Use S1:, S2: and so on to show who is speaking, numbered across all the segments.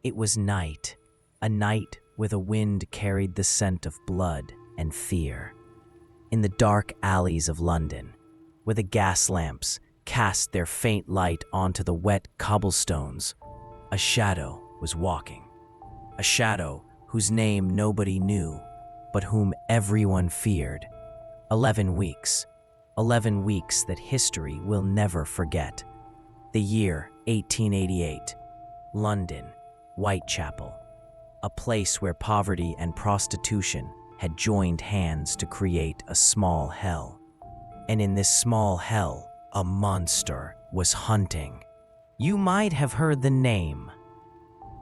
S1: It was night, a night where the wind carried the scent of blood and fear. In the dark alleys of London, where the gas lamps cast their faint light onto the wet cobblestones, a shadow was walking. A shadow whose name nobody knew, but whom everyone feared. 11 weeks. 11 weeks that history will never forget. The year 1888. London, Whitechapel. A place where poverty and prostitution had joined hands to create a small hell. And in this small hell, a monster was hunting. You might have heard the name,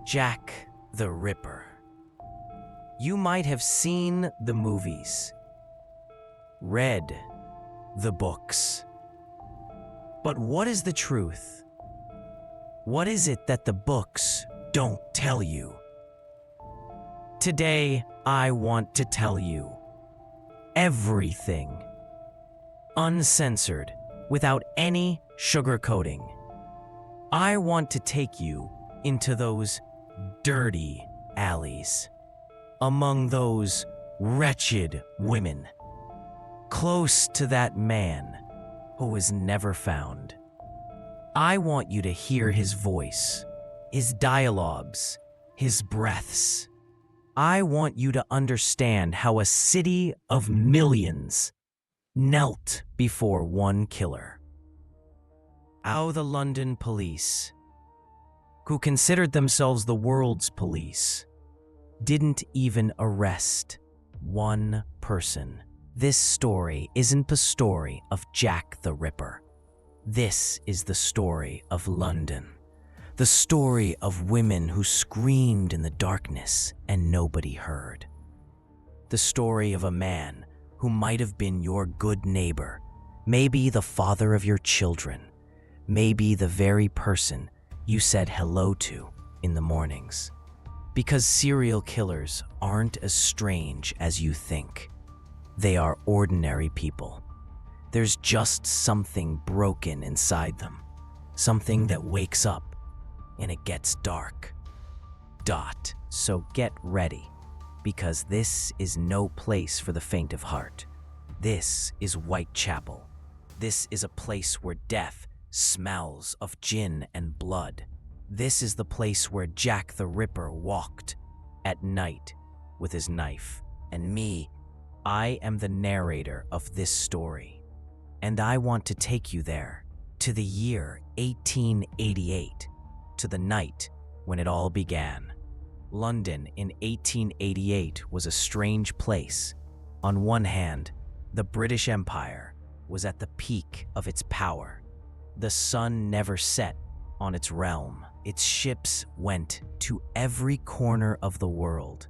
S1: Jack the Ripper. You might have seen the movies, read the books. But what is the truth? What is it that the books don't tell you? Today, I want to tell you everything, uncensored, without any sugarcoating. I want to take you into those dirty alleys, among those wretched women, close to that man who was never found. I want you to hear his voice, his dialogues, his breaths. I want you to understand how a city of millions knelt before one killer. How the London police, who considered themselves the world's police, didn't even arrest one person. This story isn't the story of Jack the Ripper. This is the story of London. The story of women who screamed in the darkness and nobody heard. The story of a man who might have been your good neighbor, maybe the father of your children, maybe the very person you said hello to in the mornings. Because serial killers aren't as strange as you think. They are ordinary people. There's just something broken inside them, something that wakes up and it gets dark. So get ready, because this is no place for the faint of heart. This is Whitechapel. This is a place where death smells of gin and blood. This is the place where Jack the Ripper walked at night with his knife. And me, I am the narrator of this story. And I want to take you there, to the year 1888, to the night when it all began. London in 1888 was a strange place. On one hand, the British Empire was at the peak of its power. The sun never set on its realm. Its ships went to every corner of the world.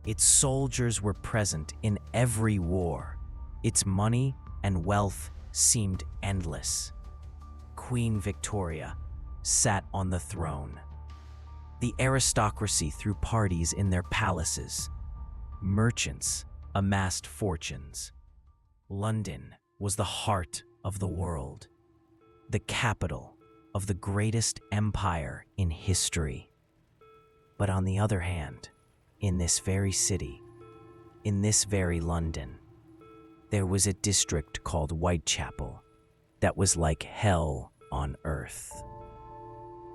S1: Its soldiers were present in every war. Its money and wealth seemed endless. Queen Victoria sat on the throne. The aristocracy threw parties in their palaces. Merchants amassed fortunes. London was the heart of the world, the capital of the greatest empire in history. But on the other hand, in this very city, in this very London, there was a district called Whitechapel that was like hell on earth.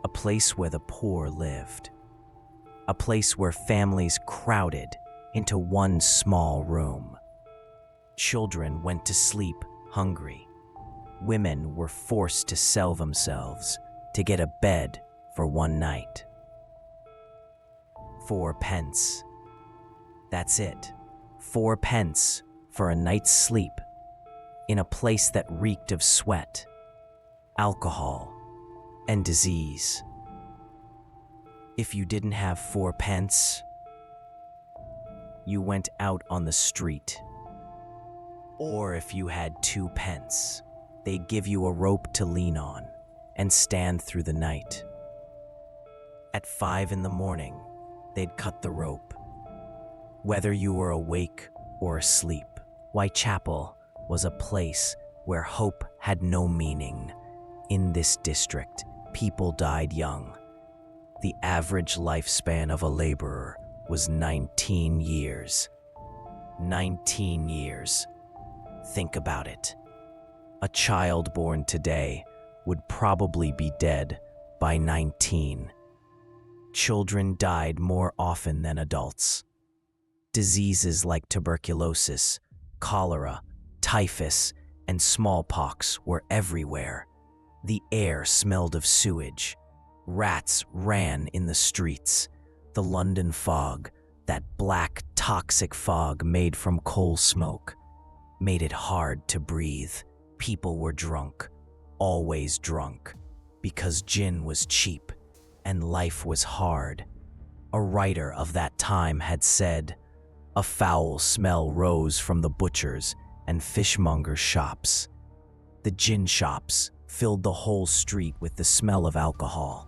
S1: A place where the poor lived. A place where families crowded into one small room. Children went to sleep hungry. Women were forced to sell themselves to get a bed for one night. 4 pence. That's it. 4 pence for a night's sleep in a place that reeked of sweat, alcohol, and disease. If you didn't have 4 pence, you went out on the street. Or if you had 2 pence, they'd give you a rope to lean on and stand through the night. At 5 in the morning, they'd cut the rope. Whether you were awake or asleep, Whitechapel was a place where hope had no meaning. In this district, people died young. The average lifespan of a laborer was 19 years. 19 years. Think about it. A child born today would probably be dead by 19. Children died more often than adults. Diseases like tuberculosis, cholera, typhus, and smallpox were everywhere. The air smelled of sewage. Rats ran in the streets. The London fog, that black, toxic fog made from coal smoke, made it hard to breathe. People were drunk, always drunk, because gin was cheap and life was hard. A writer of that time had said, "A foul smell rose from the butchers' and fishmongers' shops. The gin shops filled the whole street with the smell of alcohol.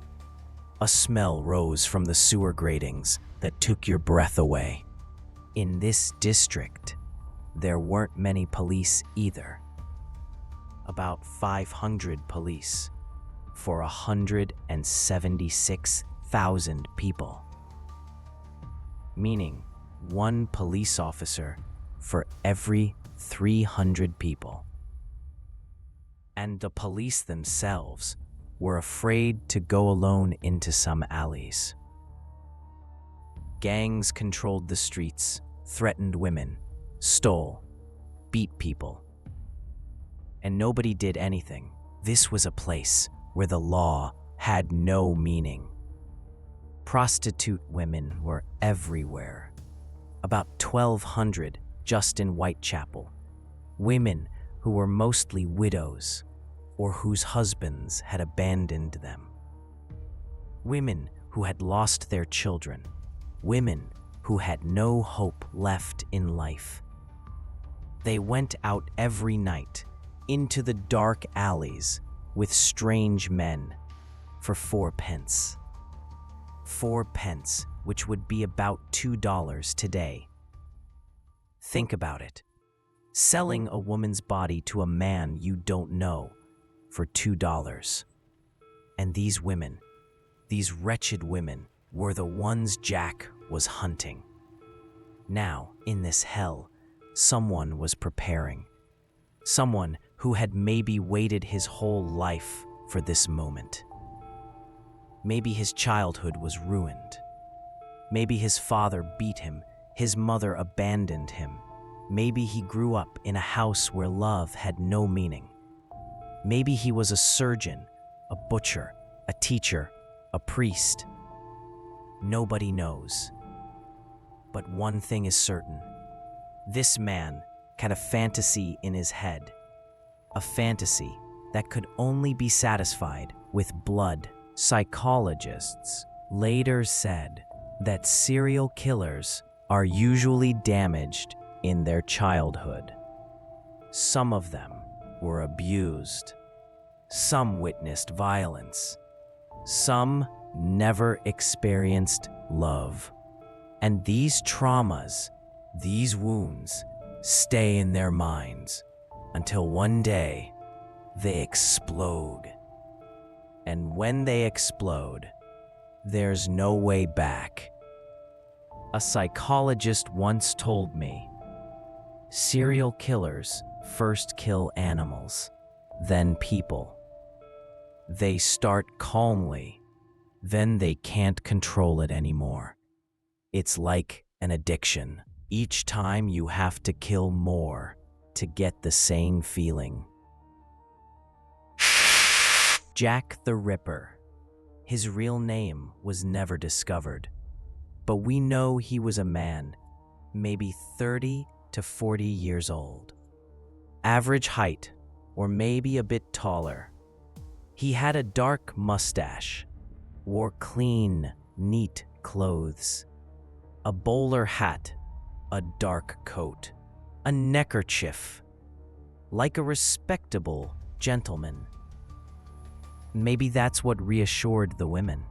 S1: A smell rose from the sewer gratings that took your breath away." In this district, there weren't many police either. About 500 police for 176,000 people. Meaning, one police officer for every 300 people. And the police themselves were afraid to go alone into some alleys. Gangs controlled the streets, threatened women, stole, beat people. And nobody did anything. This was a place where the law had no meaning. Prostitute women were everywhere. About 1,200 just in Whitechapel. Women who were mostly widows or whose husbands had abandoned them. Women who had lost their children. Women who had no hope left in life. They went out every night into the dark alleys with strange men for 4 pence. 4 pence, which would be about $2 today. Think about it. Selling a woman's body to a man you don't know for $2. And these women, these wretched women, were the ones Jack was hunting. Now, in this hell, someone was preparing. Someone who had maybe waited his whole life for this moment. Maybe his childhood was ruined. Maybe his father beat him, his mother abandoned him. Maybe he grew up in a house where love had no meaning. Maybe he was a surgeon, a butcher, a teacher, a priest. Nobody knows. But one thing is certain. This man had a fantasy in his head. A fantasy that could only be satisfied with blood. Psychologists later said that serial killers are usually damaged in their childhood. Some of them were abused. Some witnessed violence. Some never experienced love. And these traumas, these wounds, stay in their minds until one day they explode. And when they explode, there's no way back. A psychologist once told me, serial killers first kill animals, then people. They start calmly, then they can't control it anymore. It's like an addiction. Each time you have to kill more to get the same feeling. Jack the Ripper. His real name was never discovered, but we know he was a man, maybe 30 to 40 years old. Average height, or maybe a bit taller. He had a dark mustache, wore clean, neat clothes, a bowler hat, a dark coat, a neckerchief, like a respectable gentleman. Maybe that's what reassured the women.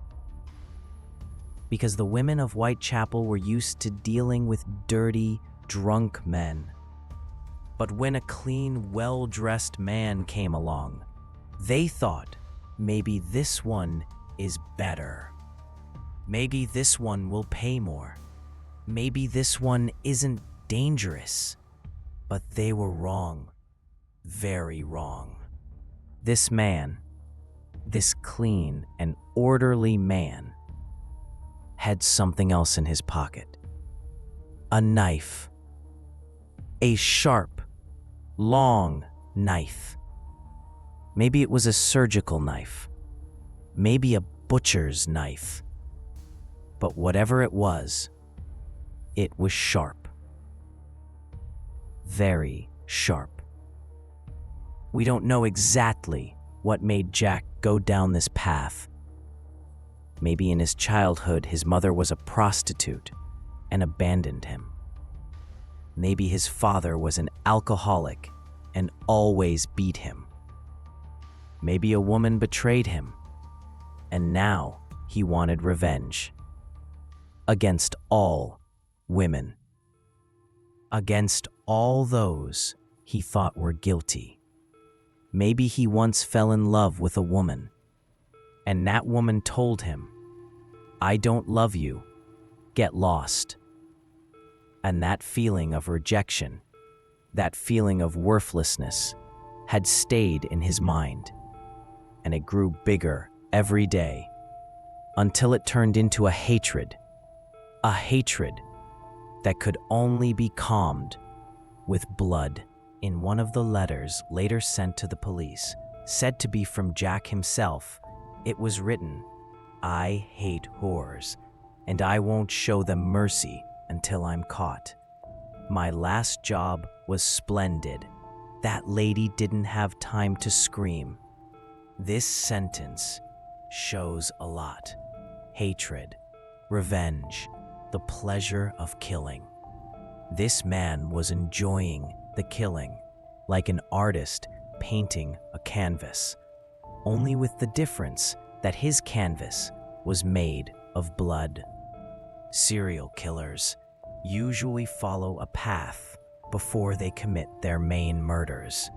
S1: Because the women of Whitechapel were used to dealing with dirty, drunk men. But when a clean, well-dressed man came along, they thought maybe this one is better. Maybe this one will pay more. Maybe this one isn't dangerous. But they were wrong. Very wrong. This man, this clean and orderly man, had something else in his pocket. A knife. A sharp, long knife. Maybe it was a surgical knife. Maybe a butcher's knife. But whatever it was sharp. Very sharp. We don't know exactly what made Jack go down this path. Maybe in his childhood, his mother was a prostitute and abandoned him. Maybe his father was an alcoholic and always beat him. Maybe a woman betrayed him, and now he wanted revenge. Against all women. Against all those he thought were guilty. Maybe he once fell in love with a woman, and that woman told him, "I don't love you, get lost." And that feeling of rejection, that feeling of worthlessness, had stayed in his mind, and it grew bigger every day, until it turned into a hatred that could only be calmed with blood. In one of the letters later sent to the police, said to be from Jack himself, it was written, "I hate whores, and I won't show them mercy until I'm caught. My last job was splendid. That lady didn't have time to scream." This sentence shows a lot. Hatred, revenge, the pleasure of killing. This man was enjoying the killing, like an artist painting a canvas, only with the difference that his canvas was made of blood. Serial killers usually follow a path before they commit their main murders.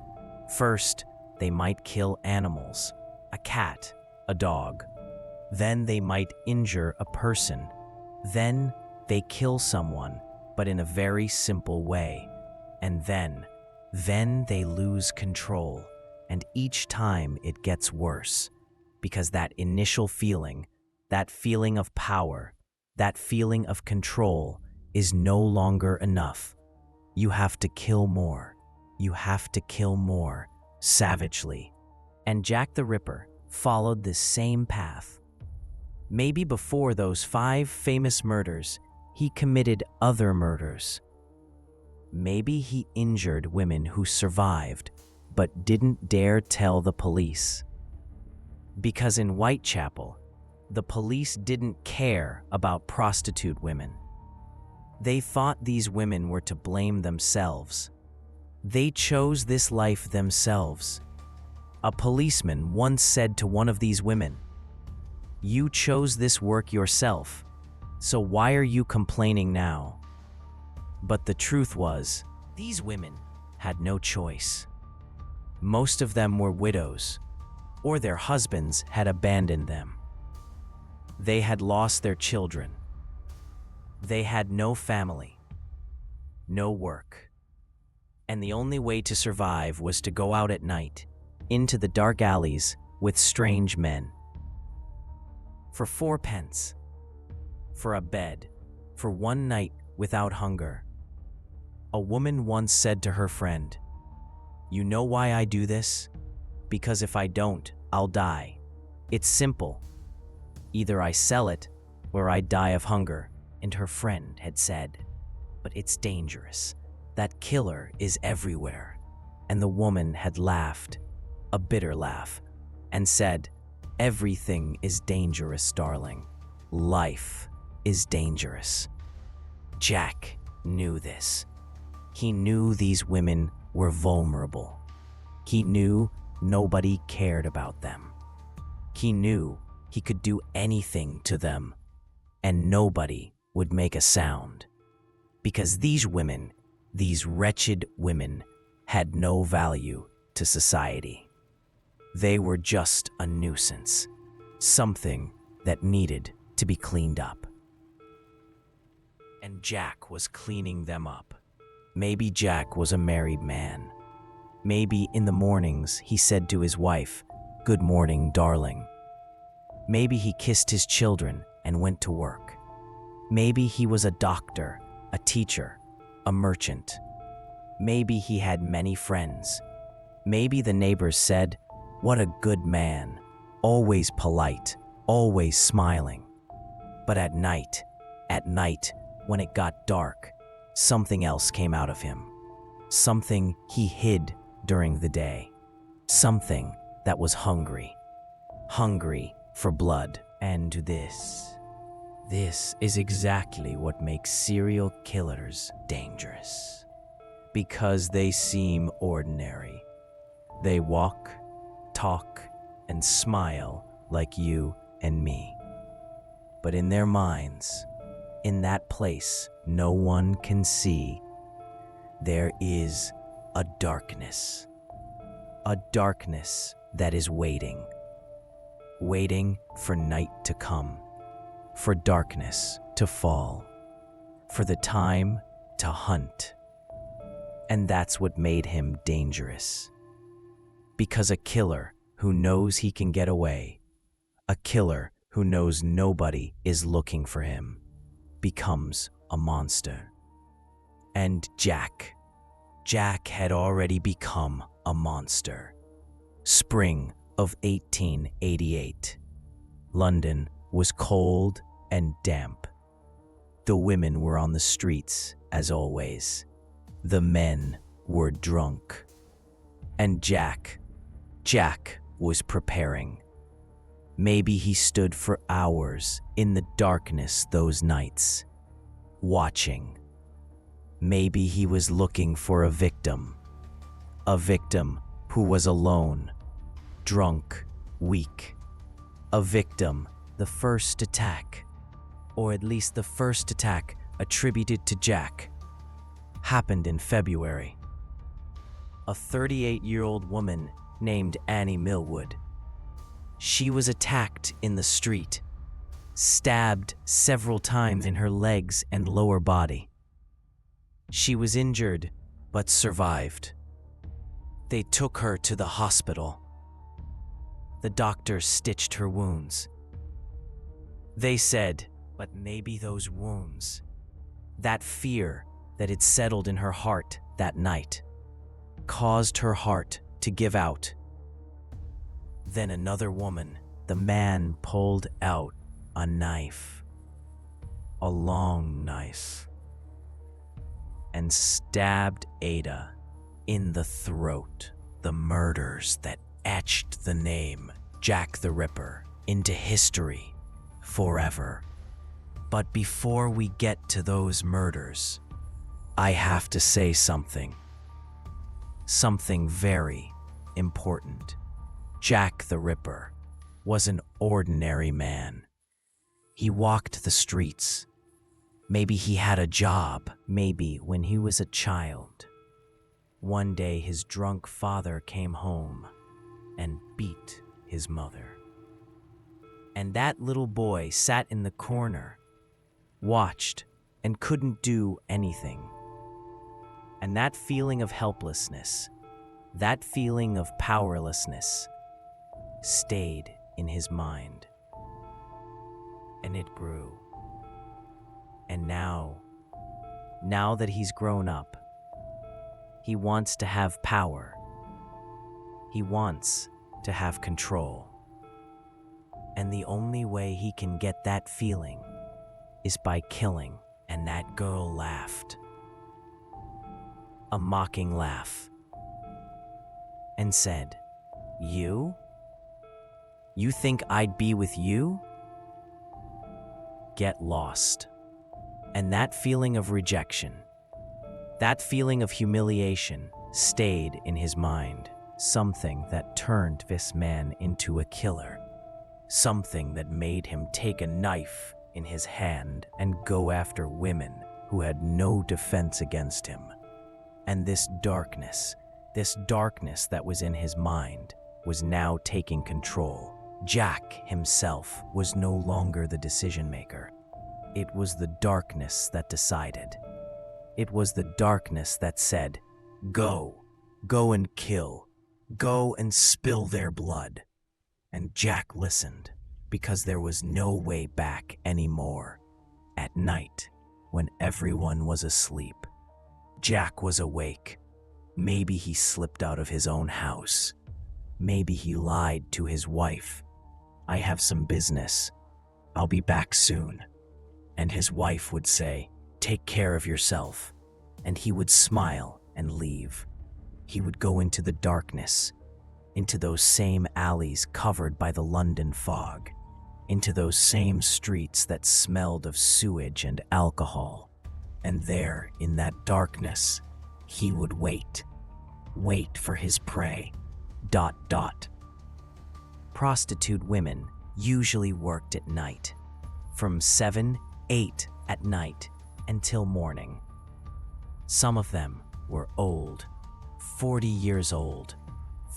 S1: First, they might kill animals, a cat, a dog. Then they might injure a person. Then they kill someone, but in a very simple way. And then they lose control, and each time it gets worse, because that initial feeling, that feeling of power, that feeling of control is no longer enough. You have to kill more. You have to kill more, savagely. And Jack the Ripper followed this same path. Maybe before those 5 famous murders, he committed other murders. Maybe he injured women who survived but didn't dare tell the police. Because in Whitechapel, the police didn't care about prostitute women. They thought these women were to blame themselves. They chose this life themselves. A policeman once said to one of these women, "You chose this work yourself, so why are you complaining now?" But the truth was, these women had no choice. Most of them were widows, or their husbands had abandoned them. They had lost their children. They had no family, no work. And the only way to survive was to go out at night, into the dark alleys with strange men. For 4 pence, for a bed, for one night without hunger. A woman once said to her friend, "You know why I do this? Because if I don't, I'll die. It's simple. Either I sell it or I die of hunger." And her friend had said, "But it's dangerous. That killer is everywhere." And the woman had laughed, a bitter laugh, and said, "Everything is dangerous, darling. Life is dangerous." Jack knew this. He knew these women were vulnerable. He knew nobody cared about them. He knew he could do anything to them, and nobody would make a sound. Because these women, these wretched women, had no value to society. They were just a nuisance, something that needed to be cleaned up. And Jack was cleaning them up. Maybe Jack was a married man. Maybe in the mornings he said to his wife, "Good morning, darling." Maybe he kissed his children and went to work. Maybe he was a doctor, a teacher, a merchant. Maybe he had many friends. Maybe the neighbors said, "What a good man, always polite, always smiling." But at night, when it got dark, something else came out of him. Something he hid during the day. Something that was hungry for blood. And this is exactly what makes serial killers dangerous. Because they seem ordinary. They walk, talk, and smile like you and me. But in their minds, in that place no one can see, there is a darkness. A darkness that is waiting for night to come, for darkness to fall, for the time to hunt. And that's what made him dangerous. Because a killer who knows he can get away, a killer who knows nobody is looking for him, becomes a monster. And Jack had already become a monster. Spring of 1888. London was cold and damp. The women were on the streets, as always. The men were drunk. And Jack was preparing. Maybe he stood for hours in the darkness those nights, watching. Maybe he was looking for a victim who was alone, drunk, weak. A victim, the first attack, or at least the first attack attributed to Jack, happened in February. A 38-year-old woman named Annie Millwood. She was attacked in the street, stabbed several times in her legs and lower body. She was injured, but survived. They took her to the hospital. The doctors stitched her wounds. They said, but maybe those wounds, that fear that had settled in her heart that night, caused her heart to give out. Then another woman, the man pulled out a knife, a long knife, and stabbed Ada in the throat. The murders that etched the name Jack the Ripper into history forever. But before we get to those murders, I have to say something. Something very important. Jack the Ripper was an ordinary man. He walked the streets. Maybe he had a job. Maybe when he was a child, one day his drunk father came home and beat his mother. And that little boy sat in the corner, watched, and couldn't do anything. And that feeling of helplessness, that feeling of powerlessness, stayed in his mind. And it grew. And now that he's grown up, he wants to have power. He wants to have control. And the only way he can get that feeling is by killing. And that girl laughed. A mocking laugh. And said, "You? You think I'd be with you? Get lost." And that feeling of rejection, that feeling of humiliation stayed in his mind. Something that turned this man into a killer. Something that made him take a knife in his hand and go after women who had no defense against him. And this darkness that was in his mind was now taking control. Jack himself was no longer the decision maker. It was the darkness that decided. It was the darkness that said, "Go, go and kill, go and spill their blood." And Jack listened because there was no way back anymore. At night, when everyone was asleep, Jack was awake. Maybe he slipped out of his own house. Maybe he lied to his wife. "I have some business. I'll be back soon." And his wife would say, "Take care of yourself." And he would smile and leave. He would go into the darkness, into those same alleys covered by the London fog, into those same streets that smelled of sewage and alcohol. And there, in that darkness, he would wait for his prey. ... Prostitute women usually worked at night, from 7, 8 at night until morning. Some of them were old, 40 years old,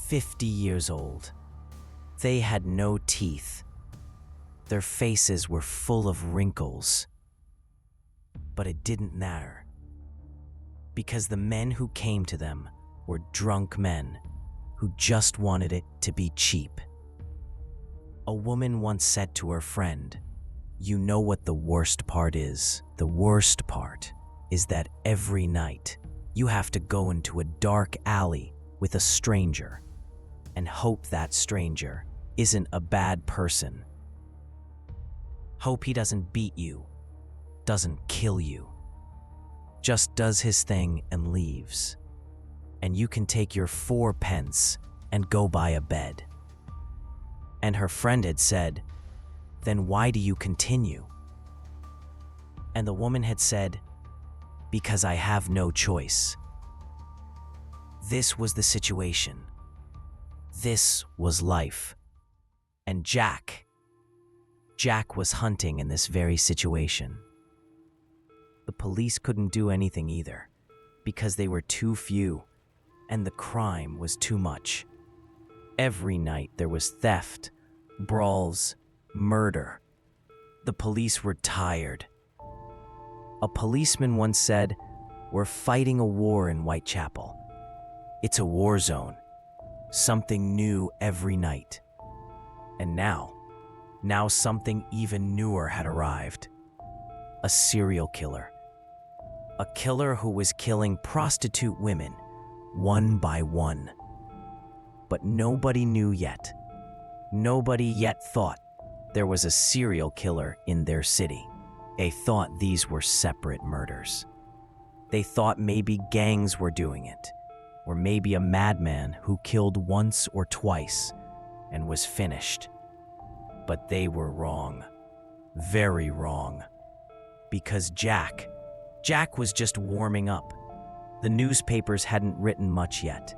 S1: 50 years old. They had no teeth. Their faces were full of wrinkles. But it didn't matter, because the men who came to them were drunk men who just wanted it to be cheap. A woman once said to her friend, "You know what the worst part is? The worst part is that every night you have to go into a dark alley with a stranger and hope that stranger isn't a bad person. Hope he doesn't beat you, doesn't kill you, just does his thing and leaves. And you can take your 4 pence and go buy a bed." And her friend had said, "Then why do you continue?" And the woman had said, "Because I have no choice." This was the situation. This was life. And Jack was hunting in this very situation. The police couldn't do anything either, because they were too few, and the crime was too much. Every night there was theft, brawls, murder. The police were tired. A policeman once said, "We're fighting a war in Whitechapel. It's a war zone. Something new every night." And now something even newer had arrived. A serial killer. A killer who was killing prostitute women, one by one. But nobody knew yet. Nobody yet thought there was a serial killer in their city. They thought these were separate murders. They thought maybe gangs were doing it, or maybe a madman who killed once or twice and was finished. But they were wrong. Very wrong. Because Jack was just warming up. The newspapers hadn't written much yet.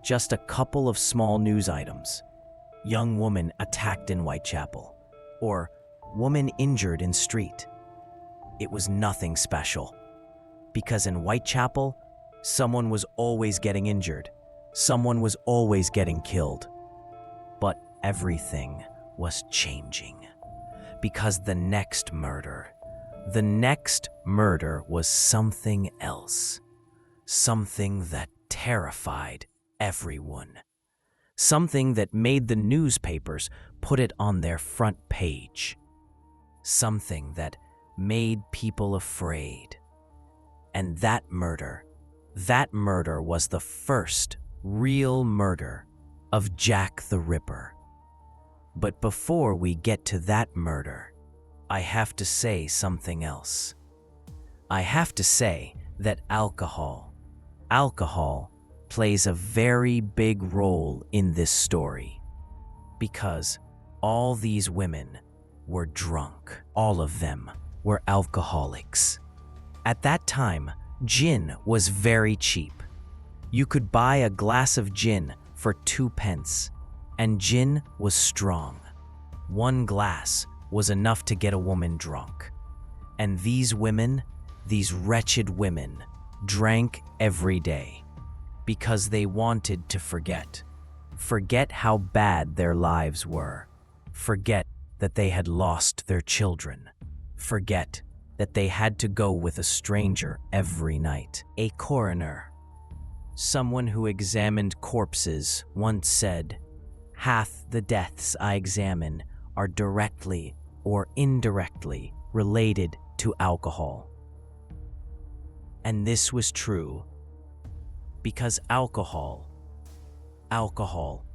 S1: Just a couple of small news items. Young woman attacked in Whitechapel, or woman injured in street. It was nothing special, because in Whitechapel, someone was always getting injured. Someone was always getting killed. But everything was changing, because the next murder was something else. Something that terrified everyone. Something that made the newspapers put it on their front page. Something that made people afraid. And that murder was the first real murder of Jack the Ripper. But before we get to that murder, I have to say something else. I have to say that alcohol plays a very big role in this story, because all these women were drunk. All of them were alcoholics. At that time, gin was very cheap. You could buy a glass of gin for 2 pence, and gin was strong. 1 glass was enough to get a woman drunk. And these women, these wretched women, drank every day because they wanted to forget how bad their lives were. forget that they had lost their children, forget that they had to go with a stranger every night. A coroner, someone who examined corpses, once said, "Half the deaths I examine are directly or indirectly related to alcohol." And this was true because alcohol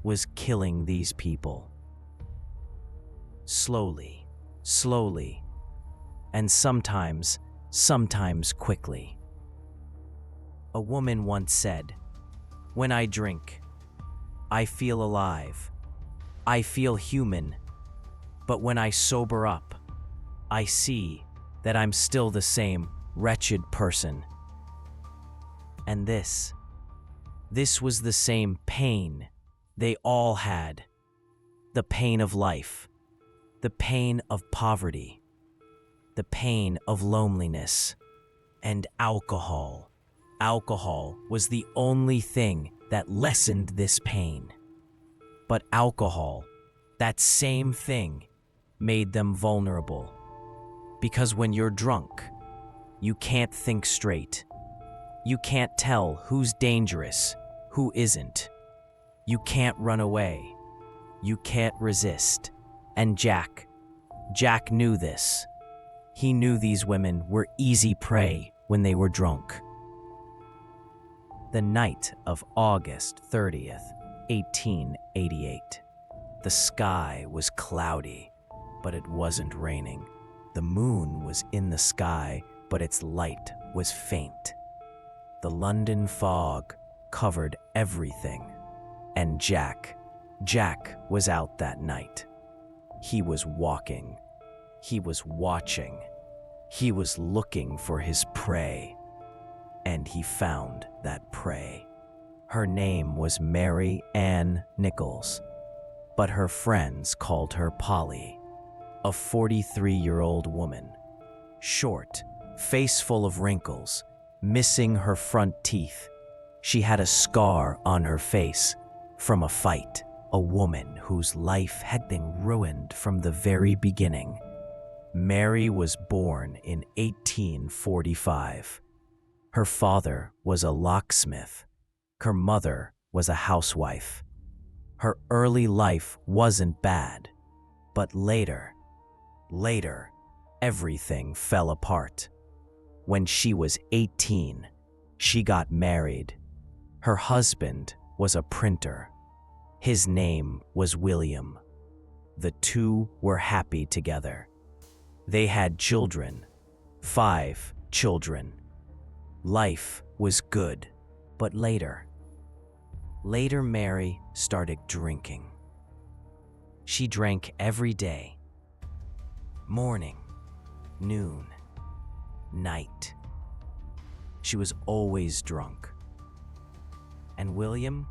S1: was killing these people. Slowly, slowly, and sometimes quickly. A woman once said, "When I drink, I feel alive. I feel human. But when I sober up, I see that I'm still the same wretched person." And this was the same pain they all had. The pain of life, the pain of poverty, the pain of loneliness, and alcohol. Alcohol was the only thing that lessened this pain. But alcohol, that same thing, made them vulnerable. Because when you're drunk, you can't think straight. You can't tell who's dangerous, who isn't. You can't run away. You can't resist. And Jack knew this. He knew these women were easy prey when they were drunk. The night of August 30th, 1888. The sky was cloudy, but it wasn't raining. The moon was in the sky, but its light was faint. The London fog covered everything, and Jack was out that night. He was walking. He was watching. He was looking for his prey. And he found that prey. Her name was Mary Ann Nichols, but her friends called her Polly, a 43-year-old woman. Short, face full of wrinkles, missing her front teeth. She had a scar on her face from a fight, a woman whose life had been ruined from the very beginning. Mary was born in 1845. Her father was a locksmith. Her mother was a housewife. Her early life wasn't bad, but later, everything fell apart. When she was 18, she got married. Her husband was a printer. His name was William. The two were happy together. They had children, 5 children. Life was good, but later Mary started drinking. She drank every day, morning, noon, night. She was always drunk. And William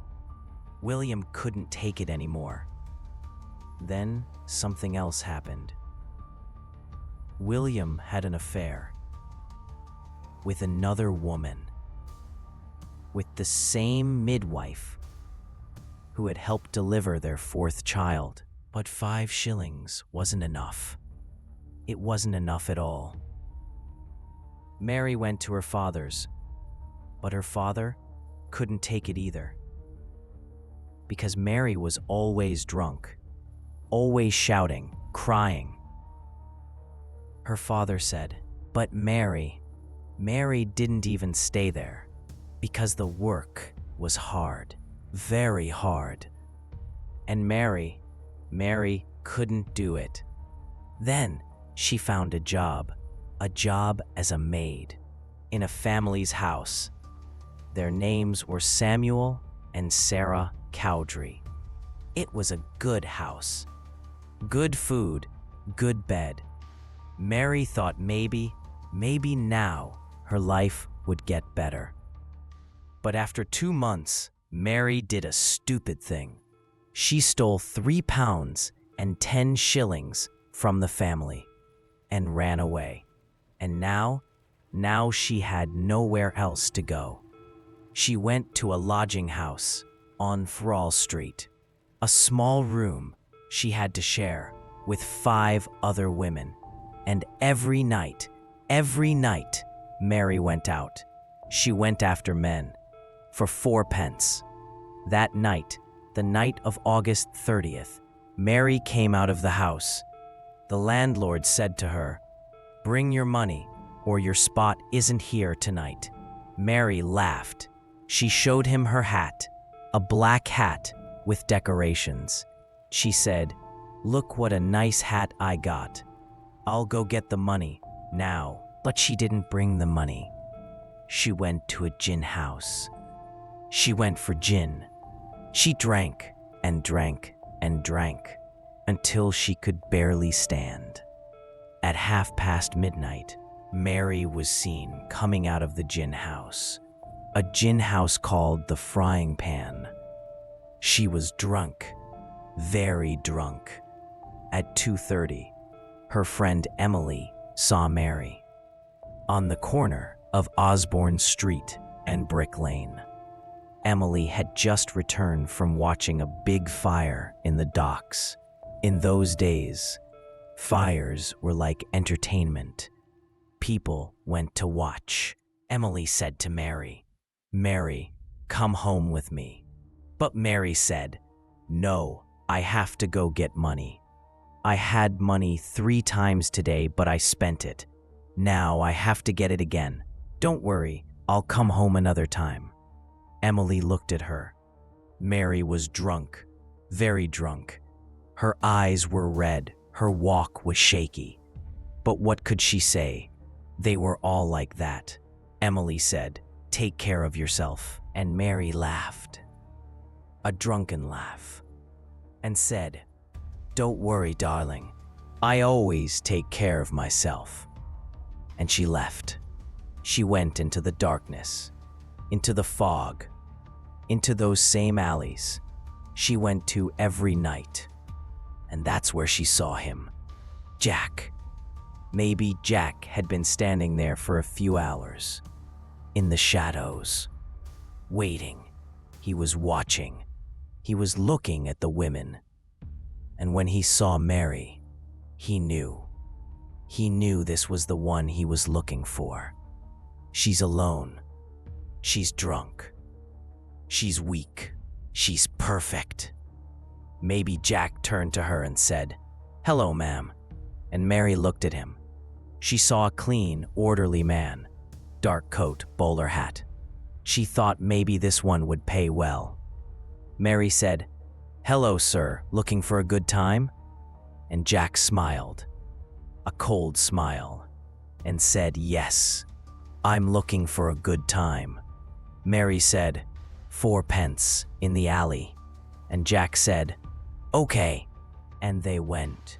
S1: couldn't take it anymore. Then something else happened. William had an affair with another woman, with the same midwife who had helped deliver their 4th child. But 5 shillings wasn't enough. It wasn't enough at all. Mary went to her father's, but her father couldn't take it either. Because Mary was always drunk, always shouting, crying. Her father said, but Mary didn't even stay there, because the work was hard, very hard. And Mary couldn't do it. Then she found a job as a maid in a family's house. Their names were Samuel and Sarah Cowdrey. It was a good house, good food, good bed. Mary thought maybe now her life would get better. But after 2 months, Mary did a stupid thing. She stole £3 and 10 shillings from the family and ran away. And now she had nowhere else to go. She went to a lodging house on Frall Street, a small room she had to share with 5 other women. And every night, Mary went out. She went after men for 4 pence. That night, the night of August 30th, Mary came out of the house. The landlord said to her, "Bring your money, or your spot isn't here tonight." Mary laughed. She showed him her hat, a black hat with decorations. She said, "Look what a nice hat I got. I'll go get the money now." But she didn't bring the money. She went to a gin house. She went for gin. She drank and drank and drank until she could barely stand. At midnight, Mary was seen coming out of the gin house, a gin house called the Frying Pan. She was drunk, very drunk. At 2:30, her friend Emily saw Mary on the corner of Osborne Street and Brick Lane. Emily had just returned from watching a big fire in the docks. In those days, fires were like entertainment. People went to watch. Emily said to Mary, "Mary, come home with me." But Mary said, "No, I have to go get money. I had money 3 times today, but I spent it. Now I have to get it again. Don't worry, I'll come home another time." Emily looked at her. Mary was drunk, very drunk. Her eyes were red, her walk was shaky. But what could she say? They were all like that. Emily said, "Take care of yourself." And Mary laughed, a drunken laugh, and said, "Don't worry, darling. I always take care of myself." And she left. She went into the darkness, into the fog, into those same alleys she went to every night. And that's where she saw him, Jack. Maybe Jack had been standing there for a few hours, in the shadows, waiting. He was watching. He was looking at the women. And when he saw Mary, he knew. He knew this was the one he was looking for. She's alone. She's drunk. She's weak. She's perfect. Maybe Jack turned to her and said, "Hello, ma'am." And Mary looked at him. She saw a clean, orderly man, dark coat, bowler hat. She thought maybe this one would pay well. Mary said, "Hello, sir, looking for a good time?" And Jack smiled, a cold smile, and said, "Yes, I'm looking for a good time." Mary said, 4 pence in the alley. And Jack said, "Okay." And they went.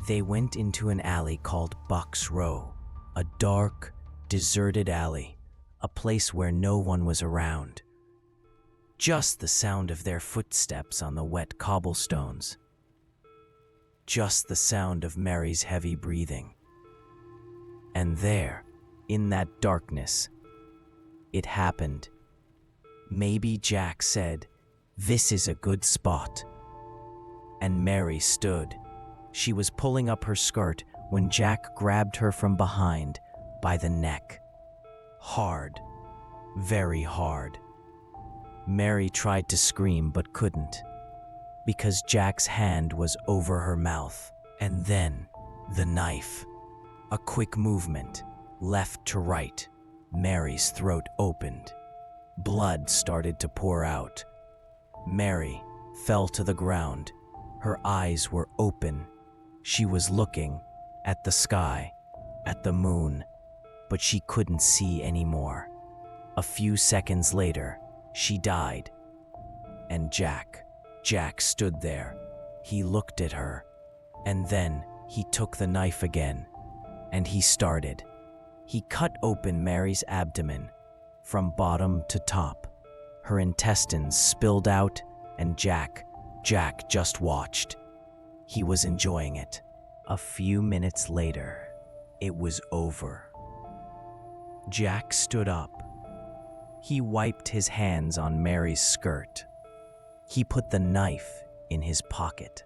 S1: They went into an alley called Buck's Row, a dark, deserted alley, a place where no one was around. Just the sound of their footsteps on the wet cobblestones. Just the sound of Mary's heavy breathing. And there, in that darkness, it happened. Maybe Jack said, "This is a good spot." And Mary stood. She was pulling up her skirt when Jack grabbed her from behind by the neck. Hard, very hard. Mary tried to scream but couldn't, because Jack's hand was over her mouth. And then, the knife. A quick movement, left to right. Mary's throat opened. Blood started to pour out. Mary fell to the ground. Her eyes were open. She was looking at the sky, at the moon, but she couldn't see anymore. A few seconds later, she died. And Jack stood there. He looked at her, and then he took the knife again, and he started. He cut open Mary's abdomen from bottom to top. Her intestines spilled out, and Jack just watched. He was enjoying it. A few minutes later, it was over. Jack stood up. He wiped his hands on Mary's skirt. He put the knife in his pocket.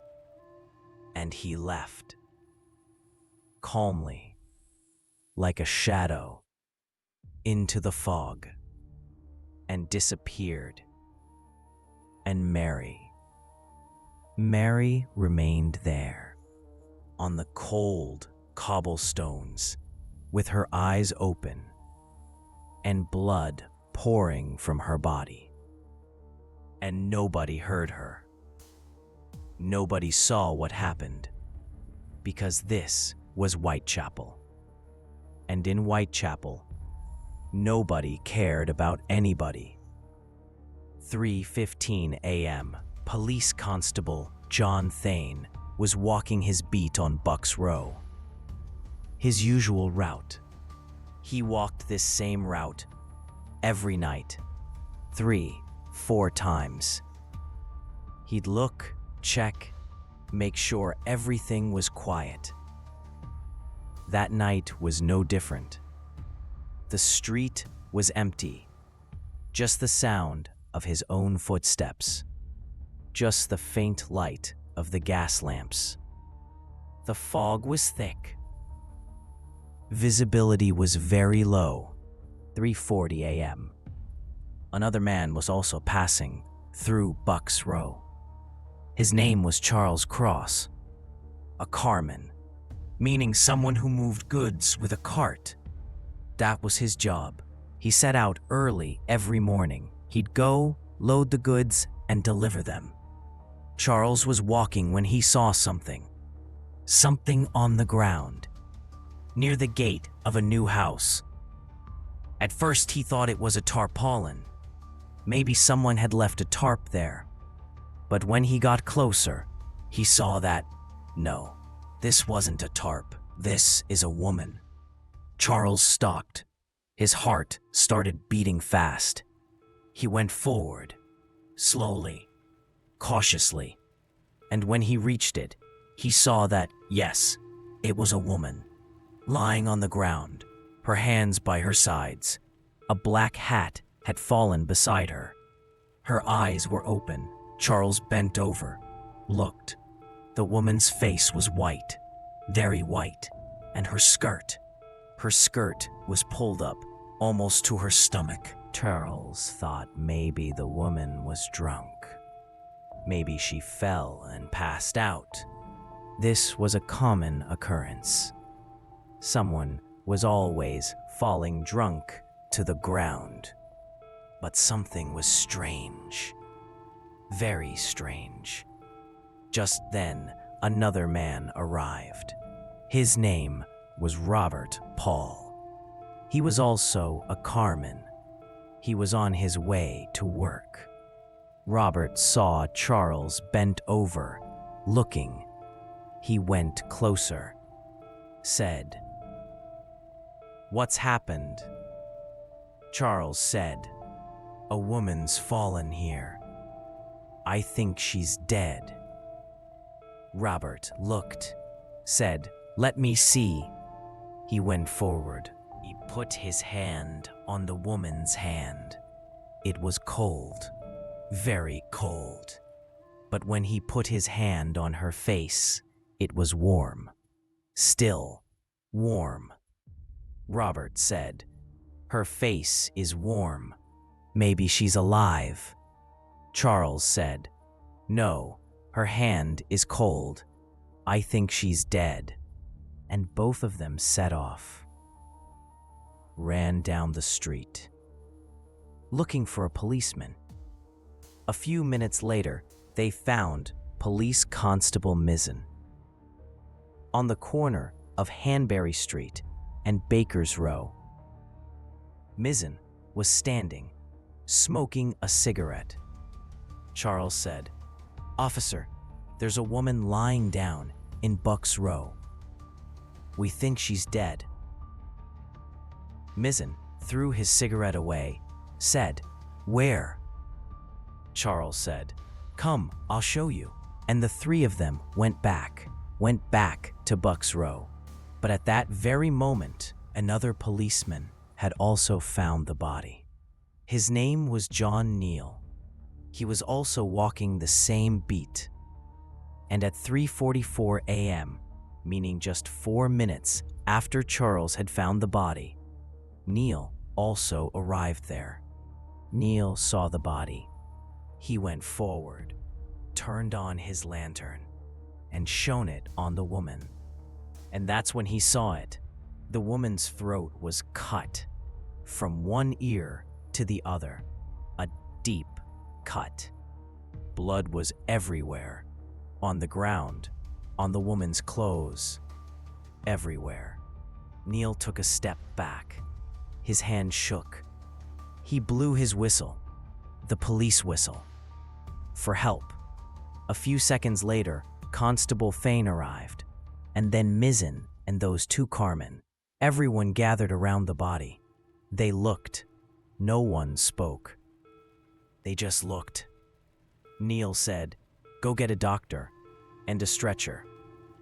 S1: and he left, calmly, like a shadow, into the fog, and disappeared. And Mary remained there, on the cold cobblestones, with her eyes open, and blood pouring from her body. And nobody heard her. Nobody saw what happened, because this was Whitechapel. And in Whitechapel, nobody cared about anybody. 3:15 a.m., Police Constable John Thane was walking his beat on Bucks Row. His usual route. He walked this same route every night, 3-4 times. He'd look, check, make sure everything was quiet. That night was no different. The street was empty, just the sound of his own footsteps, just the faint light of the gas lamps. The fog was thick. Visibility was very low, 3:40 a.m. Another man was also passing through Bucks Row. His name was Charles Cross, a carman, meaning someone who moved goods with a cart. That was his job. He set out early every morning. He'd go, load the goods, and deliver them. Charles was walking when he saw something on the ground, near the gate of a new house. At first he thought it was a tarpaulin. Maybe someone had left a tarp there. But when he got closer, he saw that, no, this wasn't a tarp. This is a woman. Charles stopped. His heart started beating fast. He went forward, slowly, cautiously, and when he reached it, he saw that, yes, it was a woman, lying on the ground, her hands by her sides. A black hat had fallen beside her. Her eyes were open. Charles bent over, looked. The woman's face was white, very white, and her skirt was pulled up almost to her stomach. Charles thought maybe the woman was drunk. Maybe she fell and passed out. This was a common occurrence. Someone was always falling drunk to the ground. But something was strange. Very strange. Just then, another man arrived. His name was Robert Paul. He was also a carman. He was on his way to work. Robert saw Charles bent over, looking. He went closer, said, "What's happened?" Charles said, "A woman's fallen here. I think she's dead." Robert looked, said, "Let me see." He went forward. He put his hand on the woman's hand. It was cold, very cold. But when he put his hand on her face, it was warm, still warm. Robert said, "Her face is warm. Maybe she's alive." Charles said, "No, her hand is cold. I think she's dead." And both of them set off, ran down the street, looking for a policeman. A few minutes later, they found Police Constable Mizzen on the corner of Hanbury Street and Baker's Row. Mizzen was standing, smoking a cigarette. Charles said, "Officer, there's a woman lying down in Bucks Row. We think she's dead." Mizzen threw his cigarette away, said, "Where?" Charles said, "Come, I'll show you." And the three of them went back to Bucks Row. But at that very moment, another policeman had also found the body. His name was John Neal. He was also walking the same beat. And at 3:44 a.m., meaning just 4 minutes after Charles had found the body, Neil also arrived there. Neil saw the body. He went forward, turned on his lantern, and shone it on the woman. And that's when he saw it. The woman's throat was cut from one ear to the other, a deep cut. Blood was everywhere, on the ground, on the woman's clothes, everywhere. Neil took a step back. His hand shook. He blew his whistle, the police whistle, for help. A few seconds later, Constable Fane arrived, and then Mizzen and those two carmen. Everyone gathered around the body. They looked. No one spoke. They just looked. Neil said, "Go get a doctor and a stretcher."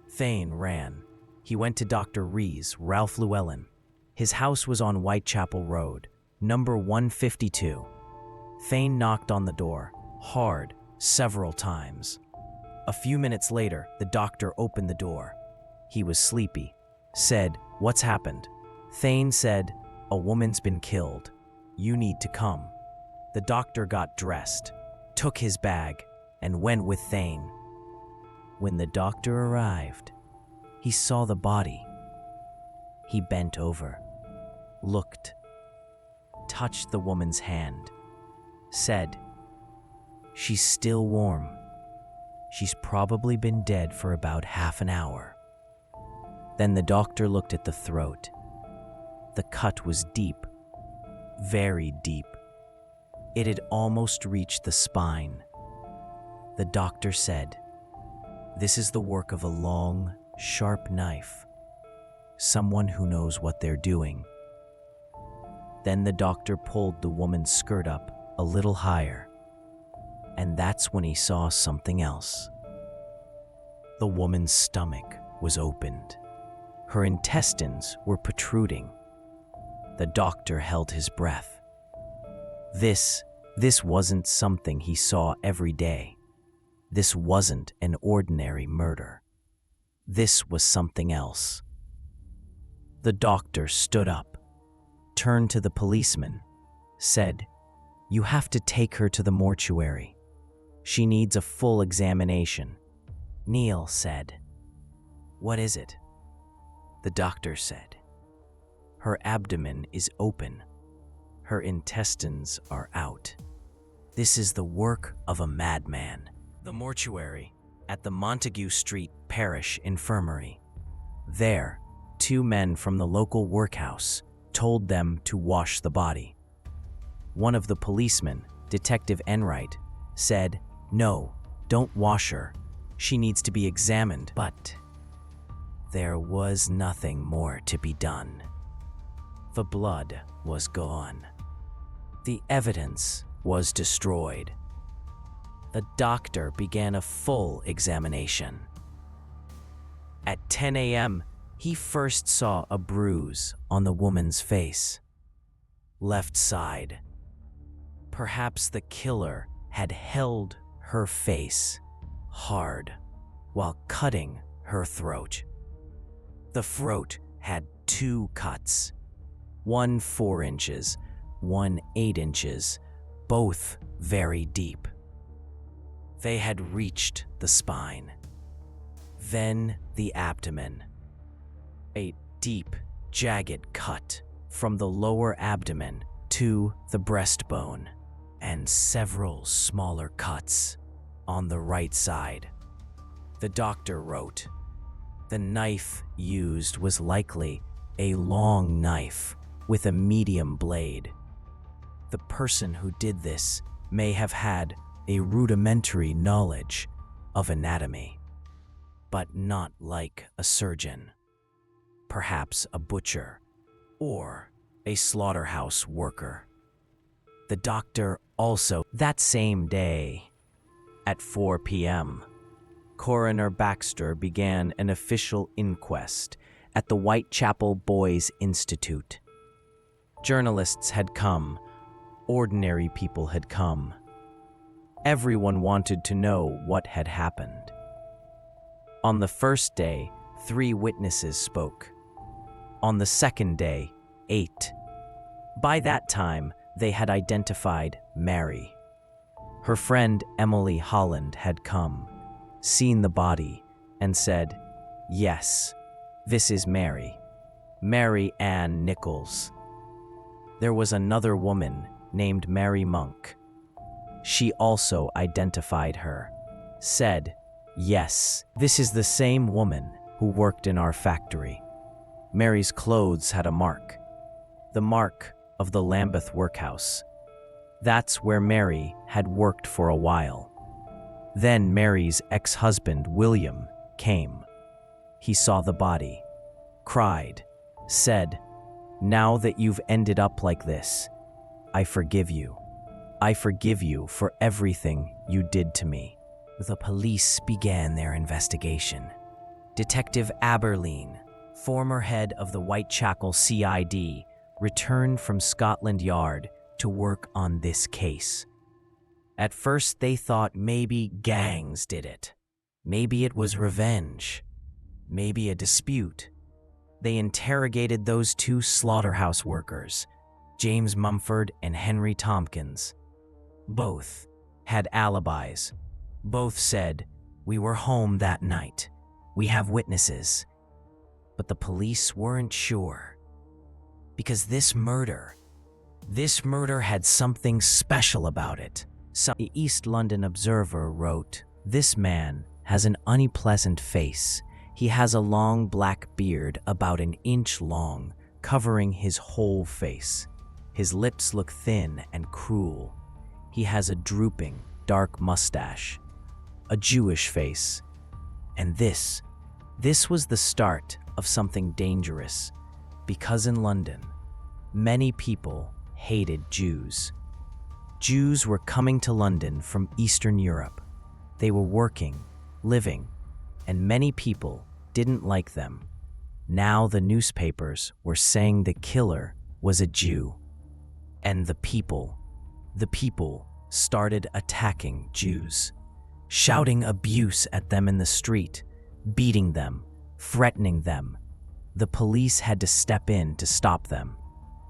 S1: Fane ran. He went to Dr. Rees, Ralph Llewellyn. His house was on Whitechapel Road, number 152. Fane knocked on the door, hard, several times. A few minutes later, the doctor opened the door. He was sleepy. Said, "What's happened?" Fane said, "A woman's been killed. You need to come." The doctor got dressed, took his bag, and went with Thane. When the doctor arrived, he saw the body. He bent over, looked, touched the woman's hand, said, "She's still warm. She's probably been dead for about half an hour." Then the doctor looked at the throat. The cut was deep, very deep. It had almost reached the spine. The doctor said, "This is the work of a long, sharp knife. Someone who knows what they're doing." Then the doctor pulled the woman's skirt up a little higher, and that's when he saw something else. The woman's stomach was opened. Her intestines were protruding. The doctor held his breath. This wasn't something he saw every day. This wasn't an ordinary murder. This was something else. The doctor stood up, turned to the policeman, said, "You have to take her to the mortuary. She needs a full examination." Neil said, "What is it?" The doctor said, "Her abdomen is open. Her intestines are out. This is the work of a madman." The mortuary at the Montague Street Parish Infirmary. There, two men from the local workhouse told them to wash the body. One of the policemen, Detective Enright, said, "No, don't wash her. She needs to be examined." But there was nothing more to be done. The blood was gone. The evidence was destroyed. The doctor began a full examination. At 10 a.m., he first saw a bruise on the woman's face. Left side. Perhaps the killer had held her face hard while cutting her throat. The throat had two cuts, one 4 inches, one 8 inches, both very deep. They had reached the spine. Then the abdomen. A deep, jagged cut from the lower abdomen to the breastbone, and several smaller cuts on the right side. The doctor wrote, "The knife used was likely a long knife with a medium blade. The person who did this may have had a rudimentary knowledge of anatomy, but not like a surgeon. Perhaps a butcher or a slaughterhouse worker." The doctor also, that same day, at 4 p.m., Coroner Baxter began an official inquest at the Whitechapel Boys Institute. Journalists had come. Ordinary people had come. Everyone wanted to know what had happened. On the first day, 3 witnesses spoke. On the second day, 8. By that time, they had identified Mary. Her friend Emily Holland had come, seen the body, and said, "Yes, this is Mary. Mary Ann Nichols." There was another woman named Mary Monk. She also identified her, said, "Yes, this is the same woman who worked in our factory." Mary's clothes had a mark, the mark of the Lambeth workhouse. That's where Mary had worked for a while. Then Mary's ex-husband, William, came. He saw the body, cried, said, "Now that you've ended up like this, I forgive you. I forgive you for everything you did to me." The police began their investigation. Detective Aberline, former head of the Whitechapel CID, returned from Scotland Yard to work on this case. At first, they thought maybe gangs did it. Maybe it was revenge. Maybe a dispute. They interrogated those 2 slaughterhouse workers, James Mumford and Henry Tompkins. Both had alibis. Both said, "We were home that night. We have witnesses." But the police weren't sure. Because this murder had something special about it. The East London Observer wrote, "This man has an unpleasant face. He has a long black beard about an inch long, covering his whole face. His lips look thin and cruel. He has a drooping, dark mustache, a Jewish face." And this was the start of something dangerous, because in London, many people hated Jews. Jews were coming to London from Eastern Europe. They were working, living, and many people didn't like them. Now the newspapers were saying the killer was a Jew. And the people started attacking Jews, shouting abuse at them in the street, beating them, threatening them. The police had to step in to stop them,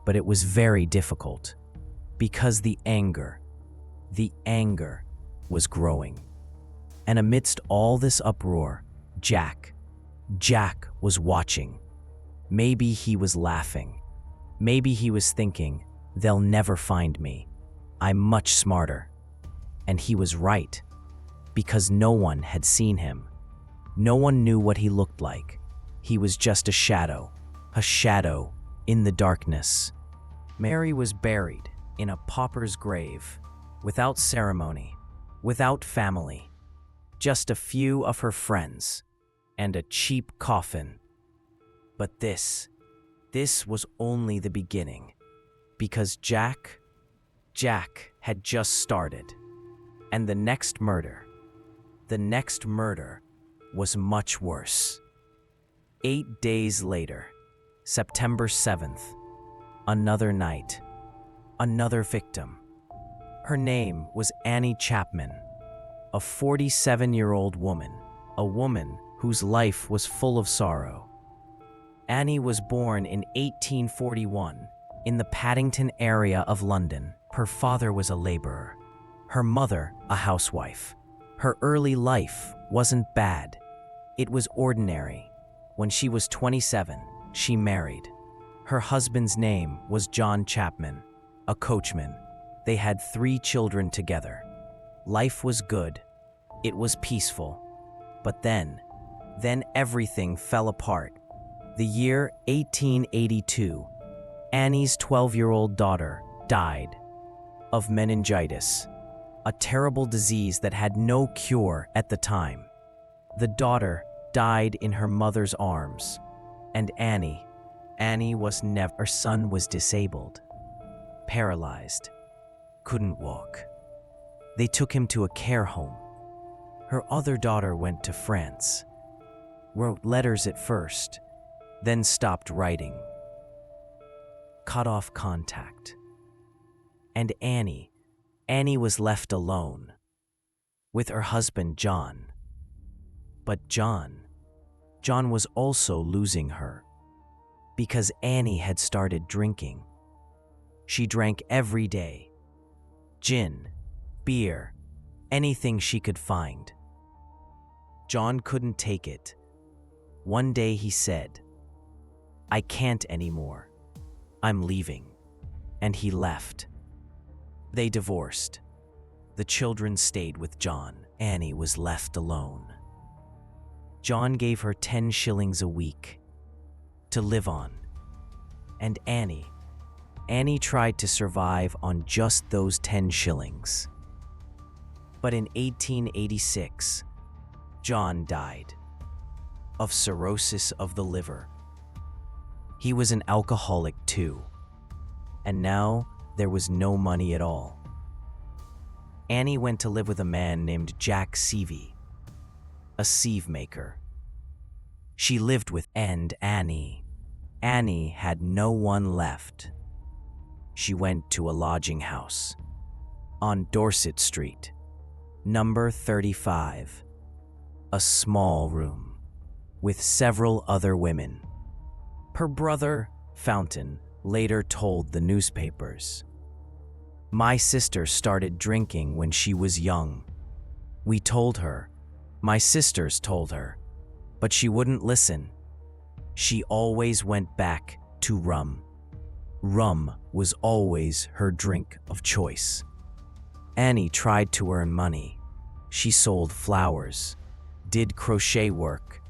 S1: but it was very difficult because the anger was growing. And amidst all this uproar, Jack was watching. Maybe he was laughing. Maybe he was thinking, "They'll never find me. I'm much smarter." And he was right, because no one had seen him. No one knew what he looked like. He was just a shadow in the darkness. Mary was buried in a pauper's grave, without ceremony, without family, just a few of her friends, and a cheap coffin. But this was only the beginning, because Jack had just started. And the next murder was much worse. 8 days later, September 7th, another night, another victim. Her name was Annie Chapman, a 47-year-old woman, a woman whose life was full of sorrow. Annie was born in 1841 in the Paddington area of London. Her father was a laborer, her mother a housewife. Her early life wasn't bad. It was ordinary. When she was 27, she married. Her husband's name was John Chapman, a coachman. They had 3 children together. Life was good. It was peaceful. But then everything fell apart. The year 1882, Annie's 12-year-old daughter died of meningitis, a terrible disease that had no cure at the time. The daughter died in her mother's arms, and Annie was never. Her son was disabled, paralyzed, couldn't walk. They took him to a care home. Her other daughter went to France, wrote letters at first, then stopped writing, cut off contact. And Annie was left alone with her husband, John. But John John was also losing her because Annie had started drinking. She drank every day. Gin, beer, anything she could find. John couldn't take it. One day he said, "I can't anymore. I'm leaving." And he left. They divorced. The children stayed with John. Annie was left alone. John gave her 10 shillings a week to live on. And Annie tried to survive on just those 10 shillings. But in 1886, John died of cirrhosis of the liver. He was an alcoholic too, and now there was no money at all. Annie went to live with a man named Jack Seavey, a sieve maker. She lived with Annie. Annie had no one left. She went to a lodging house on Dorset Street, number 35, a small room with several other women. Her brother, Fountain, later told the newspapers, "My sister started drinking when she was young. We told her, my sisters told her, but she wouldn't listen. She always went back to rum. Rum was always her drink of choice." Annie tried to earn money. She sold flowers, did crochet work,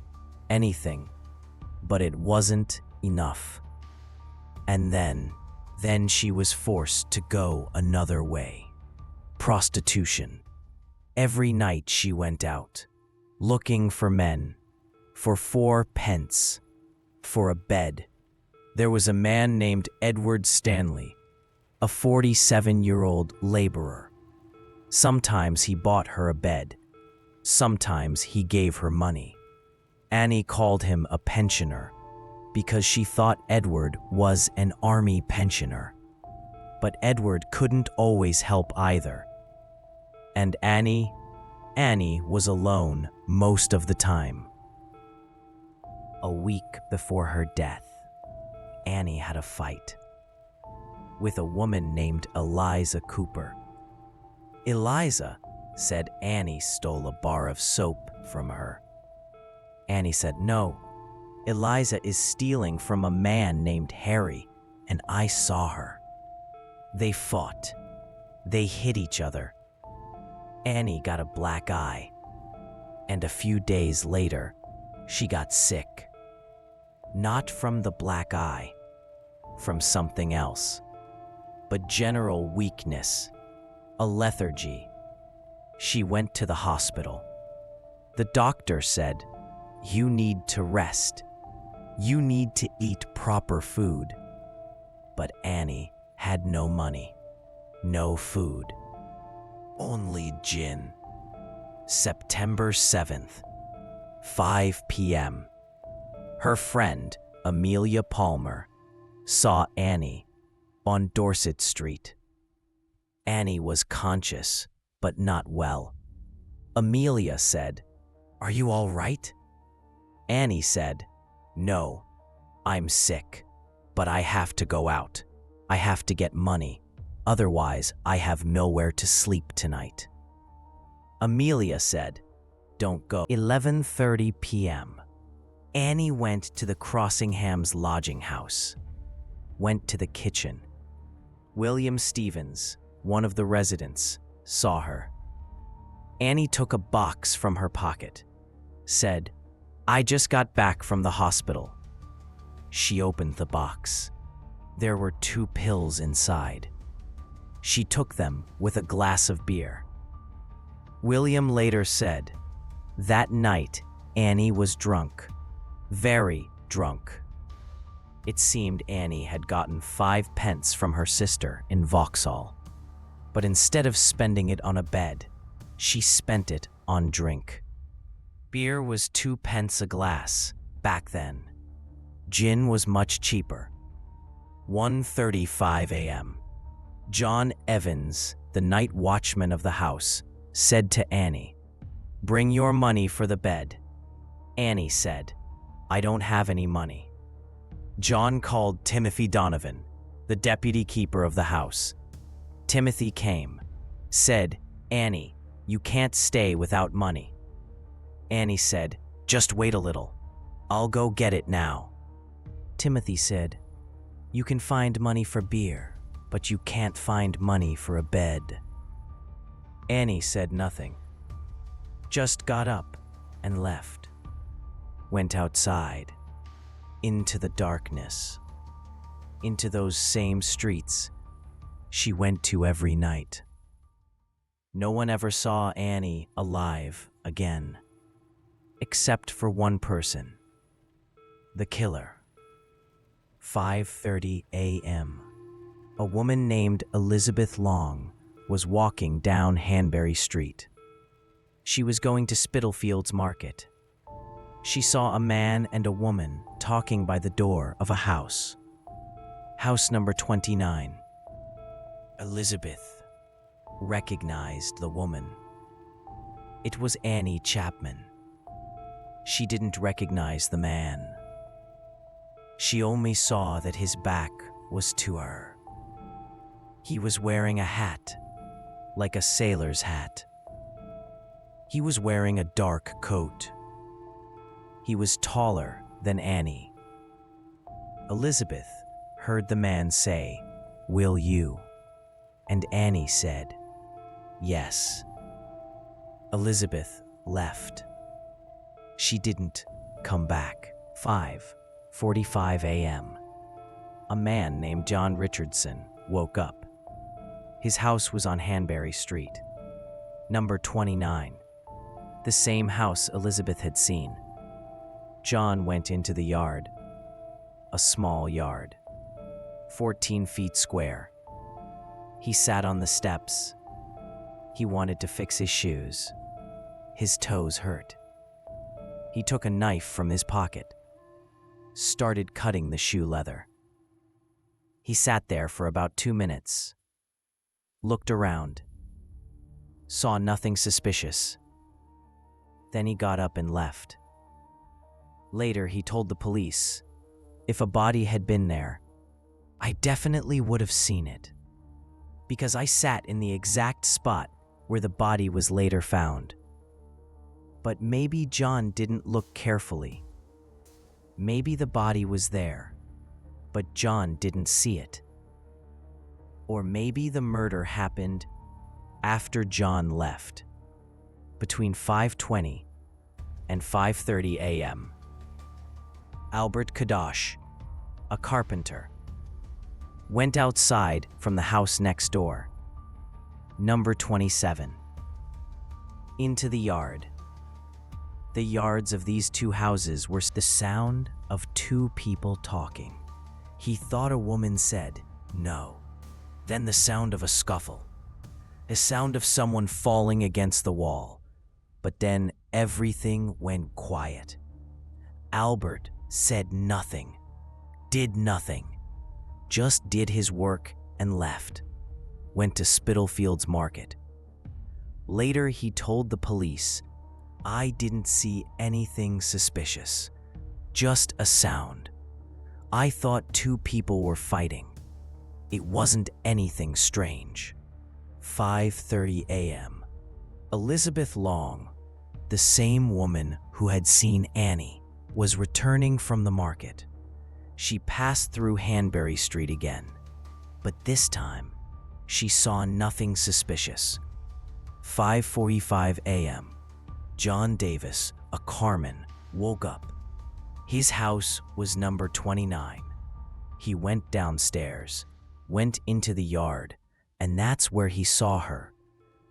S1: anything, but it wasn't enough. And then she was forced to go another way. Prostitution. Every night she went out, looking for men, for 4 pence, for a bed. There was a man named Edward Stanley, a 47-year-old laborer. Sometimes he bought her a bed. Sometimes he gave her money. Annie called him a pensioner because she thought Edward was an army pensioner. But Edward couldn't always help either. And Annie was alone most of the time. A week before her death, Annie had a fight with a woman named Eliza Cooper. Eliza said Annie stole a bar of soap from her. Annie said, "No, Eliza is stealing from a man named Harry, and I saw her." They fought. They hit each other. Annie got a black eye, and a few days later, she got sick. Not from the black eye, from something else, but general weakness, a lethargy. She went to the hospital. The doctor said, "You need to rest. You need to eat proper food." But Annie had no money, no food, only gin. September 7th, 5 p.m. Her friend, Amelia Palmer, saw Annie on Dorset Street. Annie was conscious, but not well. Amelia said, "Are you all right?" Annie said, "No, I'm sick, but I have to go out. I have to get money. Otherwise, I have nowhere to sleep tonight." Amelia said, "Don't go." 11:30 p.m. Annie went to the Crossinghams lodging house, went to the kitchen. William Stevens, one of the residents, saw her. Annie took a box from her pocket, said, "I just got back from the hospital." She opened the box. There were 2 pills inside. She took them with a glass of beer. William later said, that night Annie was drunk, very drunk. It seemed Annie had gotten 5 pence from her sister in Vauxhall, but instead of spending it on a bed, she spent it on drink. Beer was 2 pence a glass back then. Gin was much cheaper. 1:35 a.m. John Evans, the night watchman of the house, said to Annie, "Bring your money for the bed." Annie said, I don't have any money. John called Timothy Donovan, the deputy keeper of the house. Timothy came, said, Annie, you can't stay without money. Annie said, just wait a little. I'll go get it now. Timothy said, you can find money for beer, but you can't find money for a bed. Annie said nothing, just got up and left, went outside, into the darkness, into those same streets she went to every night. No one ever saw Annie alive again, except for one person, the killer. 5:30 a.m. A woman named Elizabeth Long was walking down Hanbury Street. She was going to Spitalfields Market. She saw a man and a woman talking by the door of a house. House number 29. Elizabeth recognized the woman. It was Annie Chapman. She didn't recognize the man. She only saw that his back was to her. He was wearing a hat, like a sailor's hat. He was wearing a dark coat. He was taller than Annie. Elizabeth heard the man say, "Will you?" And Annie said, "Yes." Elizabeth left. She didn't come back. 5:45 a.m. A man named John Richardson woke up. His house was on Hanbury Street, number 29, the same house Elizabeth had seen. John went into the yard, a small yard, 14 feet square. He sat on the steps. He wanted to fix his shoes. His toes hurt. He took a knife from his pocket, started cutting the shoe leather. He sat there for about 2 minutes, looked around, saw nothing suspicious. Then he got up and left. Later, he told the police, "If a body had been there, I definitely would have seen it, because I sat in the exact spot where the body was later found. But maybe John didn't look carefully. Maybe the body was there, but John didn't see it. Or maybe the murder happened after John left, between 5:20 and 5:30 a.m. Albert Kadosh, a carpenter, went outside from the house next door, number 27, into the yard. The yards of these two houses were the sound of two people talking. He thought a woman said, "No." Then the sound of a scuffle, a sound of someone falling against the wall. But then everything went quiet. Albert said nothing, did nothing, just did his work and left, went to Spitalfields Market. Later, he told the police, "I didn't see anything suspicious, just a sound. I thought two people were fighting. It wasn't anything strange." 5:30 a.m. Elizabeth Long, the same woman who had seen Annie, was returning from the market. She passed through Hanbury Street again, but this time she saw nothing suspicious. 5:45 a.m. John Davis, a carman, woke up. His house was number 29. He went downstairs, went into the yard, and that's where he saw her.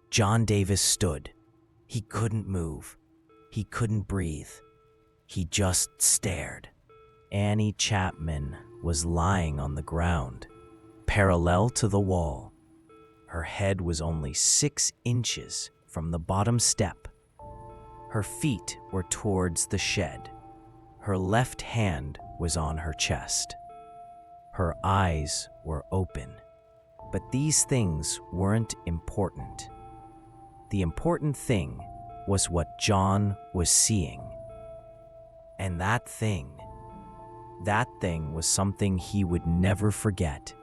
S1: John Davis stood. He couldn't move. He couldn't breathe. He just stared. Annie Chapman was lying on the ground, parallel to the wall. Her head was only 6 inches from the bottom step. Her feet were towards the shed. Her left hand was on her chest. Her eyes were open. But these things weren't important. The important thing was what John was seeing. And that thing was something he would never forget.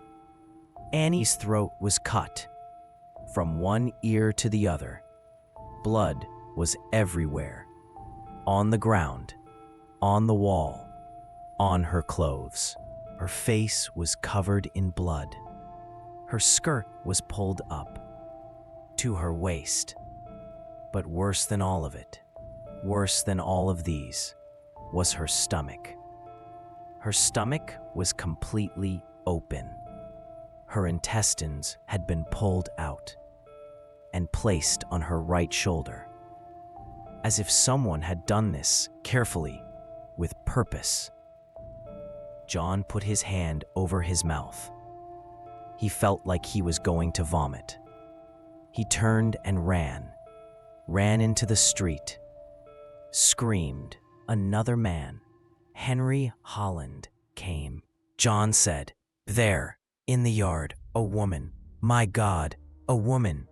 S1: Annie's throat was cut from one ear to the other. Blood was everywhere. On the ground, on the wall, on her clothes. Her face was covered in blood. Her skirt was pulled up to her waist. But worse than all of it, worse than all of these, was her stomach. Her stomach was completely open. Her intestines had been pulled out and placed on her right shoulder, as if someone had done this carefully, with purpose. John put his hand over his mouth. He felt like he was going to vomit. He turned and ran into the street, screamed. Another man, Henry Holland, came. John said, "There, in the yard, a woman. My God, a woman."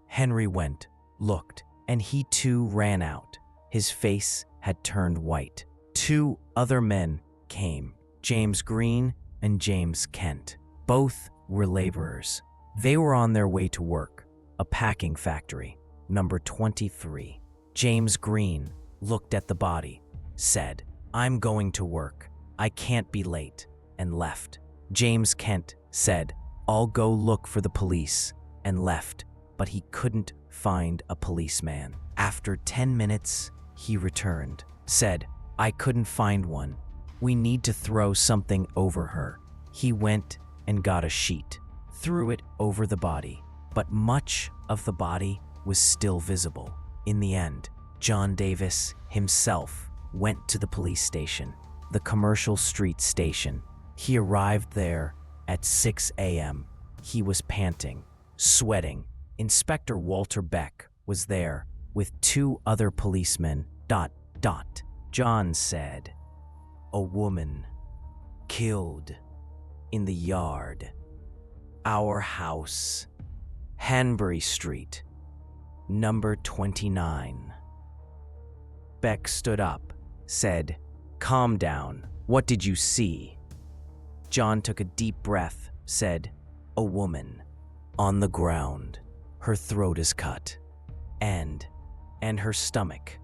S1: Henry went, looked, and he too ran out. His face had turned white. Two other men came, James Green and James Kent. Both were laborers. They were on their way to work, a packing factory, number 23. James Green looked at the body, said, "I'm going to work. I can't be late," and left. James Kent said, "I'll go look for the police," and left, but he couldn't find a policeman. After 10 minutes, he returned, said, "I couldn't find one. We need to throw something over her." He went and got a sheet, threw it over the body, but much of the body was still visible. In the end, John Davis himself went to the police station, the Commercial Street station. He arrived there at 6 a.m. He was panting, sweating. Inspector Walter Beck was there with two other policemen. John said, "A woman killed in the yard. Our house, Hanbury Street, number 29. Beck stood up, said, "Calm down. What did you see?" John took a deep breath, said, "A woman on the ground. Her throat is cut. And her stomach.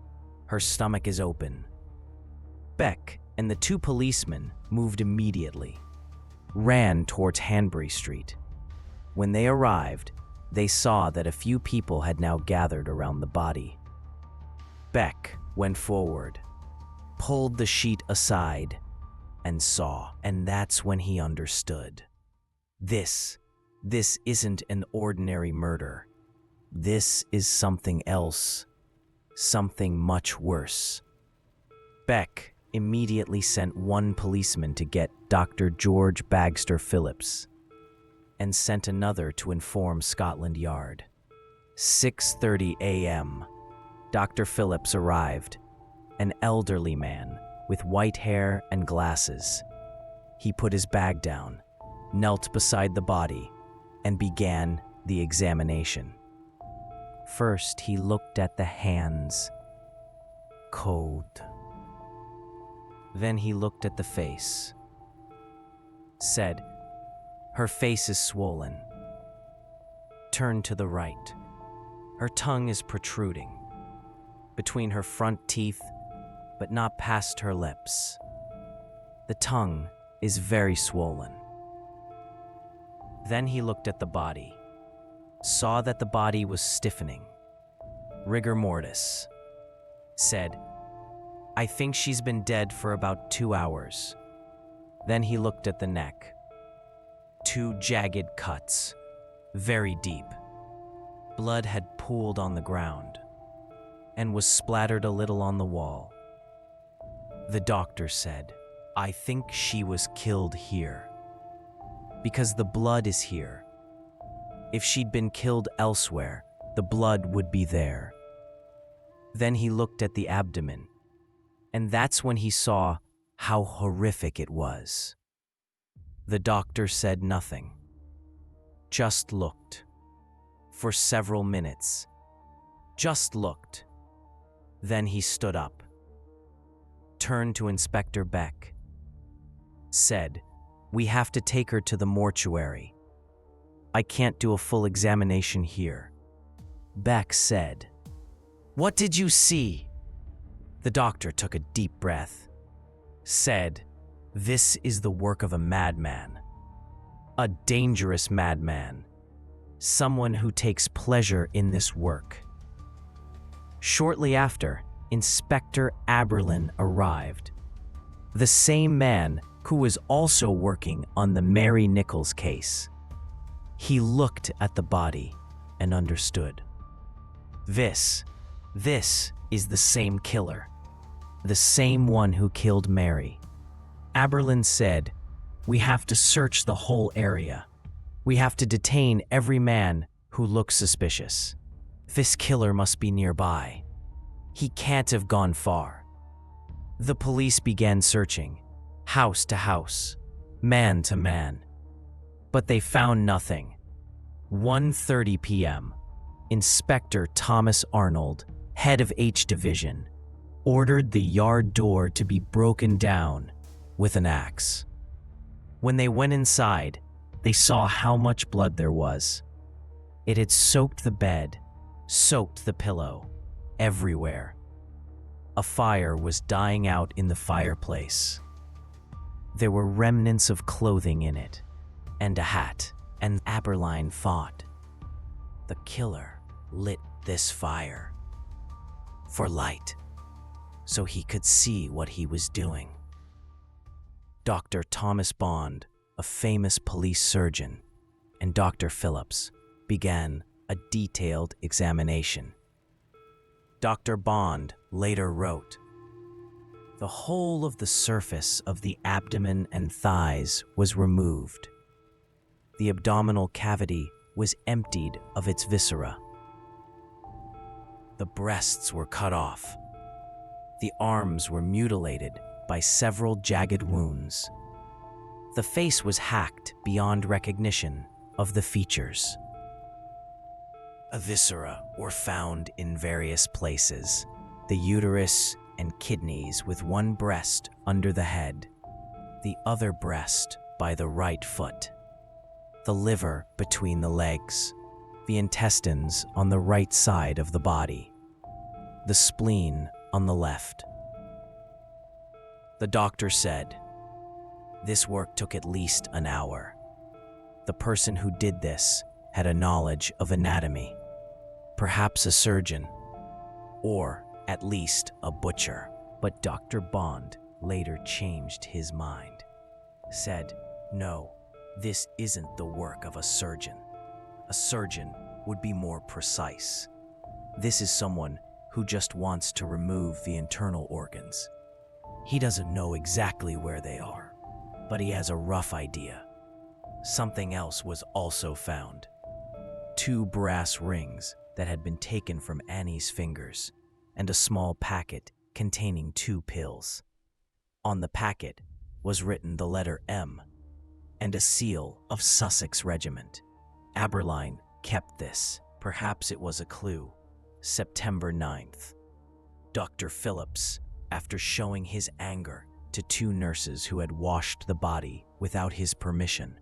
S1: Her stomach is open." Beck and the two policemen moved immediately, ran towards Hanbury Street. When they arrived, they saw that a few people had now gathered around the body. Beck went forward, pulled the sheet aside, and saw, and that's when he understood. This isn't an ordinary murder. This is something else, something much worse. Beck immediately sent one policeman to get Dr. George Bagster Phillips and sent another to inform Scotland Yard. 6:30 a.m. Dr. Phillips arrived, an elderly man with white hair and glasses. He put his bag down, knelt beside the body, and began the examination. First, he looked at the hands. Cold. Then he looked at the face. Said, "Her face is swollen. Turned to the right. Her tongue is protruding between her front teeth, but not past her lips. The tongue is very swollen." Then he looked at the body, saw that the body was stiffening. Rigor mortis. Said, "I think she's been dead for about 2 hours." Then he looked at the neck. 2 jagged cuts, very deep. Blood had pooled on the ground and was splattered a little on the wall. The doctor said, "I think she was killed here, because the blood is here. If she'd been killed elsewhere, the blood would be there." Then he looked at the abdomen, and that's when he saw how horrific it was. The doctor said nothing, just looked. For several minutes, just looked. Then he stood up, turned to Inspector Beck. Said, "We have to take her to the mortuary. I can't do a full examination here." Beck said, "What did you see?" The doctor took a deep breath. Said, "This is the work of a madman. A dangerous madman. Someone who takes pleasure in this work." Shortly after, Inspector Aberlin arrived. The same man who was also working on the Mary Nichols case. He looked at the body and understood. This is the same killer. The same one who killed Mary. Aberlin said, "We have to search the whole area. We have to detain every man who looks suspicious. This killer must be nearby. He can't have gone far." The police began searching, house to house, man to man. But they found nothing. 1:30 p.m., Inspector Thomas Arnold, head of H Division, ordered the yard door to be broken down with an axe. When they went inside, they saw how much blood there was. It had soaked the bed, soaked the pillow, everywhere. A fire was dying out in the fireplace. There were remnants of clothing in it, and a hat, and Aberline thought, the killer lit this fire for light, so he could see what he was doing. Dr. Thomas Bond, a famous police surgeon, and Dr. Phillips began a detailed examination. Dr. Bond later wrote, "The whole of the surface of the abdomen and thighs was removed. The abdominal cavity was emptied of its viscera. The breasts were cut off. The arms were mutilated by several jagged wounds. The face was hacked beyond recognition of the features. Viscera were found in various places, the uterus and kidneys with one breast under the head, the other breast by the right foot, the liver between the legs, the intestines on the right side of the body, the spleen on the left." The doctor said, "This work took at least an hour. The person who did this had a knowledge of anatomy, perhaps a surgeon, or at least a butcher." But Dr. Bond later changed his mind, said, "No, this isn't the work of a surgeon. A surgeon would be more precise. This is someone who just wants to remove the internal organs. He doesn't know exactly where they are, but he has a rough idea." Something else was also found. 2 brass rings that had been taken from Annie's fingers, and a small packet containing 2 pills. On the packet was written the letter M and a seal of Sussex Regiment. Aberline kept this. Perhaps it was a clue. September 9th. Dr. Phillips, after showing his anger to 2 nurses who had washed the body without his permission,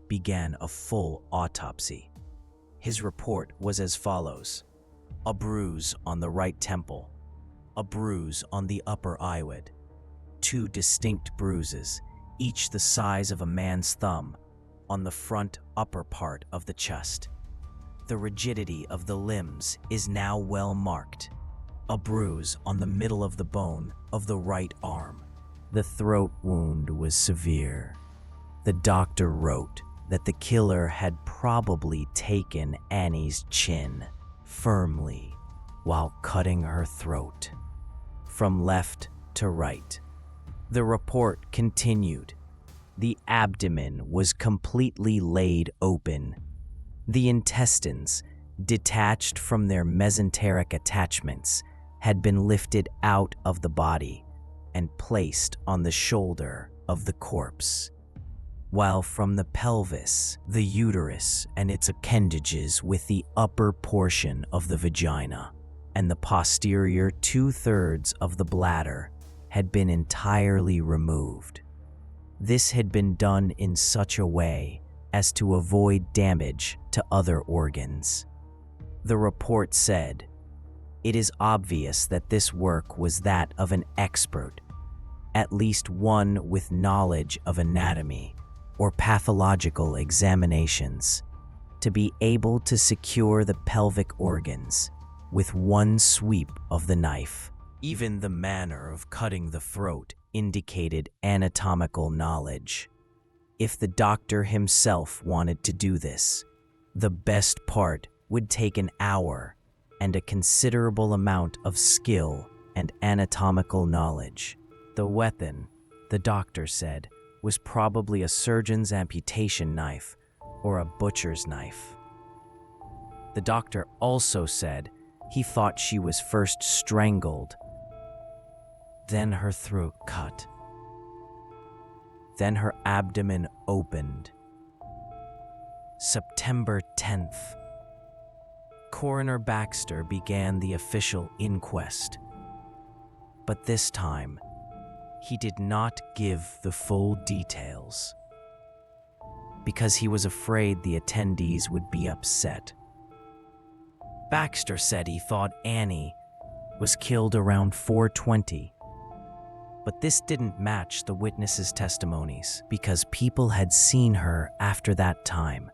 S1: began a full autopsy. His report was as follows: a bruise on the right temple, a bruise on the upper eyelid, 2 distinct bruises, each the size of a man's thumb, on the front upper part of the chest. The rigidity of the limbs is now well marked. A bruise on the middle of the bone of the right arm. The throat wound was severe. The doctor wrote that the killer had probably taken Annie's chin firmly while cutting her throat from left to right. The report continued. The abdomen was completely laid open. The intestines, detached from their mesenteric attachments, had been lifted out of the body and placed on the shoulder of the corpse, while from the pelvis, the uterus and its appendages with the upper portion of the vagina and the posterior 2/3 of the bladder had been entirely removed. This had been done in such a way as to avoid damage to other organs. The report said, "It is obvious that this work was that of an expert, at least one with knowledge of anatomy or pathological examinations, to be able to secure the pelvic organs with one sweep of the knife." Even the manner of cutting the throat indicated anatomical knowledge. If the doctor himself wanted to do this, the best part would take an hour and a considerable amount of skill and anatomical knowledge. The weapon, the doctor said, was probably a surgeon's amputation knife or a butcher's knife. The doctor also said he thought she was first strangled, then her throat cut, then her abdomen opened. September 10th. Coroner Baxter began the official inquest, but this time, he did not give the full details because he was afraid the attendees would be upset. Baxter said he thought Annie was killed around 4:20, but this didn't match the witnesses' testimonies because people had seen her after that time.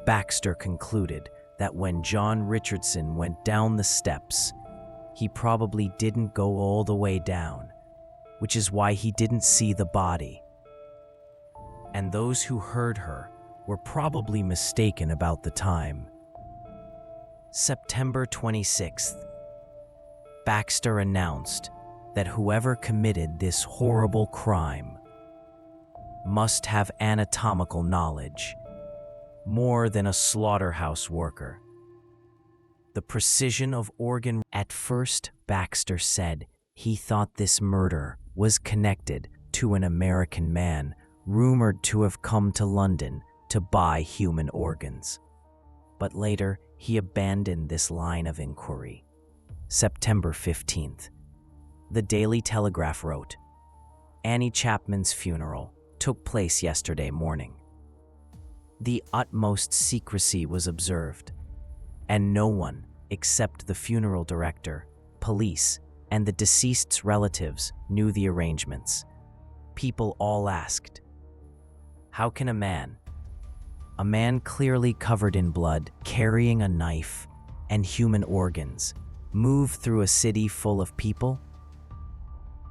S1: Baxter concluded that when John Richardson went down the steps, he probably didn't go all the way down, which is why he didn't see the body. And those who heard her were probably mistaken about the time. September 26th. Baxter announced that whoever committed this horrible crime must have anatomical knowledge, more than a slaughterhouse worker. The precision of organ. At first, Baxter said he thought this murder was connected to an American man rumored to have come to London to buy human organs. But later, he abandoned this line of inquiry. September 15th. The Daily Telegraph wrote, "Annie Chapman's funeral took place yesterday morning. The utmost secrecy was observed, and no one except the funeral director, police, and the deceased's relatives knew the arrangements. People all asked, how can a man clearly covered in blood, carrying a knife and human organs, move through a city full of people?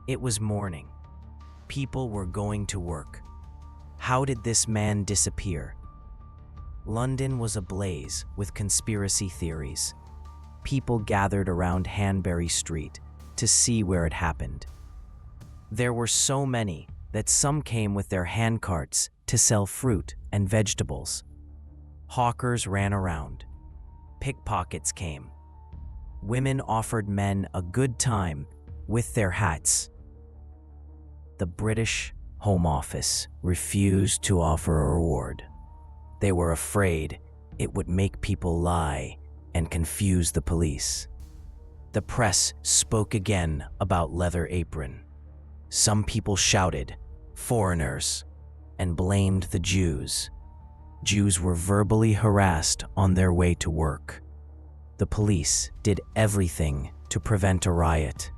S1: It was morning. People were going to work. How did this man disappear?" London was ablaze with conspiracy theories. People gathered around Hanbury Street to see where it happened. There were so many that some came with their handcarts to sell fruit and vegetables. Hawkers ran around. Pickpockets came. Women offered men a good time with their hats. The British Home Office refused to offer a reward. They were afraid it would make people lie and confuse the police. The press spoke again about Leather Apron. Some people shouted, "Foreigners," and blamed the Jews. Jews were verbally harassed on their way to work. The police did everything to prevent a riot.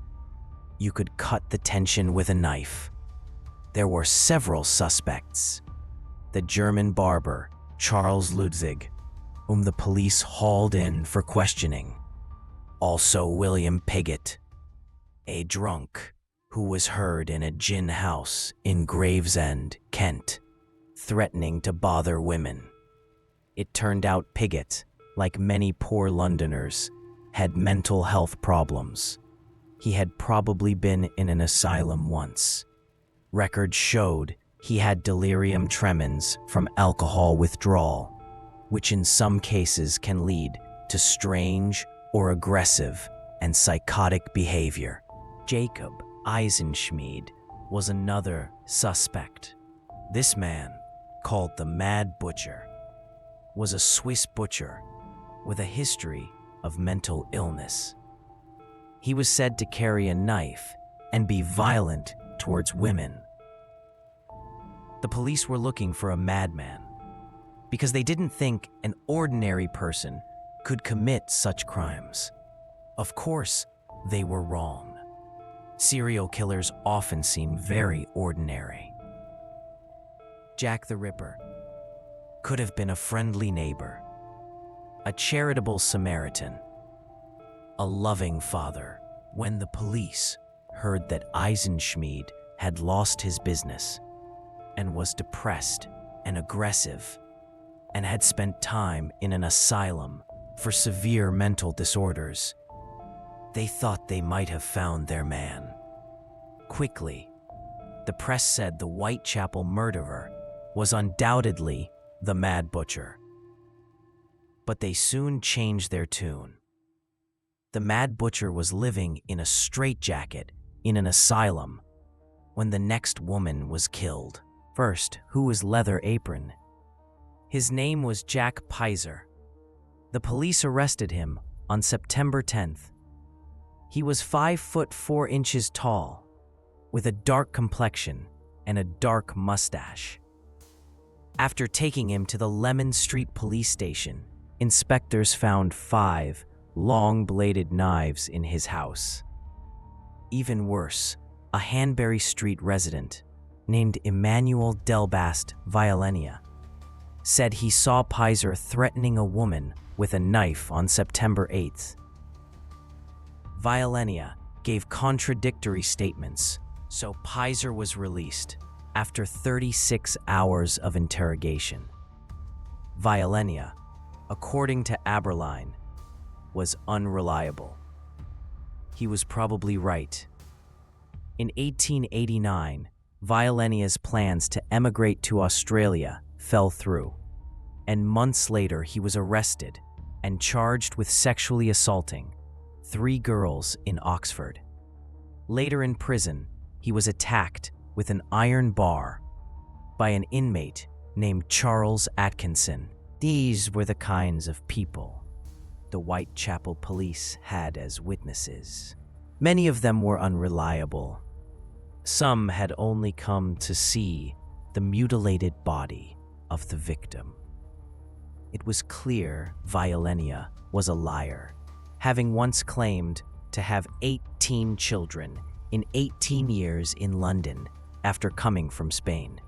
S1: You could cut the tension with a knife. There were several suspects. The German barber, Charles Ludzig, whom the police hauled in for questioning. Also William Pigott, a drunk who was heard in a gin house in Gravesend, Kent, threatening to bother women. It turned out Pigott, like many poor Londoners, had mental health problems. He had probably been in an asylum once. Records showed he had delirium tremens from alcohol withdrawal, which in some cases can lead to strange or aggressive and psychotic behavior. Jacob Eisenschmied was another suspect. This man, called the Mad Butcher, was a Swiss butcher with a history of mental illness. He was said to carry a knife and be violent towards women. The police were looking for a madman because they didn't think an ordinary person could commit such crimes. Of course, they were wrong. Serial killers often seem very ordinary. Jack the Ripper could have been a friendly neighbor, a charitable Samaritan, a loving father. When the police heard that Eisenschmied had lost his business and was depressed and aggressive and had spent time in an asylum for severe mental disorders, they thought they might have found their man. Quickly, the press said the Whitechapel murderer was undoubtedly the Mad Butcher. But they soon changed their tune. The Mad Butcher was living in a straitjacket in an asylum when the next woman was killed. First, who was Leather Apron? His name was Jack Pizer. The police arrested him on September 10th. He was 5 foot 4 inches tall, with a dark complexion and a dark mustache. After taking him to the Lemon Street police station, inspectors found 5 long-bladed knives in his house. Even worse, a Hanbury Street resident named Emmanuel Delbast Violenia said he saw Pizer threatening a woman with a knife on September 8th. Violenia gave contradictory statements, so Pizer was released after 36 hours of interrogation. Violenia, according to Aberline, was unreliable. He was probably right. In 1889, Violenia's plans to emigrate to Australia fell through, and months later he was arrested and charged with sexually assaulting 3 girls in Oxford. Later in prison, he was attacked with an iron bar by an inmate named Charles Atkinson. These were the kinds of people the Whitechapel police had as witnesses. Many of them were unreliable. Some had only come to see the mutilated body of the victim. It was clear Violenia was a liar, having once claimed to have 18 children in 18 years in London after coming from Spain.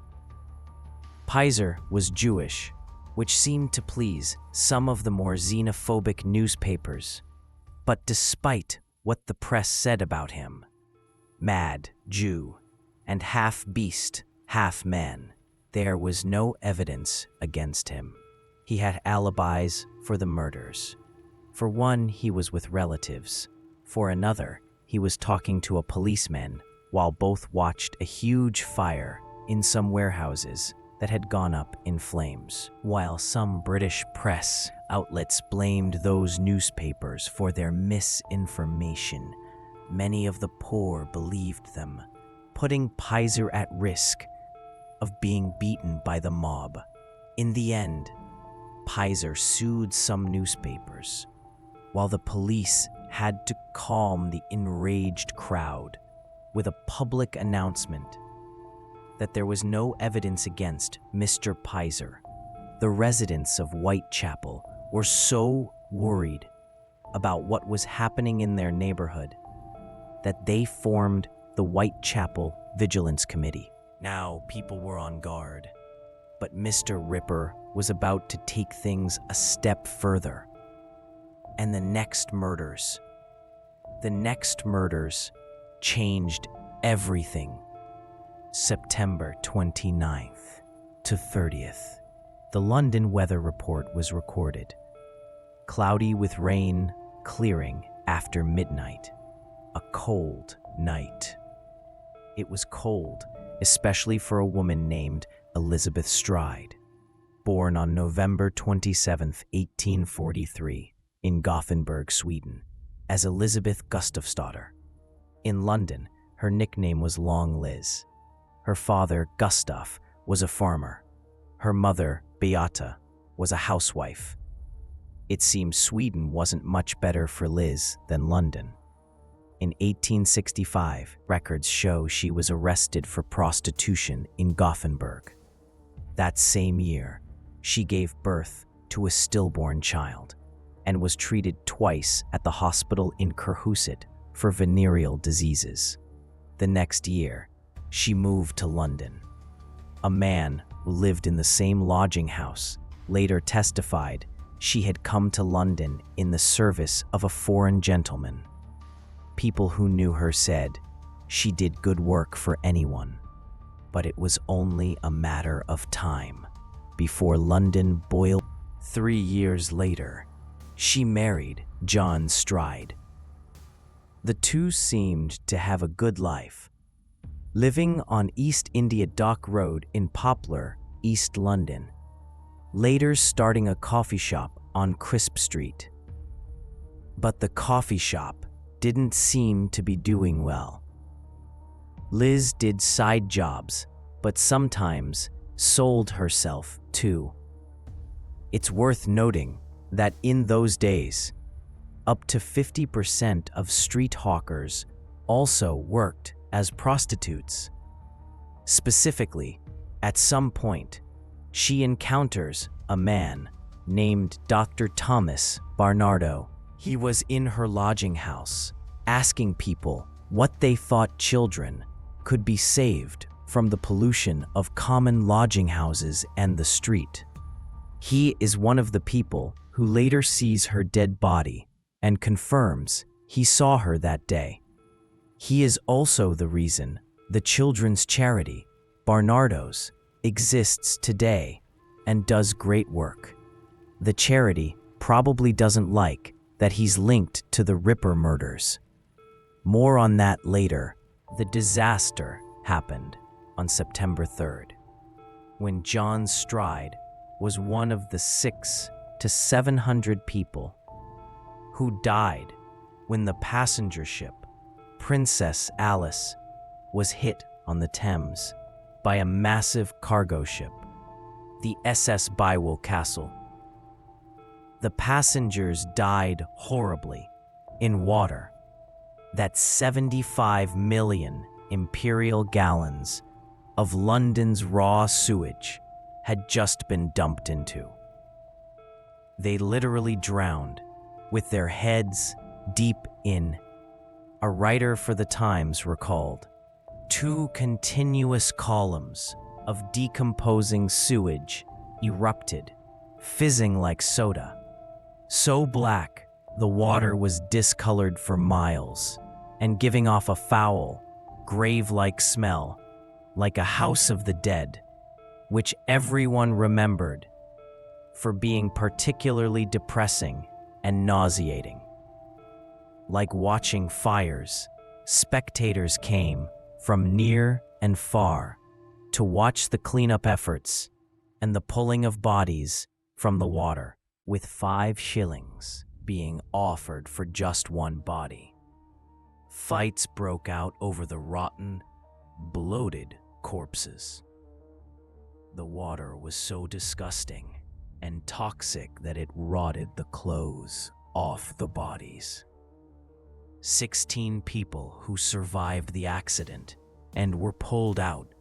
S1: Pizer was Jewish, which seemed to please some of the more xenophobic newspapers. But despite what the press said about him, mad Jew and half beast, half man, there was no evidence against him. He had alibis for the murders. For one, he was with relatives. For another, he was talking to a policeman while both watched a huge fire in some warehouses that had gone up in flames. While some British press outlets blamed those newspapers for their misinformation, many of the poor believed them, putting Pizer at risk of being beaten by the mob. In the end, Pizer sued some newspapers, while the police had to calm the enraged crowd with a public announcement that there was no evidence against Mr. Pizer. The residents of Whitechapel were so worried about what was happening in their neighborhood that they formed the Whitechapel Vigilance Committee. Now people were on guard, but Mr. Ripper was about to take things a step further. And the next murders changed everything. September 29th to 30th, the London weather report was recorded. Cloudy with rain, clearing after midnight. A cold night. It was cold, especially for a woman named Elizabeth Stride, born on November 27, 1843, in Gothenburg, Sweden, as Elizabeth Gustafsdotter. In London, her nickname was Long Liz. Her father, Gustav, was a farmer. Her mother, Beata, was a housewife. It seems Sweden wasn't much better for Liz than London. In 1865, records show she was arrested for prostitution in Gothenburg. That same year, she gave birth to a stillborn child and was treated twice at the hospital in Kärrhuset for venereal diseases. The next year, she moved to London. A man who lived in the same lodging house later testified she had come to London in the service of a foreign gentleman. People who knew her said she did good work for anyone, but it was only a matter of time before London boiled. 3 years later, she married John Stride. The two seemed to have a good life, living on East India Dock Road in Poplar, East London, later starting a coffee shop on Crisp Street. But the coffee shop didn't seem to be doing well. Liz did side jobs, but sometimes sold herself too. It's worth noting that in those days, up to 50% of street hawkers also worked as prostitutes. Specifically, at some point, she encounters a man named Dr. Thomas Barnardo. He was in her lodging house, asking people what they thought children could be saved from the pollution of common lodging houses and the street. He is one of the people who later sees her dead body and confirms he saw her that day. He is also the reason the children's charity, Barnardo's, exists today and does great work. The charity probably doesn't like that he's linked to the Ripper murders. More on that later. The disaster happened on September 3rd, when John Stride was one of the 600 to 700 people who died when the passenger ship Princess Alice was hit on the Thames by a massive cargo ship, the SS Bywell Castle. The passengers died horribly in water that 75 million imperial gallons of London's raw sewage had just been dumped into. They literally drowned with their heads deep in. A writer for the Times recalled 2 continuous columns of decomposing sewage erupted, fizzing like soda. So black, the water was discolored for miles and giving off a foul, grave-like smell, like a house of the dead, which everyone remembered for being particularly depressing and nauseating. Like watching fires, spectators came from near and far to watch the cleanup efforts and the pulling of bodies from the water, with 5 shillings being offered for just one body. Fights broke out over the rotten, bloated corpses. The water was so disgusting and toxic that it rotted the clothes off the bodies. 16 people who survived the accident and were pulled out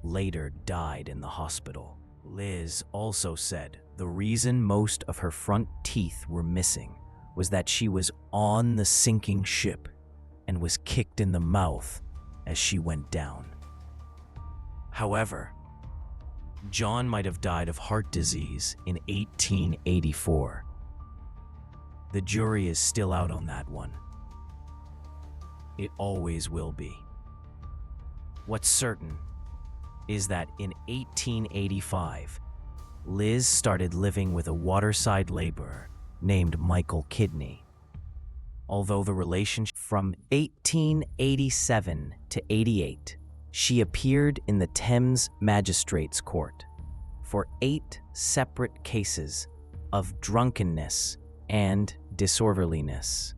S1: later died in the hospital. Liz also said the reason most of her front teeth were missing was that she was on the sinking ship and was kicked in the mouth as she went down. However, John might have died of heart disease in 1884. The jury is still out on that one. It always will be. What's certain is that in 1885, Liz started living with a waterside laborer named Michael Kidney. Although the relationship from 1887 to 88, she appeared in the Thames Magistrates Court for 8 separate cases of drunkenness and disorderliness.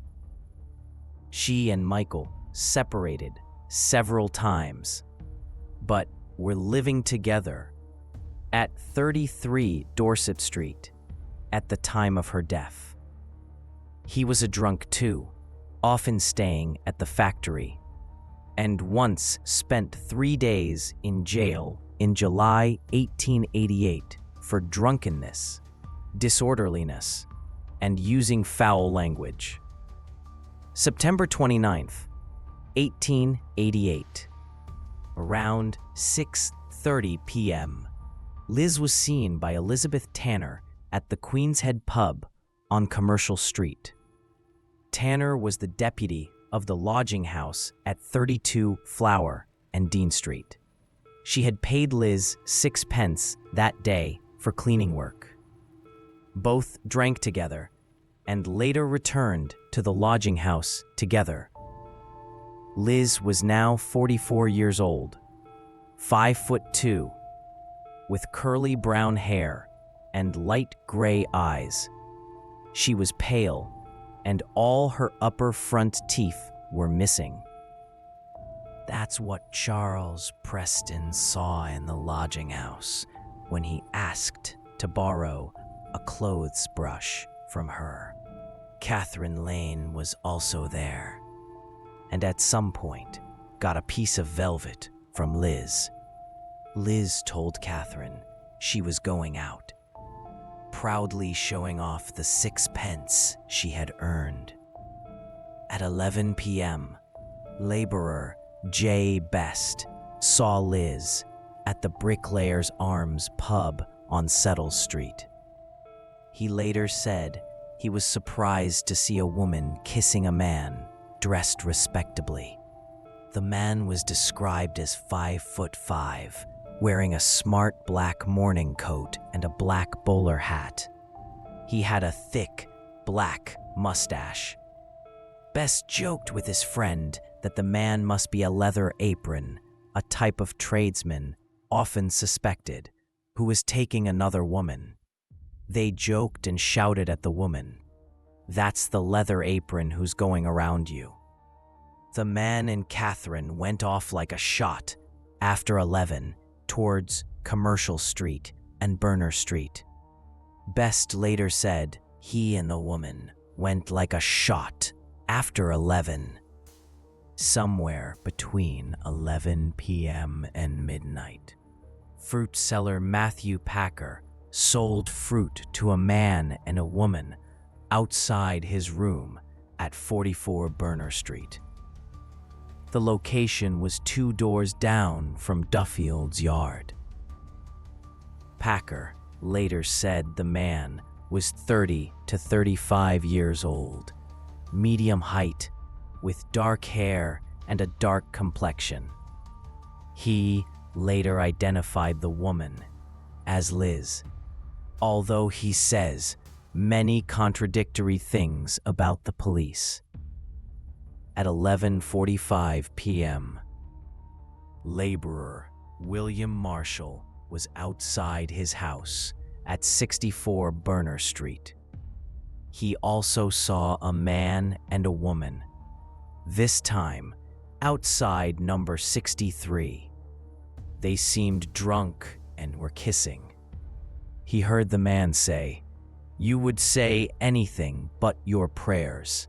S1: She and Michael separated several times, but were living together at 33 Dorset Street at the time of her death. He was a drunk too, often staying at the factory, and once spent 3 days in jail in July 1888 for drunkenness, disorderliness, and using foul language. September 29th, 1888. Around 6:30 p.m., Liz was seen by Elizabeth Tanner at the Queen's Head pub on Commercial Street. Tanner was the deputy of the lodging house at 32 Flower and Dean Street. She had paid Liz 6 pence that day for cleaning work. Both drank together and later returned to the lodging house together. Liz was now 44 years old, 5'2", with curly brown hair and light gray eyes. She was pale, and all her upper front teeth were missing. That's what Charles Preston saw in the lodging house when he asked to borrow a clothes brush from her. Catherine Lane was also there, and at some point got a piece of velvet from Liz. Liz told Catherine she was going out, proudly showing off the 6 pence she had earned. At 11 p.m., laborer J. Best saw Liz at the Bricklayers Arms pub on Settle Street. He later said he was surprised to see a woman kissing a man dressed respectably. The man was described as 5'5", wearing a smart black morning coat and a black bowler hat. He had a thick, black mustache. Best joked with his friend that the man must be a leather apron, a type of tradesman often suspected, who was taking another woman. They joked and shouted at the woman, "That's the leather apron who's going around you." The man and Catherine went off like a shot after 11 towards Commercial Street and Burner Street. Best later said he and the woman went like a shot after 11, somewhere between 11 p.m. and midnight. Fruit seller Matthew Packer sold fruit to a man and a woman outside his room at 44 Burner Street. The location was 2 doors down from Duffield's yard. Packer later said the man was 30 to 35 years old, medium height, with dark hair and a dark complexion. He later identified the woman as Liz, although he says many contradictory things about the police. At 11:45 p.m., laborer William Marshall was outside his house at 64 Burner Street. He also saw a man and a woman, this time outside number 63. They seemed drunk and were kissing. He heard the man say, "You would say anything but your prayers."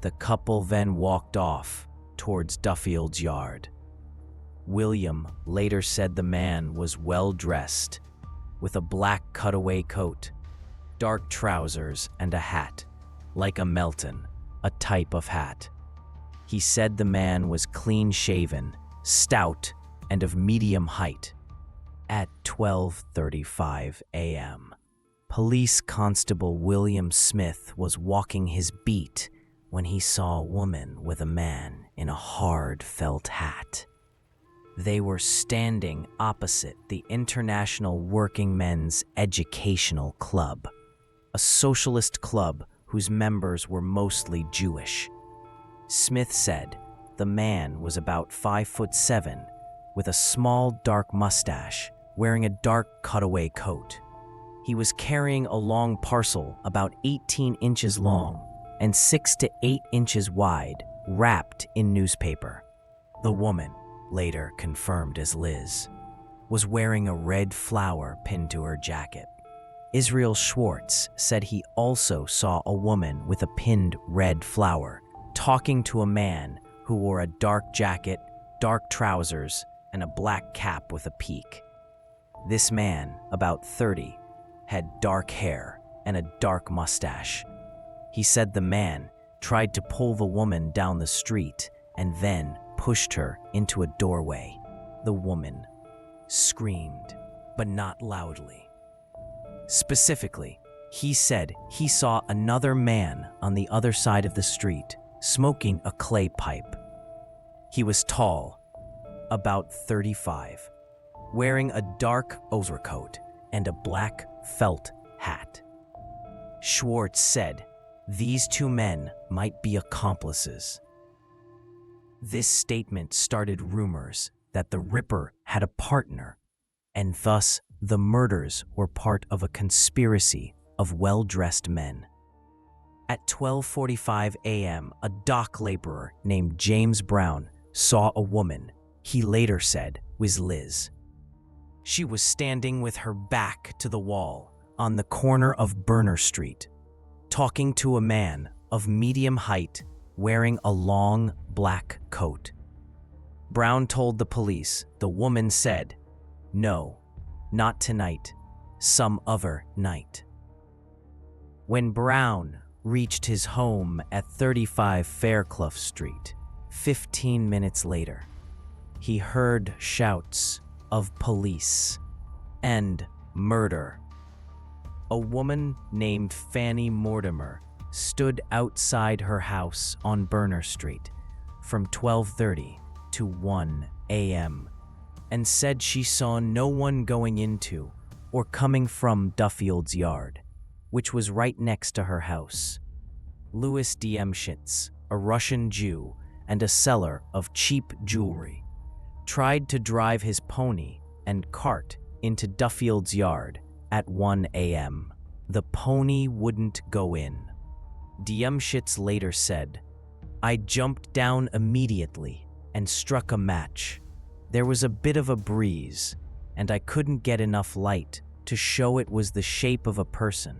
S1: The couple then walked off towards Duffield's yard. William later said the man was well-dressed, with a black cutaway coat, dark trousers, and a hat, like a Melton, a type of hat. He said the man was clean-shaven, stout, and of medium height. At 12:35 a.m., Police Constable William Smith was walking his beat when he saw a woman with a man in a hard felt hat. They were standing opposite the International Working Men's Educational Club, a socialist club whose members were mostly Jewish. Smith said the man was about 5'7", with a small dark mustache, wearing a dark cutaway coat. He was carrying a long parcel about 18 inches long and 6 to 8 inches wide, wrapped in newspaper. The woman, later confirmed as Liz, was wearing a red flower pinned to her jacket. Israel Schwartz said he also saw a woman with a pinned red flower talking to a man who wore a dark jacket, dark trousers, and a black cap with a peak. This man, about 30, had dark hair and a dark mustache. He said the man tried to pull the woman down the street and then pushed her into a doorway. The woman screamed, but not loudly. Specifically, he said he saw another man on the other side of the street smoking a clay pipe. He was tall, about 35, wearing a dark overcoat and a black felt hat. Schwartz said these two men might be accomplices. This statement started rumors that the Ripper had a partner, and thus the murders were part of a conspiracy of well-dressed men. At 12:45 a.m., a dock laborer named James Brown saw a woman he later said was Liz. She was standing with her back to the wall on the corner of Burner Street, talking to a man of medium height wearing a long black coat. Brown told the police the woman said, "No, not tonight, some other night." When Brown reached his home at 35 Fairclough Street, 15 minutes later, he heard shouts of police and murder. A woman named Fanny Mortimer stood outside her house on Burner Street from 12:30 to 1 a.m. and said she saw no one going into or coming from Duffield's yard, which was right next to her house. Louis Diemschitz, a Russian Jew and a seller of cheap jewelry, tried to drive his pony and cart into Duffield's yard at 1 a.m. The pony wouldn't go in. Diemschitz later said, "I jumped down immediately and struck a match. There was a bit of a breeze, and I couldn't get enough light to show it was the shape of a person,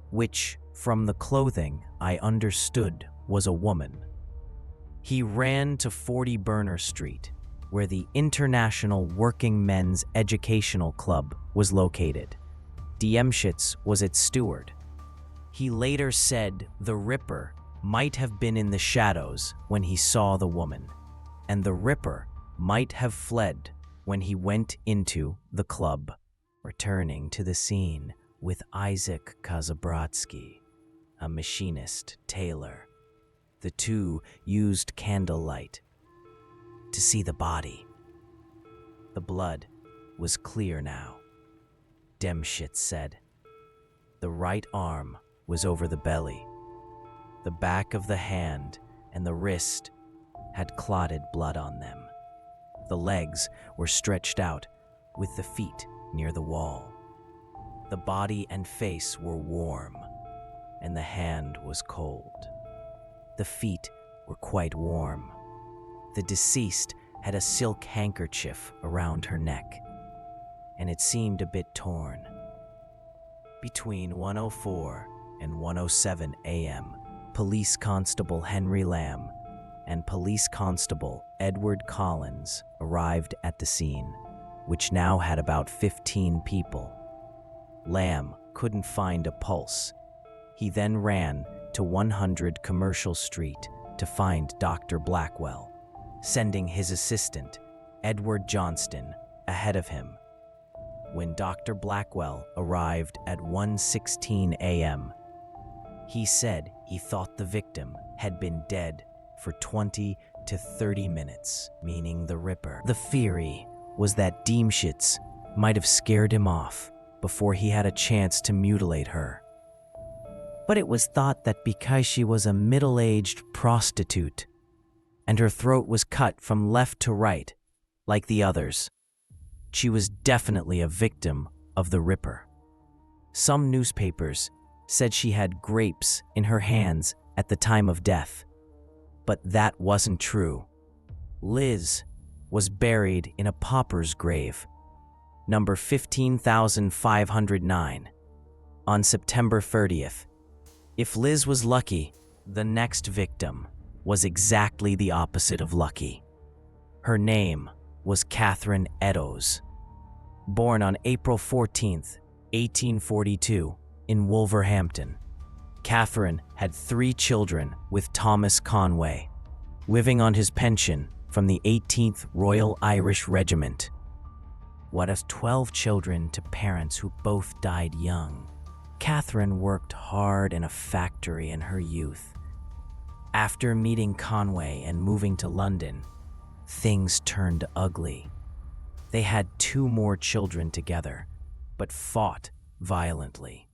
S1: which, from the clothing, I understood was a woman." He ran to 40 Burner Street, where the International Working Men's Educational Club was located. Diemschitz was its steward. He later said the Ripper might have been in the shadows when he saw the woman, and the Ripper might have fled when he went into the club. Returning to the scene with Isaac Kazabratsky, a machinist tailor. The two used candlelight to see the body. The blood was clear now, Diemschitz said. The right arm was over the belly. The back of the hand and the wrist had clotted blood on them. The legs were stretched out, with the feet near the wall. The body and face were warm, and the hand was cold. The feet were quite warm. The deceased had a silk handkerchief around her neck, and it seemed a bit torn. Between 1:04 and 1:07 a.m., Police Constable Henry Lamb and Police Constable Edward Collins arrived at the scene, which now had about 15 people. Lamb couldn't find a pulse. He then ran to 100 Commercial Street to find Dr. Blackwell, sending his assistant, Edward Johnston, ahead of him. When Dr. Blackwell arrived at 1:16 a.m., he said he thought the victim had been dead for 20 to 30 minutes, meaning the Ripper. The theory was that Diemschitz might have scared him off before he had a chance to mutilate her. But it was thought that because she was a middle-aged prostitute and her throat was cut from left to right, like the others, she was definitely a victim of the Ripper. Some newspapers said she had grapes in her hands at the time of death, but that wasn't true. Liz was buried in a pauper's grave, number 15,509, on September 30th. If Liz was lucky, the next victim was exactly the opposite of lucky. Her name was Catherine Eddowes. Born on April 14th, 1842, in Wolverhampton, Catherine had 3 children with Thomas Conway, living on his pension from the 18th Royal Irish Regiment. What of 12 children to parents who both died young? Catherine worked hard in a factory in her youth. After meeting Conway and moving to London, things turned ugly. They had 2 more children together, but fought violently.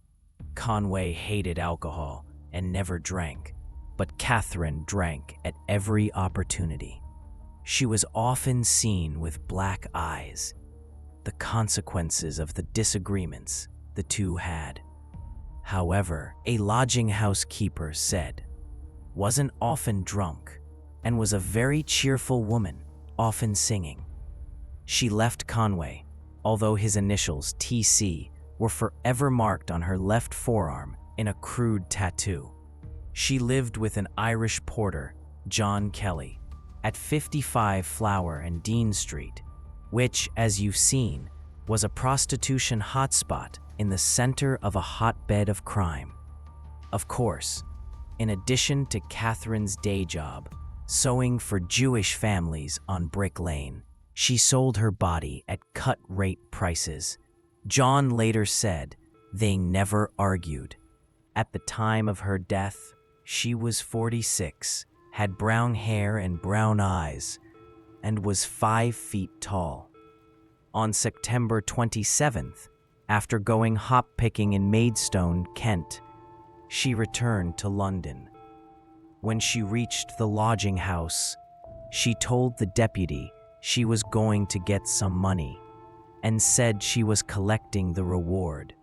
S1: Conway hated alcohol and never drank, but Catherine drank at every opportunity. She was often seen with black eyes, the consequences of the disagreements the two had. However, a lodging house keeper said, wasn't often drunk and was a very cheerful woman, often singing. She left Conway, although his initials TC were forever marked on her left forearm in a crude tattoo. She lived with an Irish porter, John Kelly, at 55 Flower and Dean Street, which, as you've seen, was a prostitution hotspot in the center of a hotbed of crime. Of course, in addition to Catherine's day job, sewing for Jewish families on Brick Lane, she sold her body at cut-rate prices. John later said they never argued. At the time of her death, she was 46, had brown hair and brown eyes, and was 5 feet tall. On September 27th, after going hop-picking in Maidstone, Kent, she returned to London. When she reached the lodging house, she told the deputy she was going to get some money and said she was collecting the reward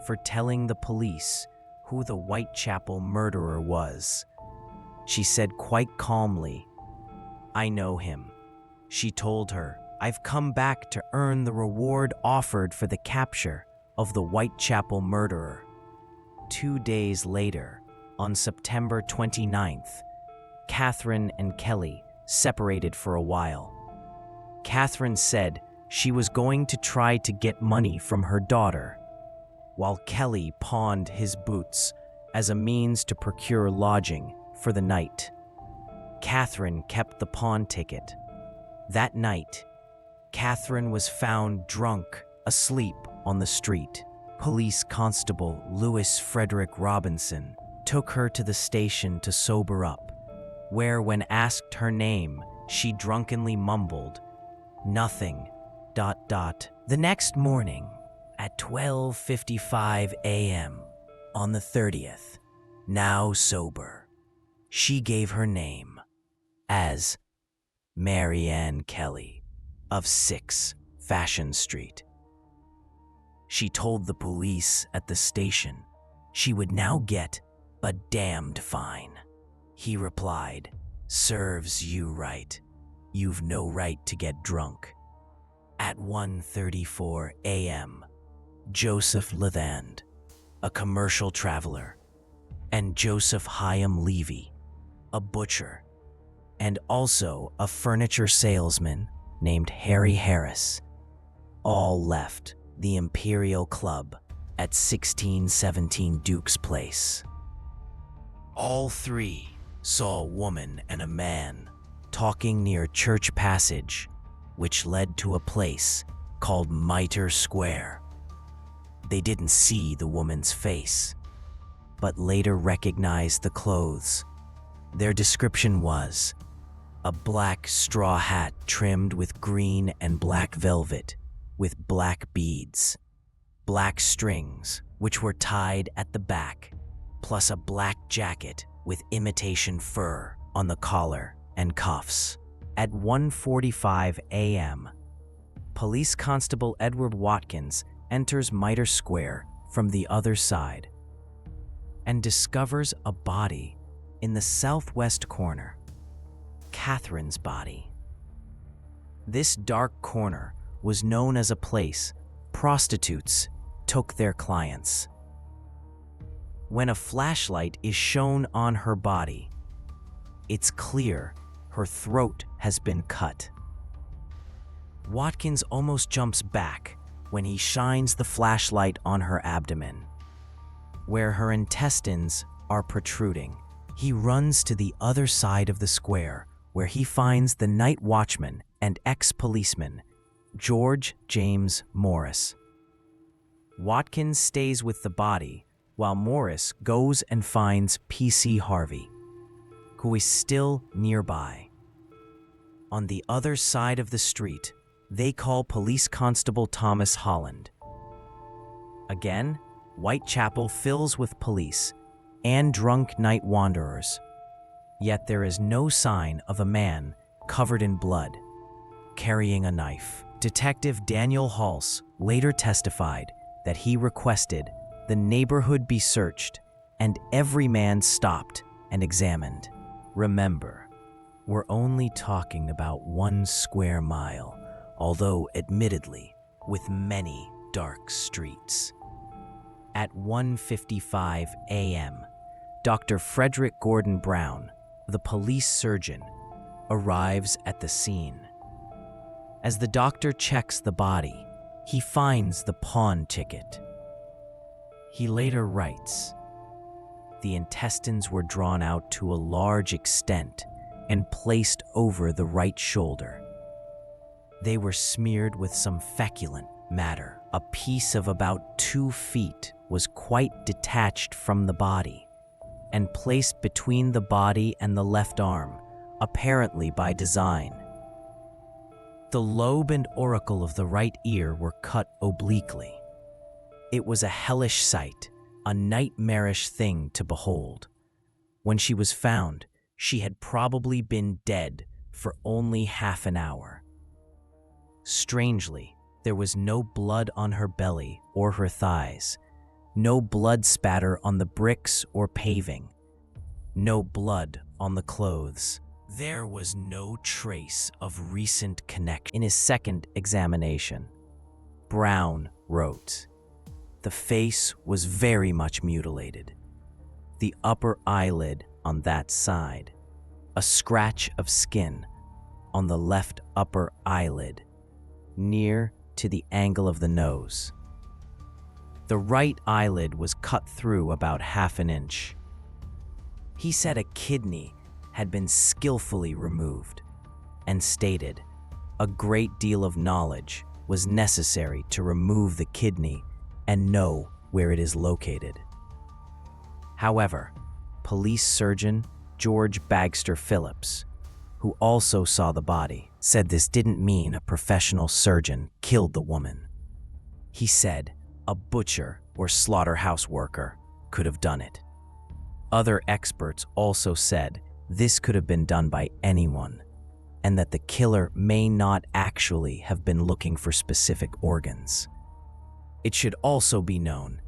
S1: for telling the police who the Whitechapel murderer was. She said quite calmly, "I know him." She told her, "I've come back to earn the reward offered for the capture of the Whitechapel murderer." 2 days later, on September 29th, Catherine and Kelly separated for a while. Catherine said she was going to try to get money from her daughter, while Kelly pawned his boots as a means to procure lodging for the night. Catherine kept the pawn ticket. That night, Catherine was found drunk, asleep on the street. Police Constable Lewis Frederick Robinson took her to the station to sober up, where when asked her name, she drunkenly mumbled, "Nothing, ... The next morning, at 12:55 a.m. on the 30th, now sober, she gave her name as Mary Ann Kelly of 6 Fashion Street. She told the police at the station she would now get a damned fine. He replied, "Serves you right. You've no right to get drunk." At 1:34 a.m., Joseph Lethand, a commercial traveler, and Joseph Hyam Levy, a butcher, and also a furniture salesman named Harry Harris, all left the Imperial Club at 1617 Duke's Place. All 3 saw a woman and a man talking near Church Passage, which led to a place called Mitre Square. They didn't see the woman's face, but later recognized the clothes. Their description was a black straw hat trimmed with green and black velvet with black beads, black strings which were tied at the back, plus a black jacket with imitation fur on the collar and cuffs. At 1:45 a.m., Police Constable Edward Watkins enters Mitre Square from the other side and discovers a body in the southwest corner, Catherine's body. This dark corner was known as a place prostitutes took their clients. When a flashlight is shown on her body, It's clear her throat has been cut. Watkins almost jumps back when he shines the flashlight on her abdomen, where her intestines are protruding. He runs to the other side of the square, where he finds the night watchman and ex-policeman, George James Morris. Watkins stays with the body, while Morris goes and finds P.C. Harvey, who is still nearby. On the other side of the street, they call Police Constable Thomas Holland. Again, Whitechapel fills with police and drunk night wanderers, yet there is no sign of a man covered in blood, carrying a knife. Detective Daniel Halse later testified that he requested the neighborhood be searched and every man stopped and examined. Remember, we're only talking about 1 square mile, although admittedly with many dark streets. At 1:55 a.m., Dr. Frederick Gordon Brown, the police surgeon, arrives at the scene. As the doctor checks the body, he finds the pawn ticket. He later writes, "The intestines were drawn out to a large extent and placed over the right shoulder. They were smeared with some feculent matter. A piece of about 2 feet was quite detached from the body and placed between the body and the left arm, apparently by design. The lobe and auricle of the right ear were cut obliquely. It was a hellish sight, a nightmarish thing to behold. When she was found, she had probably been dead for only half an hour. Strangely, there was no blood on her belly or her thighs, no blood spatter on the bricks or paving, no blood on the clothes. There was no trace of recent connection." In his second examination, Brown wrote, "The face was very much mutilated. The upper eyelid on that side, a scratch of skin on the left upper eyelid, near to the angle of the nose. The right eyelid was cut through about half an inch." He said a kidney had been skillfully removed and stated a great deal of knowledge was necessary to remove the kidney and know where it is located. However, police surgeon George Bagster Phillips, who also saw the body, said this didn't mean a professional surgeon killed the woman. He said a butcher or slaughterhouse worker could have done it. Other experts also said this could have been done by anyone, and that the killer may not actually have been looking for specific organs. It should also be known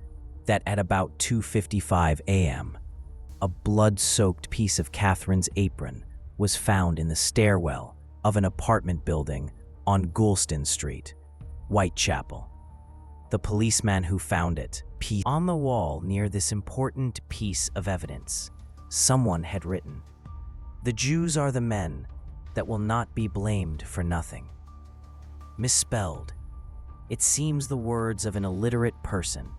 S1: that at about 2:55 a.m., a blood-soaked piece of Catherine's apron was found in the stairwell of an apartment building on Goulston Street, Whitechapel. The policeman who found it, on the wall near this important piece of evidence, someone had written, "The Jews are the men that will not be blamed for nothing." Misspelled, it seems the words of an illiterate person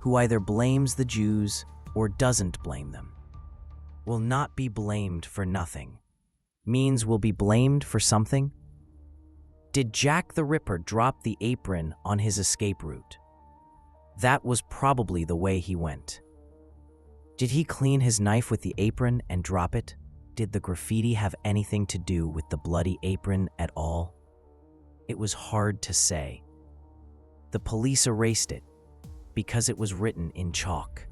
S1: who either blames the Jews or doesn't blame them. Will not be blamed for nothing means will be blamed for something? Did Jack the Ripper drop the apron on his escape route? That was probably the way he went. Did he clean his knife with the apron and drop it? Did the graffiti have anything to do with the bloody apron at all? It was hard to say. The police erased it because it was written in chalk.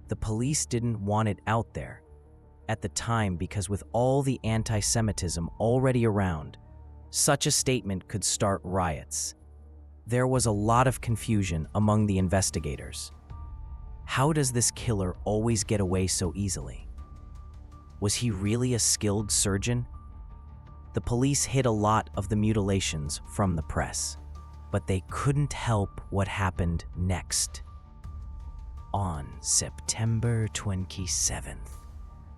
S1: The police didn't want it out there at the time because with all the anti-Semitism already around, such a statement could start riots. There was a lot of confusion among the investigators. How does this killer always get away so easily? Was he really a skilled surgeon? The police hid a lot of the mutilations from the press, but they couldn't help what happened next. On September 27th,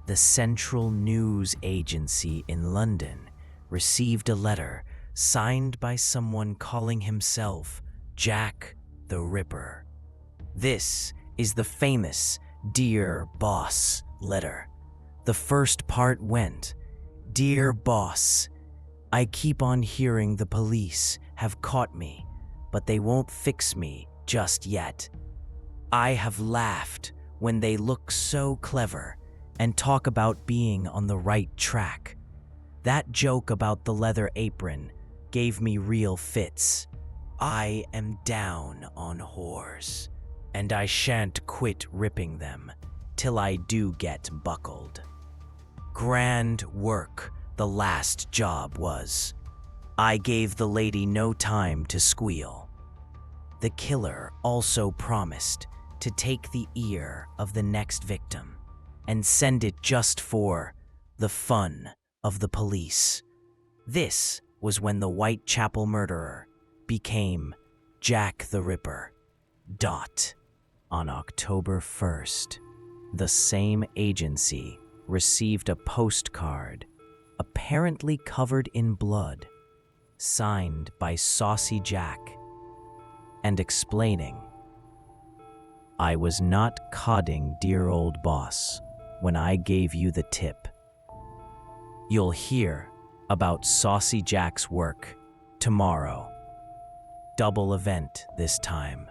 S1: the the Central News Agency in London received a letter signed by someone calling himself Jack the Ripper. This is the famous Dear Boss letter. The first part went, "Dear Boss, I keep on hearing the police have caught me, but they won't fix me just yet. I have laughed when they look so clever and talk about being on the right track. That joke about the leather apron gave me real fits. I am down on whores, and I shan't quit ripping them till I do get buckled. Grand work the last job was. I gave the lady no time to squeal." The killer also promised to take the ear of the next victim and send it just for the fun of the police. This was when the Whitechapel murderer became Jack the Ripper. On October 1st, the same agency received a postcard, apparently covered in blood, signed by Saucy Jack, and explaining, "I was not codding dear old boss when I gave you the tip. You'll hear about Saucy Jack's work tomorrow. Double event this time."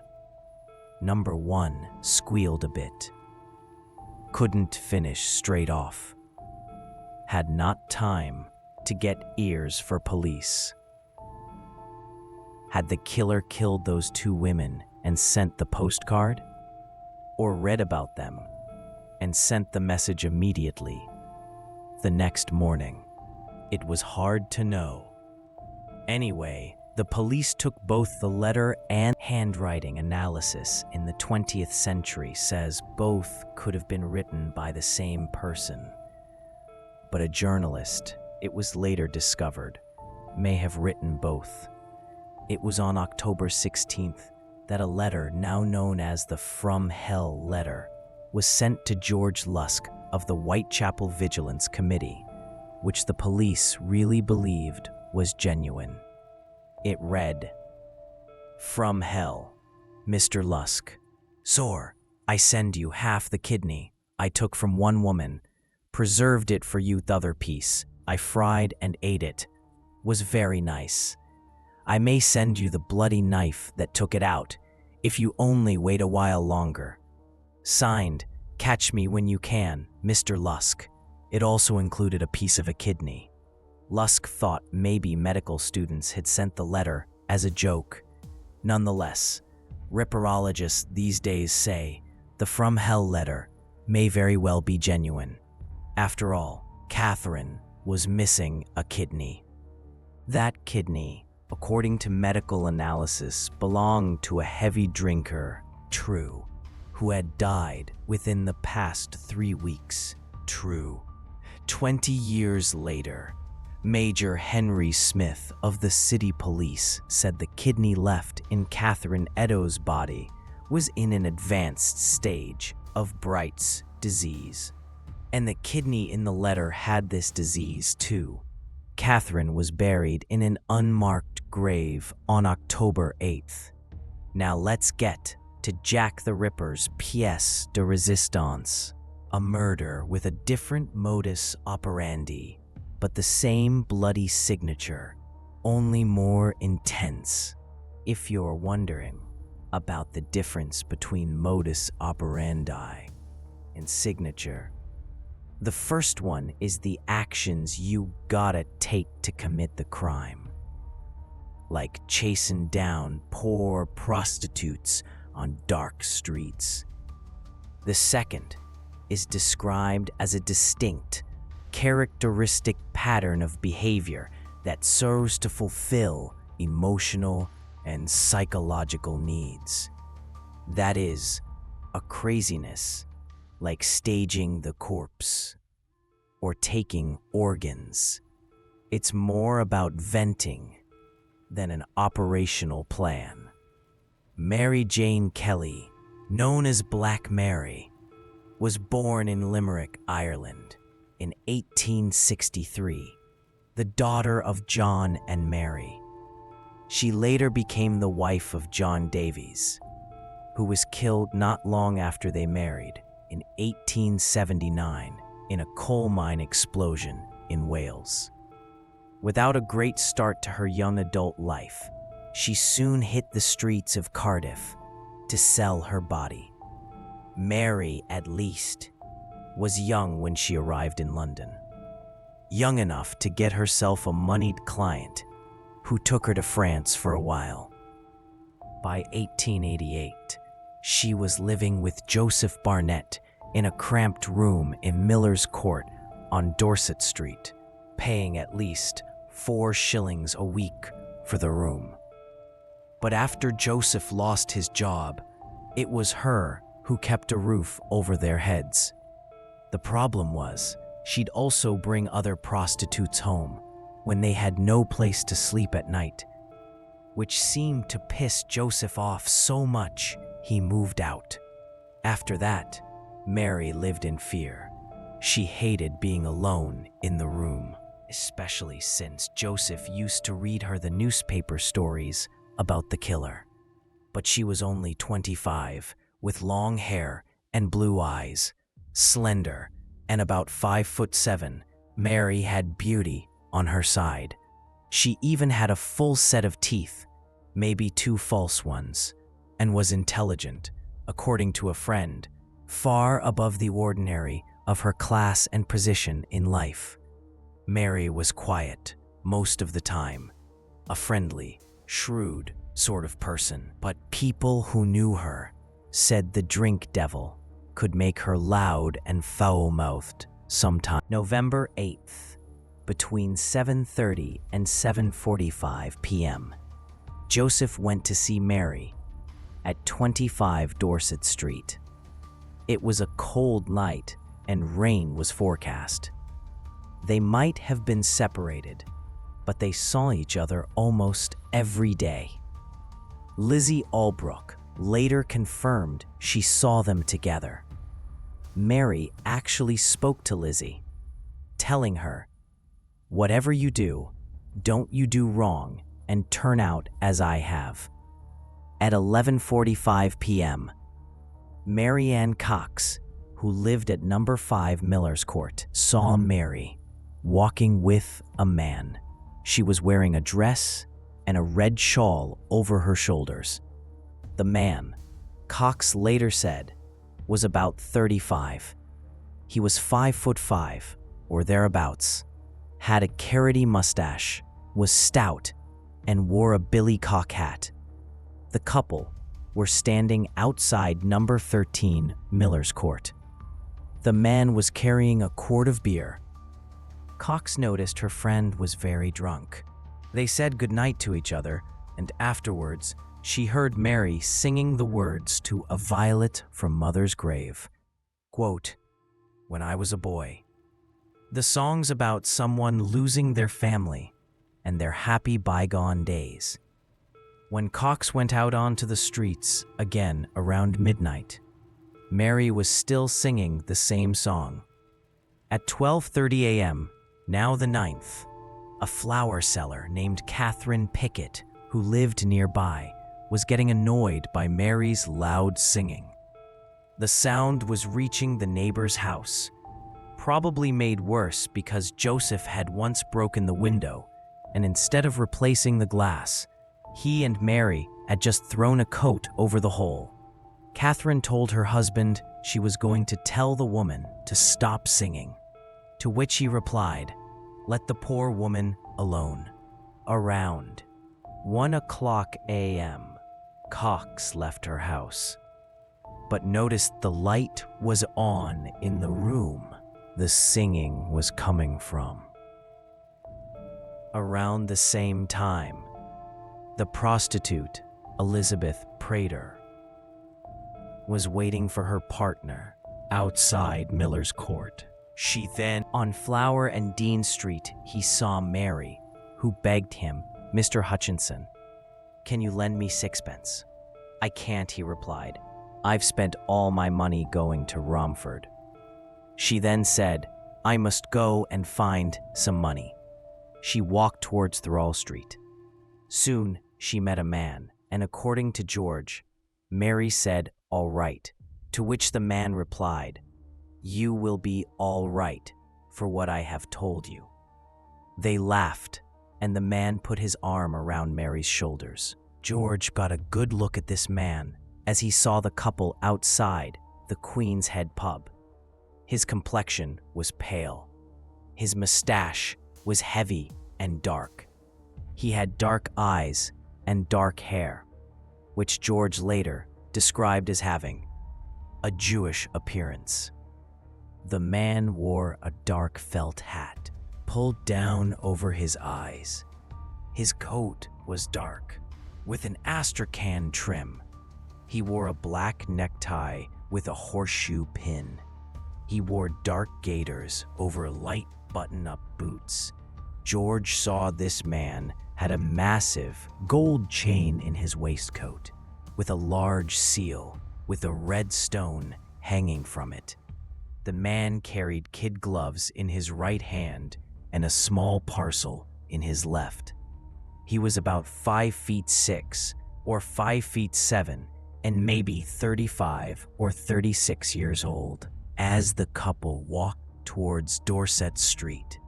S1: Number 1 squealed a bit. Couldn't finish straight off. Had not time to get ears for police. Had the killer killed those 2 women and sent the postcard? Or read about them and sent the message immediately the next morning? It was hard to know. Anyway, the police took both the letter and handwriting analysis in the 20th century says both could have been written by the same person. But a journalist, it was later discovered, may have written both. It was on October 16th that a letter, now known as the From Hell letter, was sent to George Lusk of the Whitechapel Vigilance Committee, which the police really believed was genuine. It read, "From Hell, Mr. Lusk. Sir, I send you half the kidney I took from one woman, preserved it for you t'other piece. I fried and ate it. Was very nice. I may send you the bloody knife that took it out, if you only wait a while longer. Signed, Catch me when you can, Mr. Lusk." It also included a piece of a kidney. Lusk thought maybe medical students had sent the letter as a joke. Nonetheless, ripperologists these days say the From Hell letter may very well be genuine. After all, Catherine was missing a kidney. That kidney, according to medical analysis, belonged to a heavy drinker, True, who had died within the past 3 weeks. True. 20 years later, Major Henry Smith of the city police said the kidney left in Catherine Eddowes' body was in an advanced stage of Bright's disease. And the kidney in the letter had this disease too. Catherine was buried in an unmarked grave on October 8th. Now let's get to Jack the Ripper's pièce de résistance, a murder with a different modus operandi, but the same bloody signature, only more intense. If you're wondering about the difference between modus operandi and signature, the first one is the actions you gotta take to commit the crime, like chasing down poor prostitutes on dark streets. The second is described as a distinct, characteristic pattern of behavior that serves to fulfill emotional and psychological needs. That is, a craziness like staging the corpse or taking organs. It's more about venting than an operational plan. Mary Jane Kelly, known as Black Mary, was born in Limerick, Ireland, in 1863, the daughter of John and Mary. She later became the wife of John Davies, who was killed not long after they married in 1879 in a coal mine explosion in Wales. Without a great start to her young adult life, she soon hit the streets of Cardiff to sell her body. Mary, at least, was young when she arrived in London. Young enough to get herself a moneyed client who took her to France for a while. By 1888, she was living with Joseph Barnett in a cramped room in Miller's Court on Dorset Street, paying at least 4 shillings a week for the room. But after Joseph lost his job, it was her who kept a roof over their heads. The problem was, she'd also bring other prostitutes home when they had no place to sleep at night, which seemed to piss Joseph off so much he moved out. After that, Mary lived in fear. She hated being alone in the room, especially since Joseph used to read her the newspaper stories about the killer. But she was only 25, with long hair and blue eyes, slender, and about 5'7". Mary had beauty on her side. She even had a full set of teeth, maybe 2 false ones, and was intelligent, according to a friend, far above the ordinary of her class and position in life. Mary was quiet most of the time, a friendly, shrewd sort of person, but people who knew her said the drink devil could make her loud and foul-mouthed sometimes. November 8th, between 7:30 and 7:45 p.m., Joseph went to see Mary at 25 Dorset Street. It was a cold night and rain was forecast. They might have been separated, but they saw each other almost every day. Lizzie Albrook later confirmed she saw them together. Mary actually spoke to Lizzie, telling her, "Whatever you do, don't you do wrong and turn out as I have." At 11:45 p.m., Mary Ann Cox, who lived at number 5 Miller's Court, saw Mary walking with a man. She was wearing a dress and a red shawl over her shoulders. The man, Cox later said, was about 35. He was 5'5" or thereabouts, had a carroty mustache, was stout, and wore a billycock hat. The couple were standing outside number 13 Miller's Court. The man was carrying a quart of beer. Cox noticed her friend was very drunk. They said goodnight to each other, and afterwards, she heard Mary singing the words to A Violet from Mother's Grave. Quote, "When I was a boy." The song's about someone losing their family and their happy bygone days. When Cox went out onto the streets again around midnight, Mary was still singing the same song. At 12:30 a.m., now the 9th, a flower seller named Catherine Pickett, who lived nearby, was getting annoyed by Mary's loud singing. The sound was reaching the neighbor's house, probably made worse because Joseph had once broken the window, and instead of replacing the glass, he and Mary had just thrown a coat over the hole. Catherine told her husband she was going to tell the woman to stop singing, to which he replied, "Let the poor woman alone." Around 1:00 a.m., Cox left her house, but noticed the light was on in the room the singing was coming from. Around the same time, the prostitute, Elizabeth Prater, was waiting for her partner outside Miller's Court. She then, on Flower and Dean Street, he saw Mary, who begged him, "Mr. Hutchinson, can you lend me 6pence?" "I can't," he replied. "I've spent all my money going to Romford." She then said, I must go and find some money. She walked towards Thrall Street. Soon she met a man, and according to George, Mary said, "All right," to which the man replied, "You will be all right for what I have told you." They laughed, and the man put his arm around Mary's shoulders. George got a good look at this man as he saw the couple outside the Queen's Head pub. His complexion was pale. His mustache was heavy and dark. He had dark eyes and dark hair, which George later described as having a Jewish appearance. The man wore a dark felt hat, pulled down over his eyes. His coat was dark, with an astrakhan trim. He wore a black necktie with a horseshoe pin. He wore dark gaiters over light button-up boots. George saw this man had a massive gold chain in his waistcoat, with a large seal with a red stone hanging from it. The man carried kid gloves in his right hand and a small parcel in his left. He was about 5'6" or 5'7" and maybe 35 or 36 years old. As the couple walked towards Dorset Street,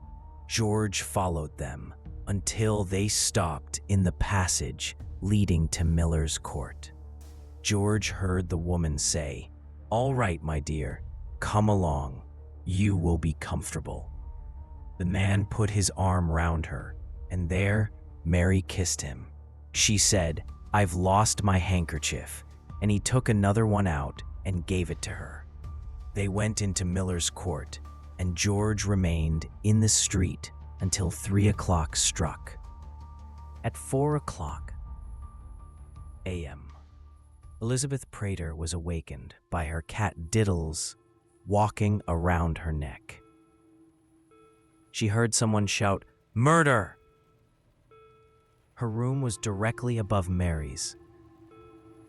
S1: George followed them until they stopped in the passage leading to Miller's Court. George heard the woman say, "All right, my dear, come along. You will be comfortable." The man put his arm round her, and there Mary kissed him. She said, "I've lost my handkerchief," and he took another one out and gave it to her. They went into Miller's Court, and George remained in the street until 3 o'clock struck. At 4 o'clock a.m., Elizabeth Prater was awakened by her cat Diddles walking around her neck. She heard someone shout, "Murder!" Her room was directly above Mary's,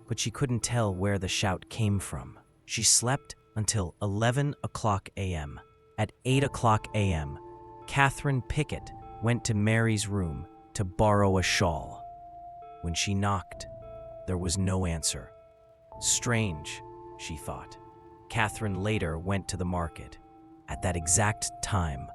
S1: but she couldn't tell where the shout came from. She slept until 11 o'clock a.m. At 8 o'clock a.m., Catherine Pickett went to Mary's room to borrow a shawl. When she knocked, there was no answer. Strange, she thought. Catherine later went to the market. At that exact time,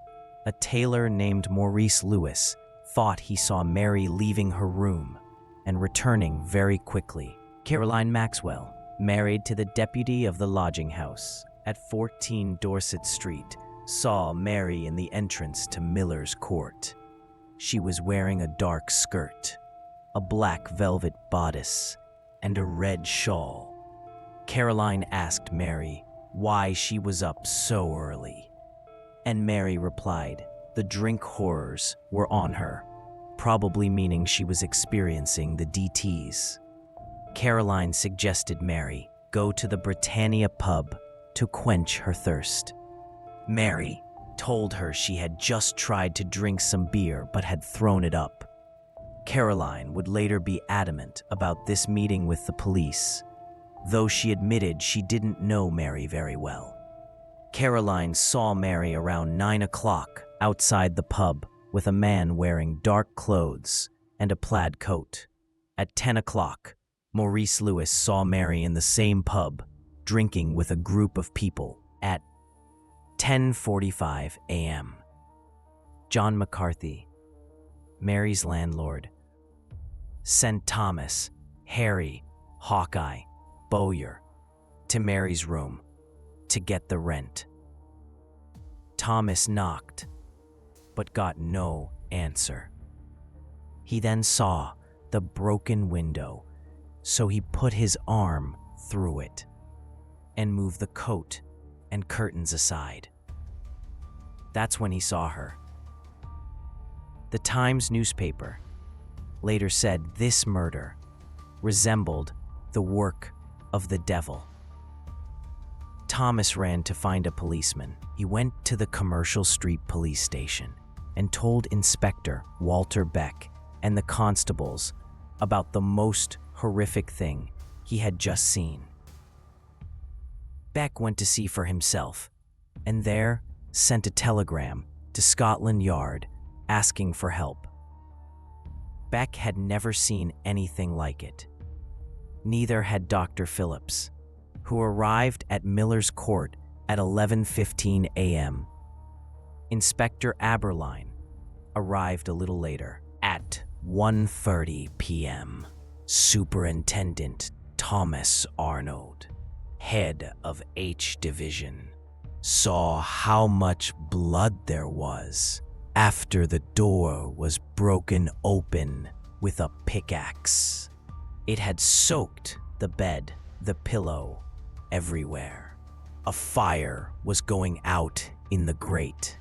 S1: a tailor named Maurice Lewis thought he saw Mary leaving her room and returning very quickly. Caroline Maxwell, married to the deputy of the lodging house at 14 Dorset Street, saw Mary in the entrance to Miller's Court. She was wearing a dark skirt, a black velvet bodice, and a red shawl. Caroline asked Mary why she was up so early, and Mary replied the drink horrors were on her, probably meaning she was experiencing the DTs. Caroline suggested Mary go to the Britannia pub to quench her thirst. Mary told her she had just tried to drink some beer but had thrown it up. Caroline would later be adamant about this meeting with the police, though she admitted she didn't know Mary very well. Caroline saw Mary around 9 o'clock outside the pub with a man wearing dark clothes and a plaid coat. At 10 o'clock, Maurice Lewis saw Mary in the same pub, drinking with a group of people. At 10:45 a.m., John McCarthy, Mary's landlord, sent Thomas, Harry, Hawkeye, Bowyer to Mary's room to get the rent. Thomas knocked, but got no answer. He then saw the broken window, so he put his arm through it and moved the coat and curtains aside. That's when he saw her. The Times newspaper later said this murder resembled the work of the devil. Thomas ran to find a policeman. He went to the Commercial Street Police Station and told Inspector Walter Beck and the constables about the most horrific thing he had just seen. Beck went to see for himself, and there sent a telegram to Scotland Yard asking for help. Beck had never seen anything like it. Neither had Dr. Phillips, who arrived at Miller's Court at 11:15 a.m. Inspector Aberline arrived a little later at 1:30 p.m. Superintendent Thomas Arnold, head of H Division, saw how much blood there was after the door was broken open with a pickaxe. It had soaked the bed, the pillow, everywhere. A fire was going out in the grate.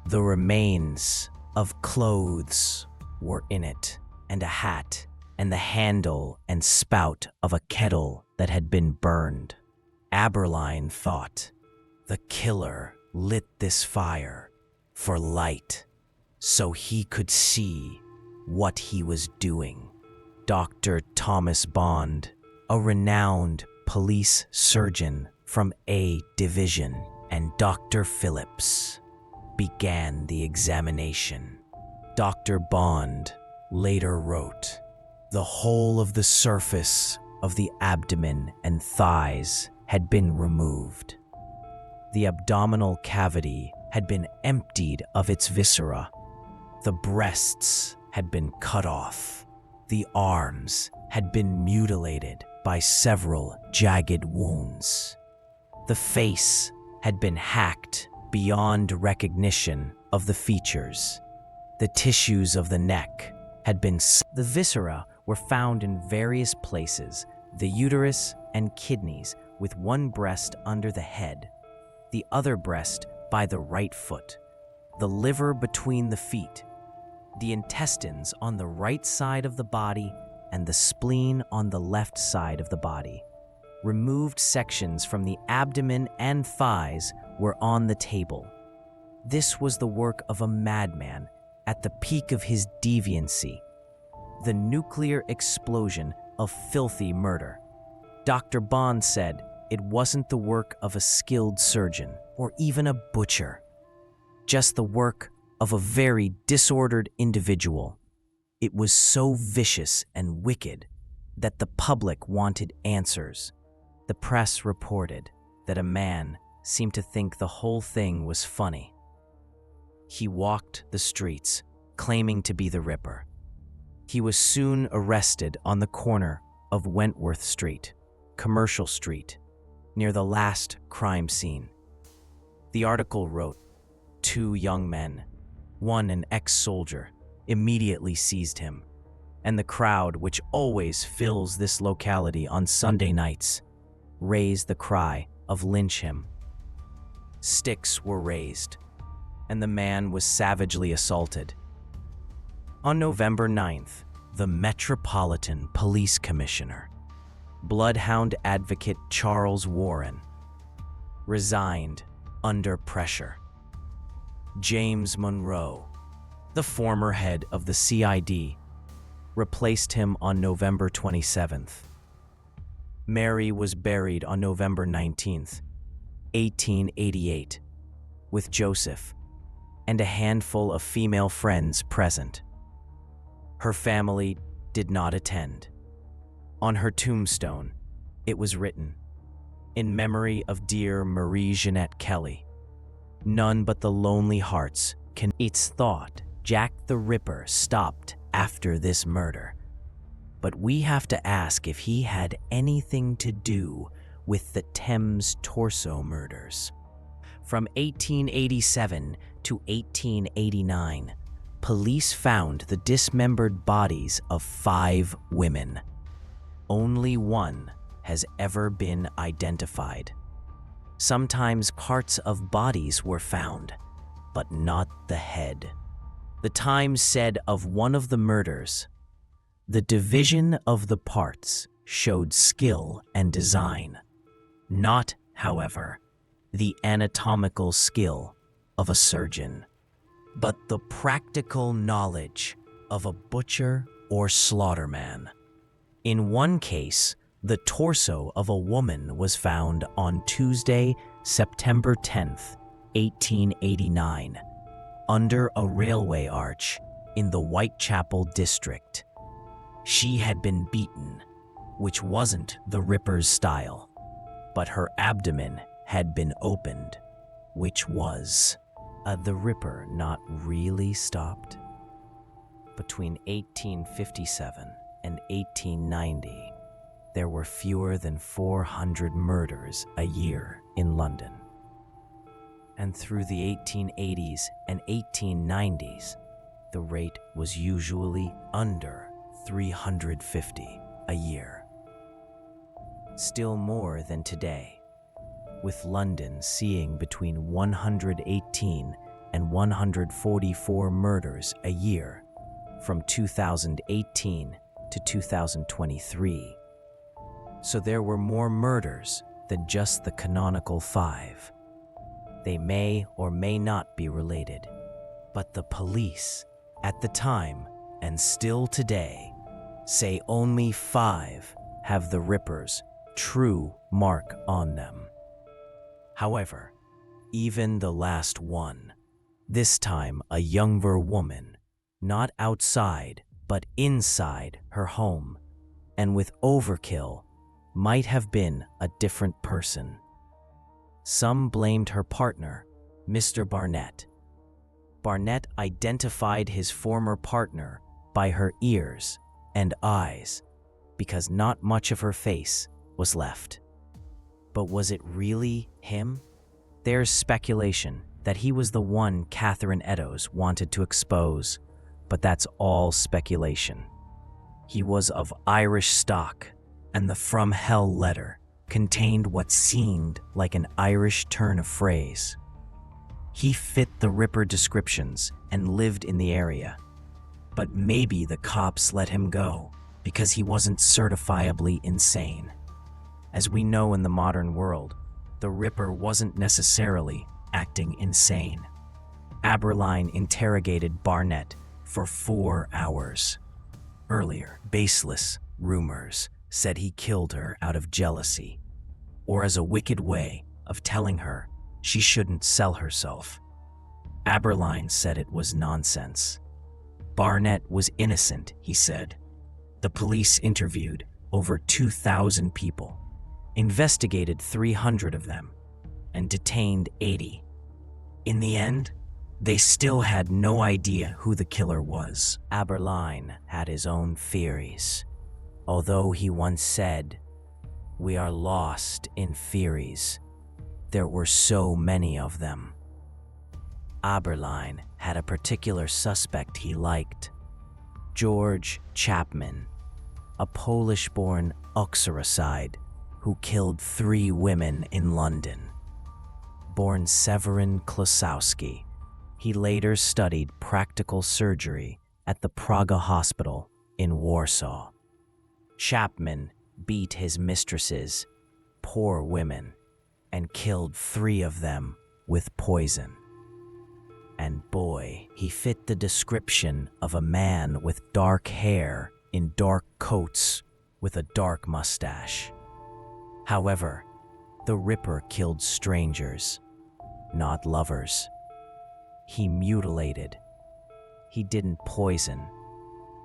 S1: The remains of clothes were in it, and a hat, and the handle and spout of a kettle that had been burned. Aberline thought, the killer lit this fire for light, so he could see what he was doing. Dr. Thomas Bond, a renowned police surgeon from A Division, and Dr. Phillips began the examination. Dr. Bond later wrote, the whole of the surface of the abdomen and thighs had been removed. The abdominal cavity had been emptied of its viscera. The breasts had been cut off. The arms had been mutilated by several jagged wounds. The face had been hacked beyond recognition of the features. The tissues of the neck had been The viscera were found in various places, the uterus and kidneys, with one breast under the head, the other breast by the right foot, the liver between the feet, the intestines on the right side of the body, and the spleen on the left side of the body. Removed sections from the abdomen and thighs were on the table. This was the work of a madman at the peak of his deviancy, the nuclear explosion of filthy murder. Dr. Bond said it wasn't the work of a skilled surgeon or even a butcher, just the work of a very disordered individual. It was so vicious and wicked that the public wanted answers. The press reported that a man seemed to think the whole thing was funny. He walked the streets, claiming to be the Ripper. He was soon arrested on the corner of Wentworth Street, Commercial Street, near the last crime scene. The article wrote, 2 young men, one an ex-soldier, immediately seized him, and the crowd, which always fills this locality on Sunday nights, raised the cry of lynch him. Sticks were raised, and the man was savagely assaulted. On November 9th, the Metropolitan Police Commissioner, bloodhound advocate Charles Warren, resigned under pressure. James Monroe, the former head of the CID, replaced him on November 27th. Mary was buried on November 19th, 1888, with Joseph and a handful of female friends present. Her family did not attend. On her tombstone, it was written, "In memory of dear Marie Jeanette Kelly, none but the lonely hearts can." It's thought Jack the Ripper stopped after this murder, but we have to ask if he had anything to do with the Thames Torso murders. From 1887 to 1889, police found the dismembered bodies of 5 women. Only one has ever been identified. Sometimes parts of bodies were found, but not the head. The Times said of one of the murders, "The division of the parts showed skill and design, not, however, the anatomical skill of a surgeon, but the practical knowledge of a butcher or slaughterman." In one case, the torso of a woman was found on Tuesday, September 10th, 1889, under a railway arch in the Whitechapel district. She had been beaten, which wasn't the Ripper's style, but her abdomen had been opened, which was. The Ripper not really stopped. Between 1857 and 1890, there were fewer than 400 murders a year in London. And through the 1880s and 1890s, the rate was usually under 350 a year. Still more than today, with London seeing between 118 and 144 murders a year from 2018 to 2023. So there were more murders than just the canonical 5. They may or may not be related, but the police at the time and still today say only 5 have the Ripper's true mark on them. However, even the last one, this time a younger woman, not outside but inside her home, and with overkill, might have been a different person. Some blamed her partner, Mr. Barnett. Barnett identified his former partner by her ears and eyes because not much of her face was left. But was it really him? There's speculation that he was the one Catherine Eddowes wanted to expose, but that's all speculation. He was of Irish stock, and the From Hell letter contained what seemed like an Irish turn of phrase. He fit the Ripper descriptions and lived in the area, but maybe the cops let him go because he wasn't certifiably insane. As we know in the modern world, the Ripper wasn't necessarily acting insane. Aberline interrogated Barnett for 4 hours. Earlier, baseless rumors said he killed her out of jealousy, or as a wicked way of telling her she shouldn't sell herself. Aberline said it was nonsense. Barnett was innocent, he said. The police interviewed over 2,000 people, investigated 300 of them, and detained 80. In the end, they still had no idea who the killer was. Aberline had his own theories, although he once said, "We are lost in theories. There were so many of them." Aberline had a particular suspect he liked, George Chapman, a Polish-born uxoricide who killed 3 women in London. Born Severin Klosowski, he later studied practical surgery at the Praga Hospital in Warsaw. Chapman beat his mistresses, poor women, and killed 3 of them with poison. And boy, he fit the description of a man with dark hair in dark coats with a dark mustache. However, the Ripper killed strangers, not lovers. He mutilated. He didn't poison.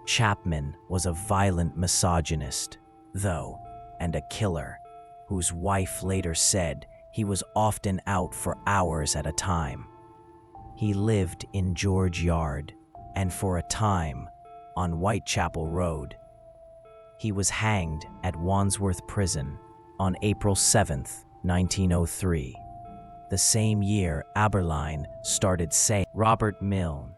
S1: Chapman was a violent misogynist, though, and a killer, whose wife later said he was often out for hours at a time. He lived in George Yard, and for a time, on Whitechapel Road. He was hanged at Wandsworth Prison on April 7th, 1903. The same year Aberline started saying. Robert Milne,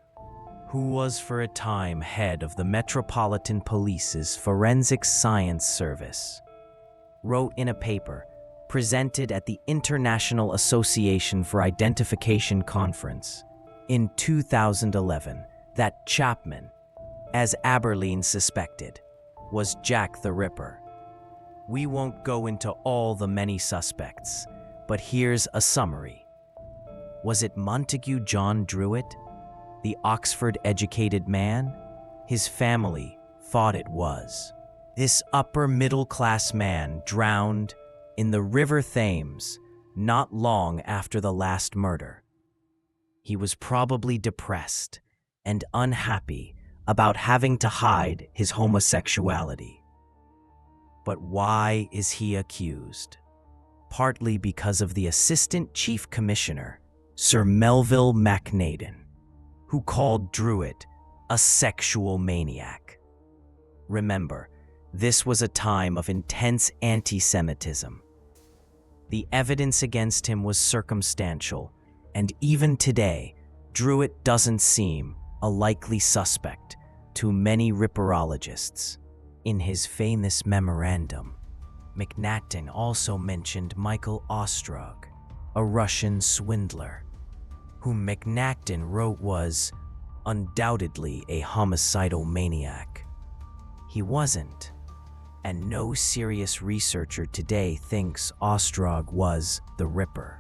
S1: who was for a time head of the Metropolitan Police's Forensic Science Service, wrote in a paper presented at the International Association for Identification Conference in 2011 that Chapman, as Aberline suspected, was Jack the Ripper. We won't go into all the many suspects, but here's a summary. Was it Montague John Druitt, the Oxford-educated man? His family thought it was. This upper-middle-class man drowned in the River Thames not long after the last murder. He was probably depressed and unhappy about having to hide his homosexuality. But why is he accused? Partly because of the Assistant Chief Commissioner, Sir Melville MacNaden, who called Druitt a sexual maniac. Remember, this was a time of intense anti-Semitism. The evidence against him was circumstantial, and even today, Druitt doesn't seem a likely suspect to many ripperologists. In his famous memorandum, MacNaden also mentioned Michael Ostrog, a Russian swindler, whom MacNaden wrote was undoubtedly a homicidal maniac. He wasn't, and no serious researcher today thinks Ostrog was the Ripper.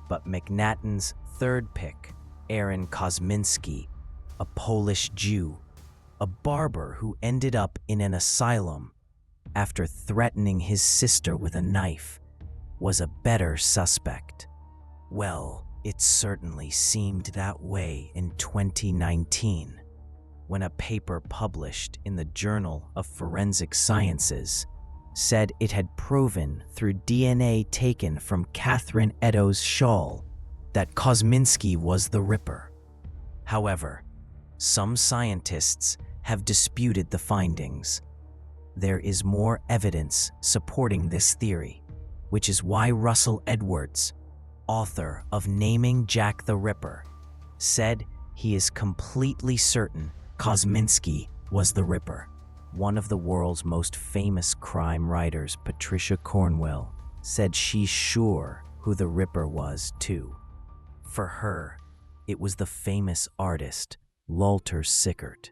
S1: But MacNaden's third pick, Aaron Kosminski, a Polish Jew, a barber who ended up in an asylum after threatening his sister with a knife, was a better suspect. Well, it certainly seemed that way in 2019, when a paper published in the Journal of Forensic Sciences said it had proven through DNA taken from Catherine Eddowes' shawl that Kosminski was the Ripper. However, some scientists have disputed the findings. There is more evidence supporting this theory, which is why Russell Edwards, author of Naming Jack the Ripper, said he is completely certain Kosminski was the Ripper. One of the world's most famous crime writers, Patricia Cornwell, said she's sure who the Ripper was too. For her, it was the famous artist Walter Sickert.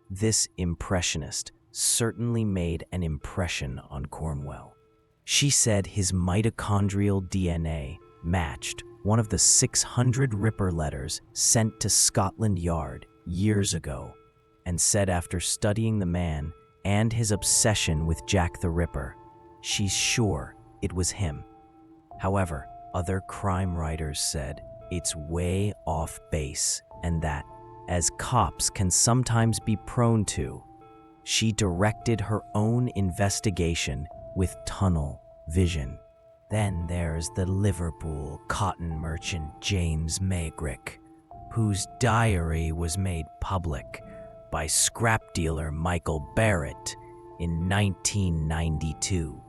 S1: This impressionist certainly made an impression on Cornwell. She said his mitochondrial DNA matched one of the 600 Ripper letters sent to Scotland Yard years ago, and said after studying the man and his obsession with Jack the Ripper, she's sure it was him. However, other crime writers said it's way off base, and that, as cops can sometimes be prone to, she directed her own investigation with tunnel vision. Then there's the Liverpool cotton merchant James Maybrick, whose diary was made public by scrap dealer Michael Barrett in 1992.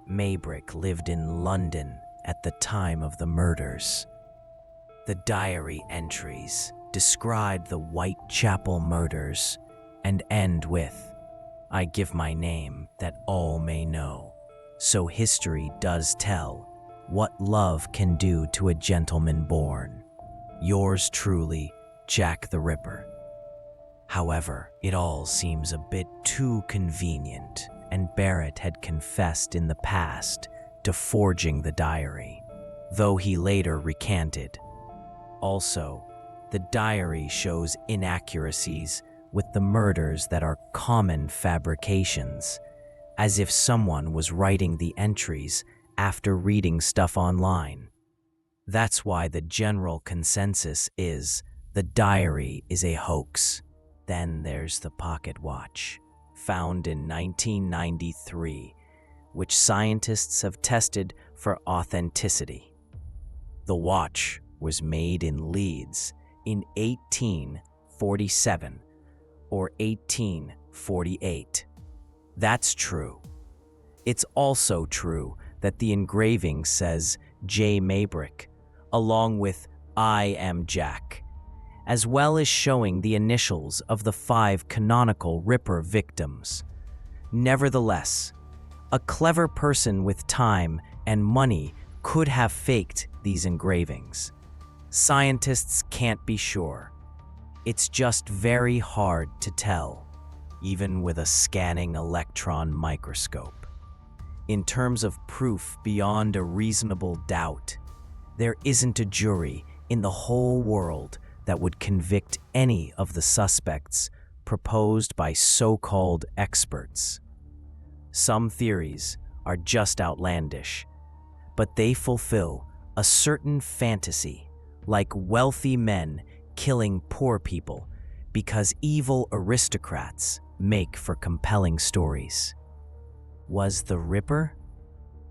S1: Maybrick lived in London at the time of the murders. The diary entries describe the Whitechapel murders and end with, "I give my name that all may know." So history does tell what love can do to a gentleman born. Yours truly, Jack the Ripper. However, it all seems a bit too convenient, and Barrett had confessed in the past to forging the diary, though he later recanted. Also, the diary shows inaccuracies with the murders that are common fabrications, as if someone was writing the entries after reading stuff online. That's why the general consensus is the diary is a hoax. Then there's the pocket watch, found in 1993, which scientists have tested for authenticity. The watch was made in Leeds in 1847 or 1848. That's true. It's also true that the engraving says J. Maybrick, along with I am Jack, as well as showing the initials of the 5 canonical Ripper victims. Nevertheless, a clever person with time and money could have faked these engravings. Scientists can't be sure. It's just very hard to tell, even with a scanning electron microscope. In terms of proof beyond a reasonable doubt, there isn't a jury in the whole world that would convict any of the suspects proposed by so-called experts. Some theories are just outlandish, but they fulfill a certain fantasy like wealthy men killing poor people because evil aristocrats make for compelling stories. Was the Ripper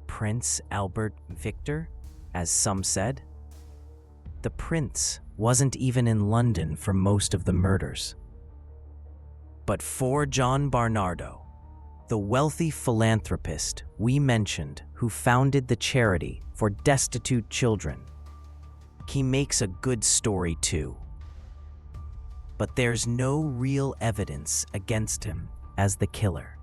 S1: Prince Albert Victor, as some said? The prince wasn't even in London for most of the murders. But for John Barnardo, the wealthy philanthropist we mentioned who founded the charity for destitute children, he makes a good story too. But there's no real evidence against him as the killer.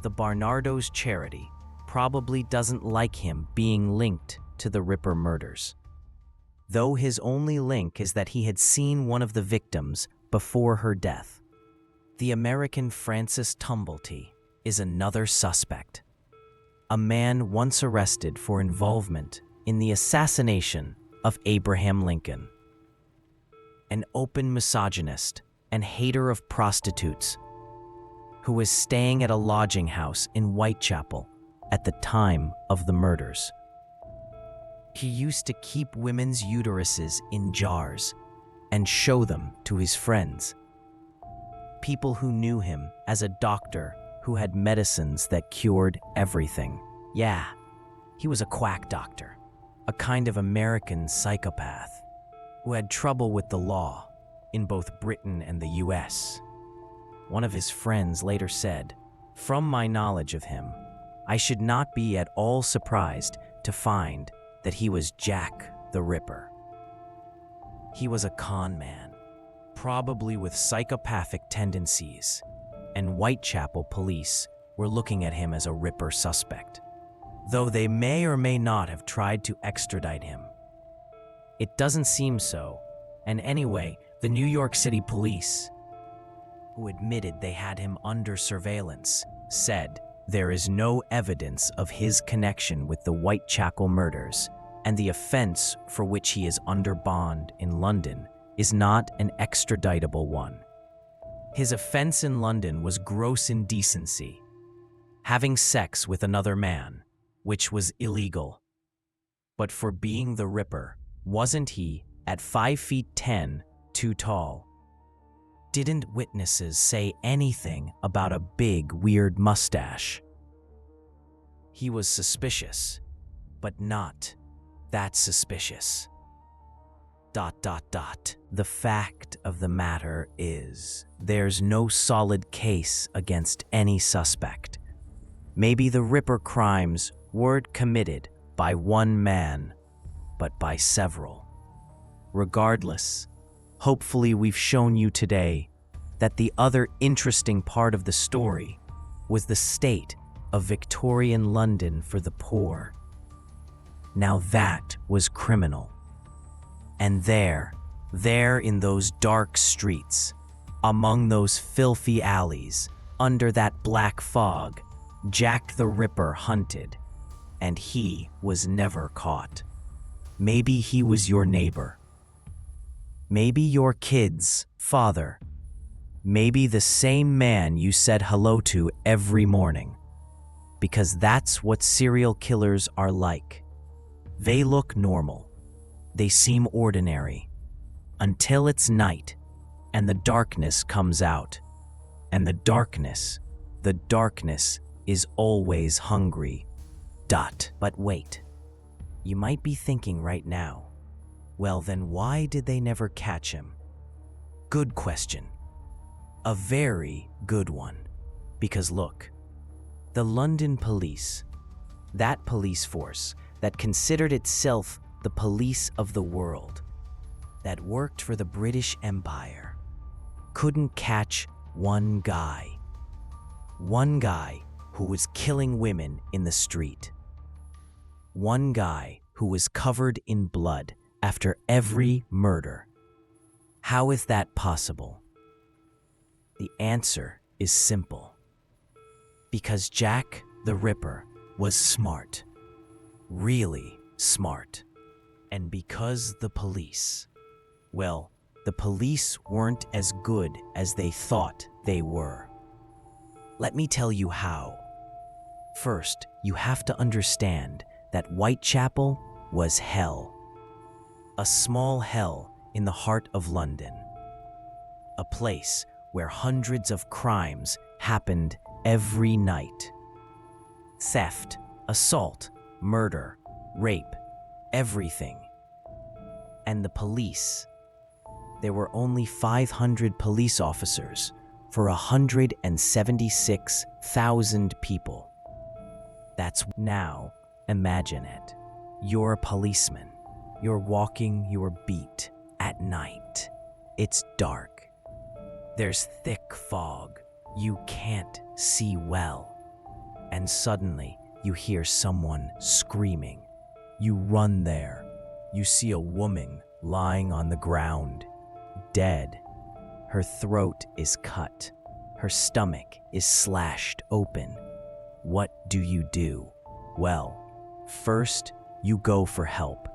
S1: The Barnardo's charity probably doesn't like him being linked to the Ripper murders, though his only link is that he had seen one of the victims before her death. The American Francis Tumblety is another suspect, a man once arrested for involvement in the assassination of Abraham Lincoln. An open misogynist and hater of prostitutes who was staying at a lodging house in Whitechapel at the time of the murders. He used to keep women's uteruses in jars and show them to his friends, people who knew him as a doctor who had medicines that cured everything. Yeah, he was a quack doctor, a kind of American psychopath who had trouble with the law in both Britain and the US. One of his friends later said, "From my knowledge of him, I should not be at all surprised to find that he was Jack the Ripper." He was a con man, probably with psychopathic tendencies, and Whitechapel police were looking at him as a Ripper suspect, though they may or may not have tried to extradite him. It doesn't seem so, and anyway, the New York City police, who admitted they had him under surveillance, said there is no evidence of his connection with the Whitechapel murders, and the offense for which he is under bond in London is not an extraditable one. His offense in London was gross indecency, having sex with another man, which was illegal. But for being the Ripper, wasn't he, at 5'10", too tall? Didn't witnesses say anything about a big, weird mustache? He was suspicious, but not that suspicious. ... The fact of the matter is, there's no solid case against any suspect. Maybe the Ripper crimes weren't committed by one man, but by several. Regardless, hopefully we've shown you today that the other interesting part of the story was the state of Victorian London for the poor. Now that was criminal. And there in those dark streets, among those filthy alleys, under that black fog, Jack the Ripper hunted, and he was never caught. Maybe he was your neighbor. Maybe your kid's father. Maybe the same man you said hello to every morning. Because that's what serial killers are like. They look normal. They seem ordinary. Until it's night, and the darkness comes out. And the darkness is always hungry. But wait. You might be thinking right now, well then why did they never catch him? Good question. A very good one. Because look, the London police, that police force that considered itself the police of the world, that worked for the British Empire, couldn't catch one guy. One guy who was killing women in the street. One guy who was covered in blood after every murder. How is that possible? The answer is simple. Because Jack the Ripper was smart. Really smart. And because the police, well, the police weren't as good as they thought they were. Let me tell you how. First, you have to understand that Whitechapel was hell. a small hell in the heart of London, a place where hundreds of crimes happened every night. Theft, assault, murder, rape, everything. And the police. There were only 500 police officers for 176,000 people. That's now, imagine it. You're a policeman. You're walking your beat at night. It's dark. There's thick fog. You can't see well. And suddenly, you hear someone screaming. You run there. You see a woman lying on the ground, dead. Her throat is cut. Her stomach is slashed open. What do you do? Well, first, you go for help.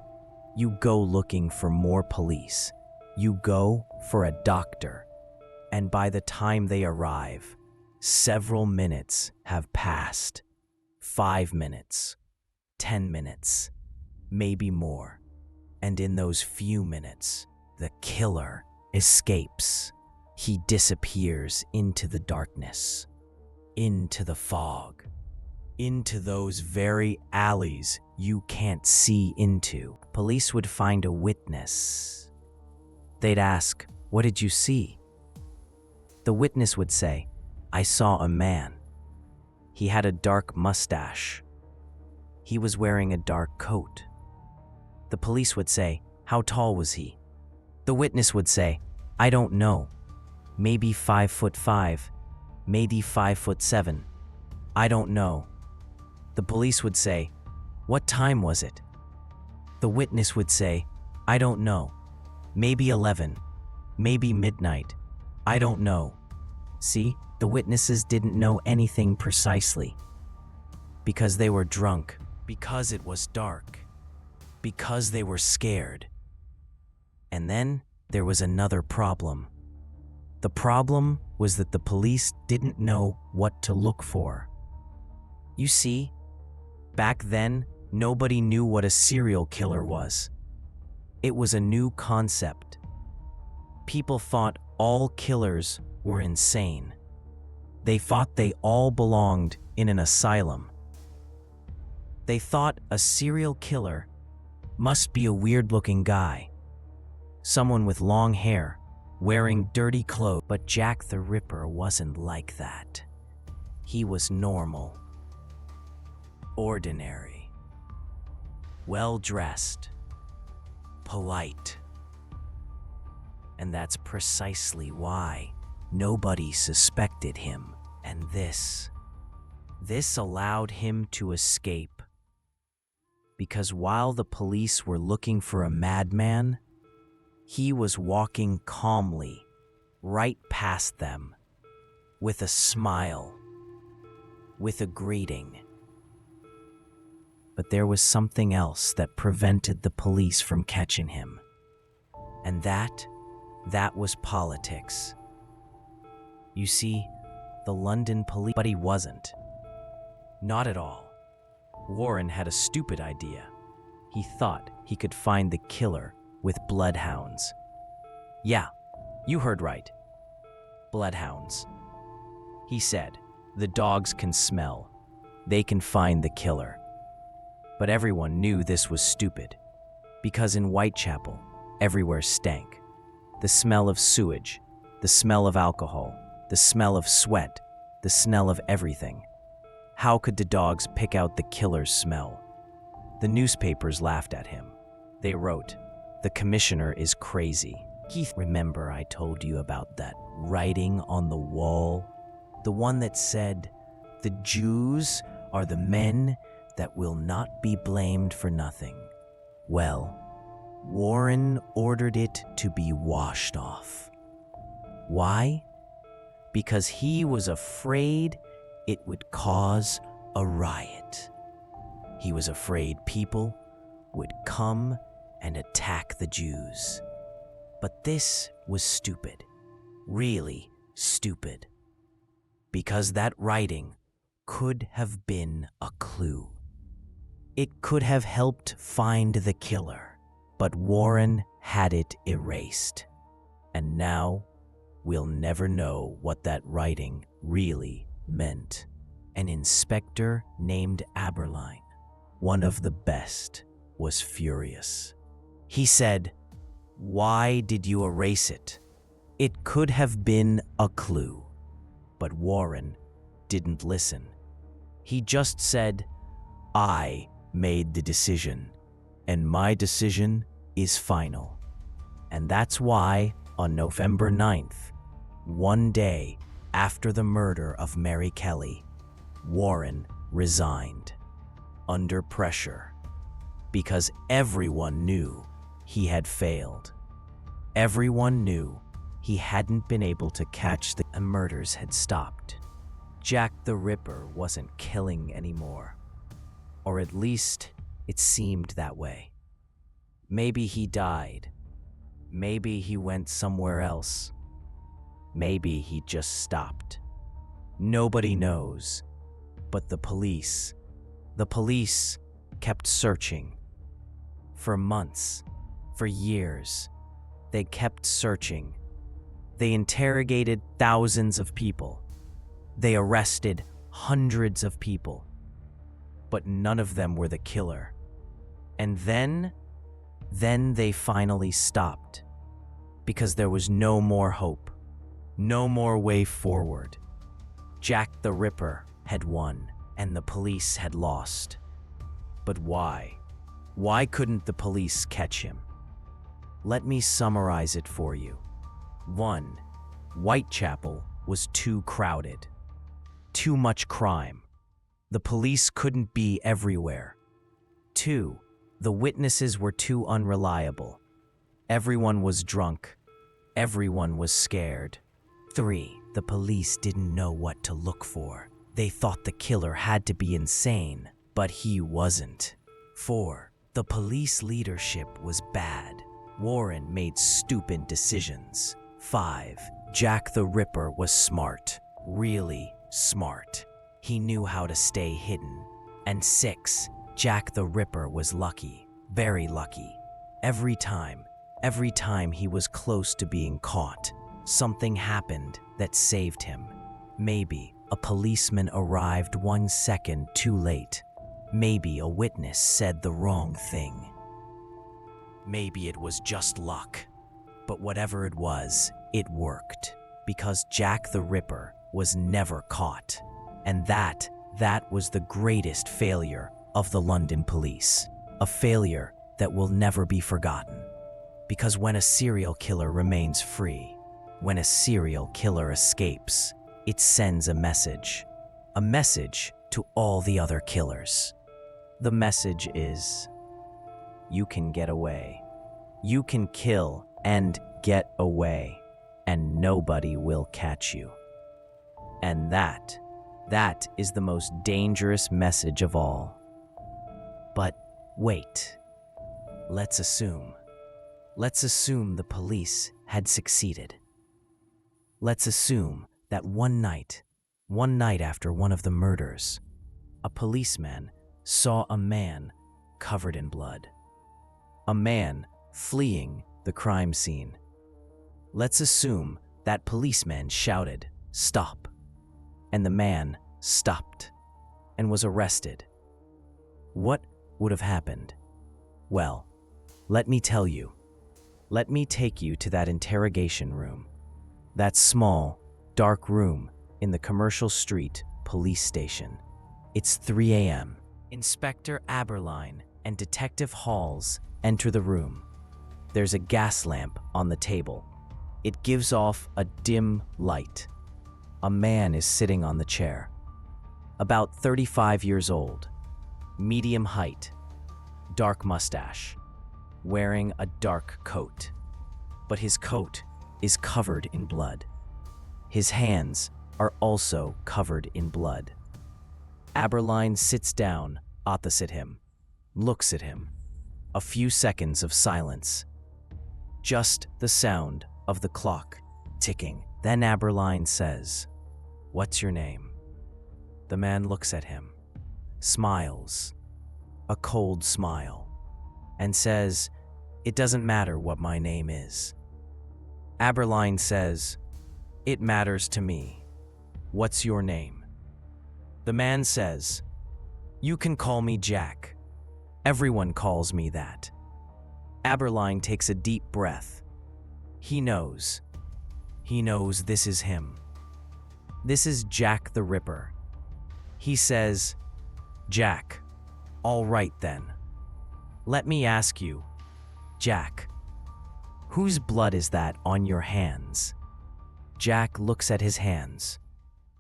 S1: You go looking for more police. You go for a doctor. And by the time they arrive, several minutes have passed. 5 minutes, 10 minutes, maybe more. And in those few minutes, the killer escapes. He disappears into the darkness, into the fog, into those very alleys you can't see into. Police would find a witness. They'd ask, "What did you see?" The witness would say, "I saw a man. He had a dark mustache. He was wearing a dark coat." The police would say, "How tall was he?" The witness would say, "I don't know. Maybe 5'5", maybe 5'7". "I don't know." The police would say, "What time was it?" The witness would say, "I don't know. Maybe 11, maybe midnight. I don't know." See, the witnesses didn't know anything precisely. Because they were drunk, because it was dark, because they were scared. And then there was another problem. The problem was that the police didn't know what to look for. You see, back then, nobody knew what a serial killer was. It was a new concept. People thought all killers were insane. They thought they all belonged in an asylum. They thought a serial killer must be a weird-looking guy. Someone with long hair, wearing dirty clothes. But Jack the Ripper wasn't like that. He was normal, ordinary, well-dressed, polite. And that's precisely why nobody suspected him. And this allowed him to escape. Because while the police were looking for a madman, he was walking calmly right past them, with a smile, with a greeting. But there was something else that prevented the police from catching him. And that was politics. You see, the London police, but he wasn't. Not at all. Warren had a stupid idea. He thought he could find the killer with bloodhounds. Yeah, you heard right. Bloodhounds. He said, the dogs can smell. They can find the killer. But everyone knew this was stupid, because in Whitechapel, everywhere stank. The smell of sewage, the smell of alcohol, the smell of sweat, the smell of everything. How could the dogs pick out the killer's smell? The newspapers laughed at him. They wrote, "The commissioner is crazy." Remember I told you about that writing on the wall? The one that said, "The Jews are the men that will not be blamed for nothing." Well, Warren ordered it to be washed off. Why? Because he was afraid it would cause a riot. He was afraid people would come and attack the Jews. But this was stupid, really stupid, because that writing could have been a clue. It could have helped find the killer. But Warren had it erased. And now we'll never know what that writing really meant. An inspector named Aberline, one of the best, was furious. He said, "Why did you erase it? It could have been a clue." But Warren didn't listen. He just said, "I made the decision, and my decision is final." And that's why, on November 9th, one day after the murder of Mary Kelly, Warren resigned under pressure because everyone knew he had failed. Everyone knew he hadn't been able to catch the murders had stopped. Jack the Ripper wasn't killing anymore, or at least it seemed that way. Maybe he died. Maybe he went somewhere else. Maybe he just stopped. Nobody knows. But the police kept searching. For months, for years, they kept searching. They interrogated thousands of people. They arrested hundreds of people. But none of them were the killer. And then they finally stopped. Because there was no more hope. No more way forward. Jack the Ripper had won, and the police had lost. But why? Why couldn't the police catch him? Let me summarize it for you. 1. Whitechapel was too crowded. Too much crime. The police couldn't be everywhere. 2. The witnesses were too unreliable. Everyone was drunk. Everyone was scared. 3. The police didn't know what to look for. They thought the killer had to be insane, but he wasn't. 4. The police leadership was bad. Warren made stupid decisions. 5. Jack the Ripper was smart. Really smart. He knew how to stay hidden. And 6. Jack the Ripper was lucky. Very lucky. Every time he was close to being caught, something happened that saved him. Maybe a policeman arrived 1 second too late. Maybe a witness said the wrong thing. Maybe it was just luck. But whatever it was, it worked. Because Jack the Ripper was never caught. And that was the greatest failure of the London police. A failure that will never be forgotten. Because when a serial killer remains free, when a serial killer escapes, it sends a message to all the other killers. The message is, you can get away. You can kill and get away, and nobody will catch you. And that is the most dangerous message of all. But wait, let's assume the police had succeeded. Let's assume that one night after one of the murders, a policeman saw a man covered in blood. A man fleeing the crime scene. Let's assume that policeman shouted, "Stop," and the man stopped and was arrested. What would have happened? Well, let me tell you. Let me take you to that interrogation room. That small, dark room in the Commercial Street police station. It's 3 a.m. Inspector Aberline and Detective Halls enter the room. There's a gas lamp on the table. It gives off a dim light. A man is sitting on the chair. About 35 years old. Medium height. Dark mustache. Wearing a dark coat. But his coat is covered in blood. His hands are also covered in blood. Aberline sits down opposite him, looks at him. A few seconds of silence. Just the sound of the clock ticking. Then Aberline says, "What's your name?" The man looks at him, smiles, a cold smile, and says, It doesn't matter what my name is. Aberline says, "It matters to me. What's your name?" The man says, "You can call me Jack. Everyone calls me that." Aberline takes a deep breath. He knows. He knows this is him. This is Jack the Ripper. He says, "Jack, all right then. Let me ask you, Jack, whose blood is that on your hands?" Jack looks at his hands,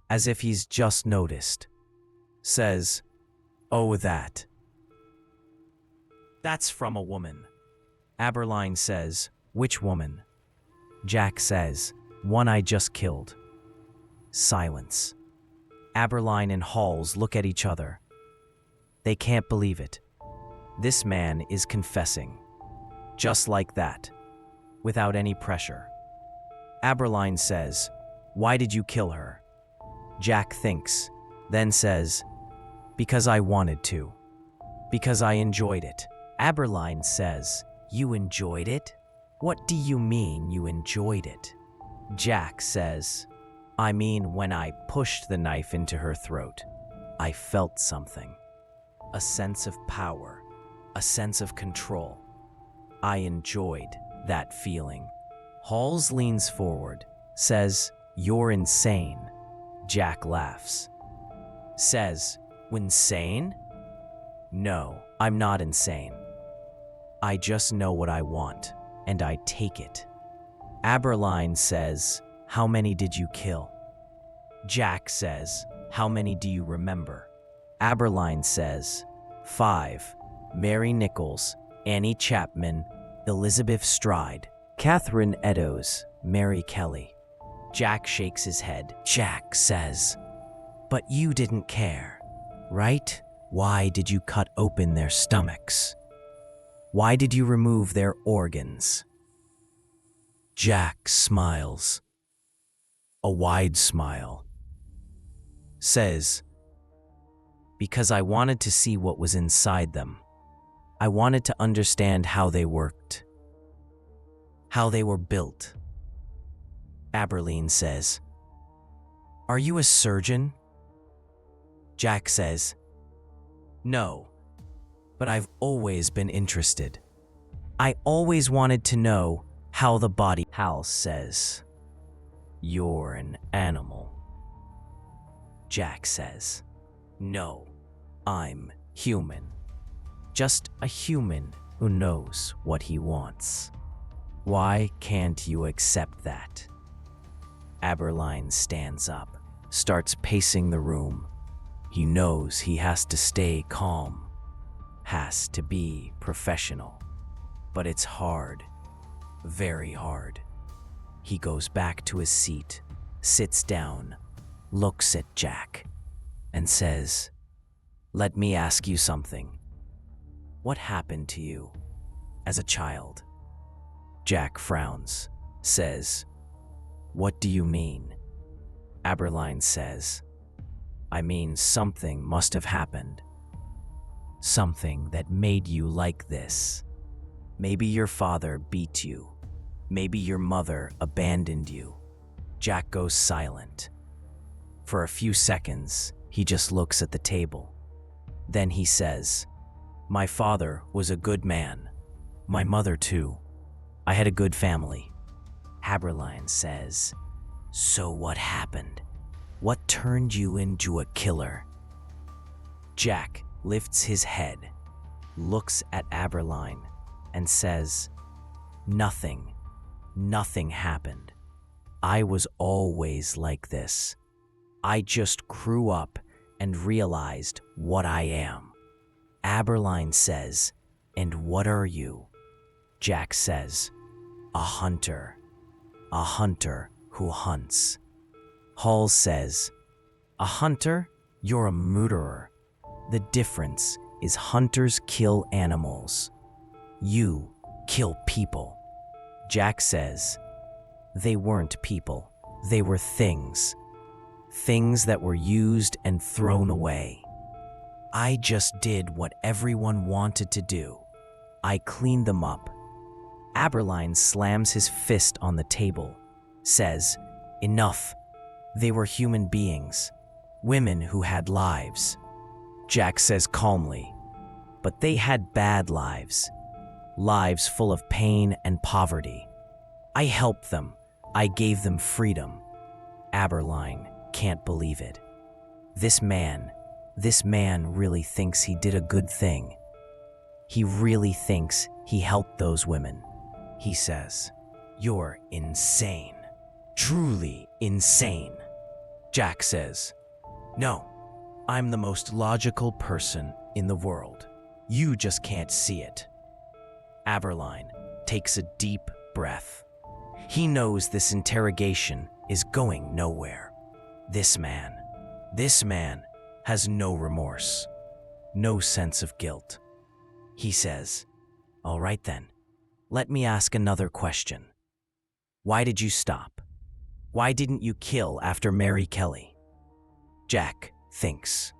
S1: as if he's just noticed. Says, "Oh, that's from a woman." Aberline says, "Which woman?" Jack says, "One I just killed." Silence. Aberline and Halls look at each other. They can't believe it. This man is confessing. Just like that, without any pressure. Aberline says, "Why did you kill her?" Jack thinks, then says, "Because I wanted to. Because I enjoyed it." Aberline says, "You enjoyed it? What do you mean you enjoyed it?" Jack says, "I mean, when I pushed the knife into her throat, I felt something. A sense of power, a sense of control. I enjoyed that feeling." Halls leans forward, says, "You're insane." Jack laughs. Says, "Insane? No, I'm not insane. I just know what I want, and I take it." Aberline says, "How many did you kill?" Jack says, "How many do you remember?" Aberline says, 5. Mary Nichols, Annie Chapman, Elizabeth Stride, Catherine Eddowes, Mary Kelly. Jack shakes his head. Jack says, "But you didn't care, right? Why did you cut open their stomachs? Why did you remove their organs?" Jack smiles. A wide smile. Says, "Because I wanted to see what was inside them. I wanted to understand how they worked. How they were built." Aberline says, "Are you a surgeon?" Jack says, "No, but I've always been interested. I always wanted to know how the body." Hal says, "You're an animal." Jack says, "No, I'm human. Just a human who knows what he wants. Why can't you accept that?" Aberline stands up, starts pacing the room. He knows he has to stay calm, has to be professional, but it's hard, very hard. He goes back to his seat, sits down, looks at Jack, and says, "Let me ask you something. What happened to you as a child?" Jack frowns, says, "What do you mean?" Aberline says, "I mean, something must have happened. Something that made you like this. Maybe your father beat you. Maybe your mother abandoned you." Jack goes silent. For a few seconds, he just looks at the table. Then he says, "My father was a good man. My mother too. I had a good family." Aberline says, "So what happened? What turned you into a killer?" Jack lifts his head, looks at Aberline, and says, "Nothing. Nothing happened. I was always like this. I just grew up and realized what I am." Aberline says, "And what are you?" Jack says, "A hunter. A hunter who hunts." Hall says, "A hunter? You're a murderer. The difference is hunters kill animals. You kill people." Jack says, "They weren't people. They were things. Things that were used and thrown away. I just did what everyone wanted to do. I cleaned them up. Aberline slams his fist on the table, says, "Enough. They were human beings, women who had lives." Jack says calmly, "But they had bad lives, lives full of pain and poverty. I helped them. I gave them freedom." Aberline can't believe it. This man really thinks he did a good thing. He really thinks he helped those women. He says, "You're insane. Truly insane." Jack says, "No, I'm the most logical person in the world. You just can't see it." Aberline takes a deep breath. He knows this interrogation is going nowhere. This man has no remorse, no sense of guilt. He says, "All right then, let me ask another question. Why did you stop? Why didn't you kill after Mary Kelly?" Jack thinks,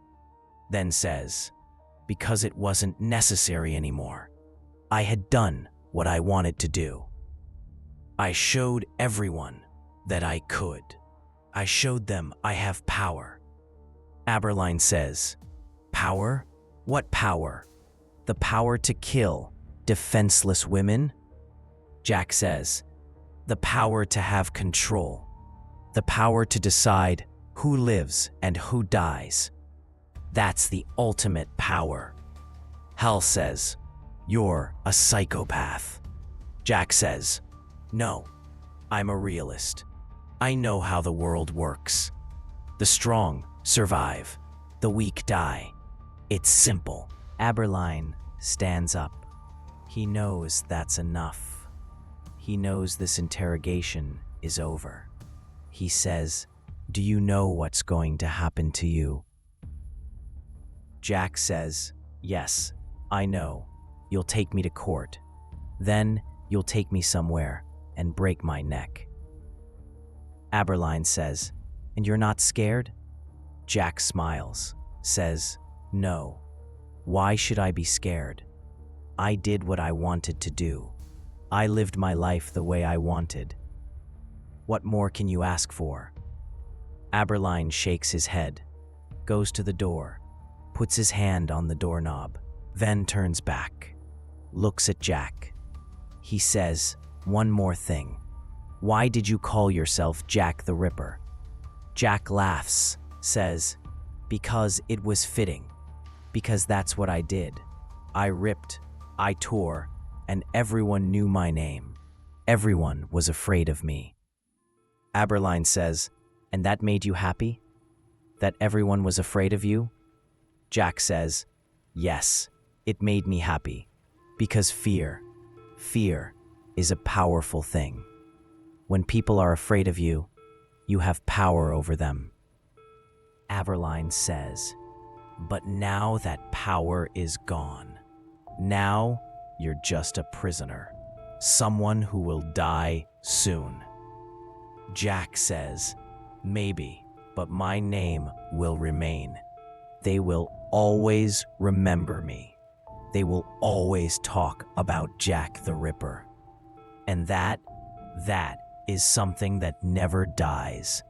S1: then says, "Because it wasn't necessary anymore. I had done what I wanted to do. I showed everyone that I could. I showed them I have power." Aberline says, "Power? What power? The power to kill defenseless women?" Jack says, "The power to have control. The power to decide who lives and who dies. That's the ultimate power." Hal says, "You're a psychopath." Jack says, "No, I'm a realist. I know how the world works. The strong survive, the weak die. It's simple." Aberline stands up. He knows that's enough. He knows this interrogation is over. He says, "Do you know what's going to happen to you?" Jack says, "Yes, I know. You'll take me to court. Then you'll take me somewhere and break my neck." Aberline says, "And you're not scared?" Jack smiles, says, "No. Why should I be scared? I did what I wanted to do. I lived my life the way I wanted. What more can you ask for?" Aberline shakes his head, goes to the door, puts his hand on the doorknob, then turns back, looks at Jack. He says, "One more thing. Why did you call yourself Jack the Ripper?" Jack laughs, says, "Because it was fitting. Because that's what I did. I ripped, I tore, and everyone knew my name. Everyone was afraid of me." Aberline says, "And that made you happy? That everyone was afraid of you?" Jack says, "Yes, it made me happy. Because fear is a powerful thing. When people are afraid of you, you have power over them." Aberline says, "But now that power is gone. Now you're just a prisoner, someone who will die soon." Jack says, "Maybe, but my name will remain. They will always remember me. They will always talk about Jack the Ripper. And that is something that never dies."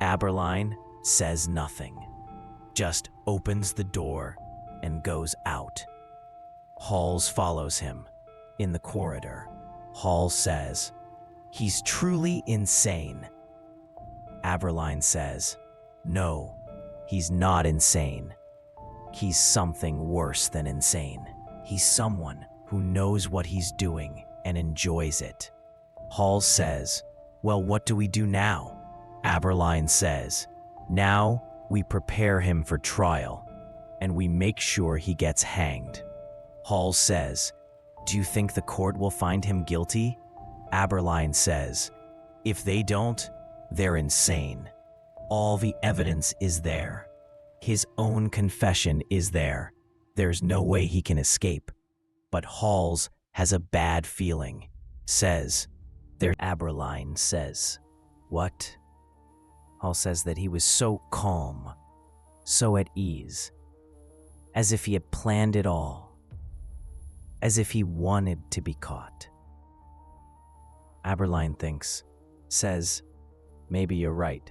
S1: Aberline says nothing, just opens the door and goes out. Halls follows him. In the corridor, Hall says, "He's truly insane." Aberline says, "No, he's not insane. He's something worse than insane. He's someone who knows what he's doing and enjoys it." Hall says, "Well, what do we do now?" Aberline says, "Now we prepare him for trial, and we make sure he gets hanged." Hall says, "Do you think the court will find him guilty?" Aberline says, "If they don't, they're insane. All the evidence is there. His own confession is there. There's no way he can escape." But Halls has a bad feeling, says, Aberline says, "What?" Hall says that he was so calm, so at ease, as if he had planned it all, as if he wanted to be caught. Aberline thinks, says, maybe you're right.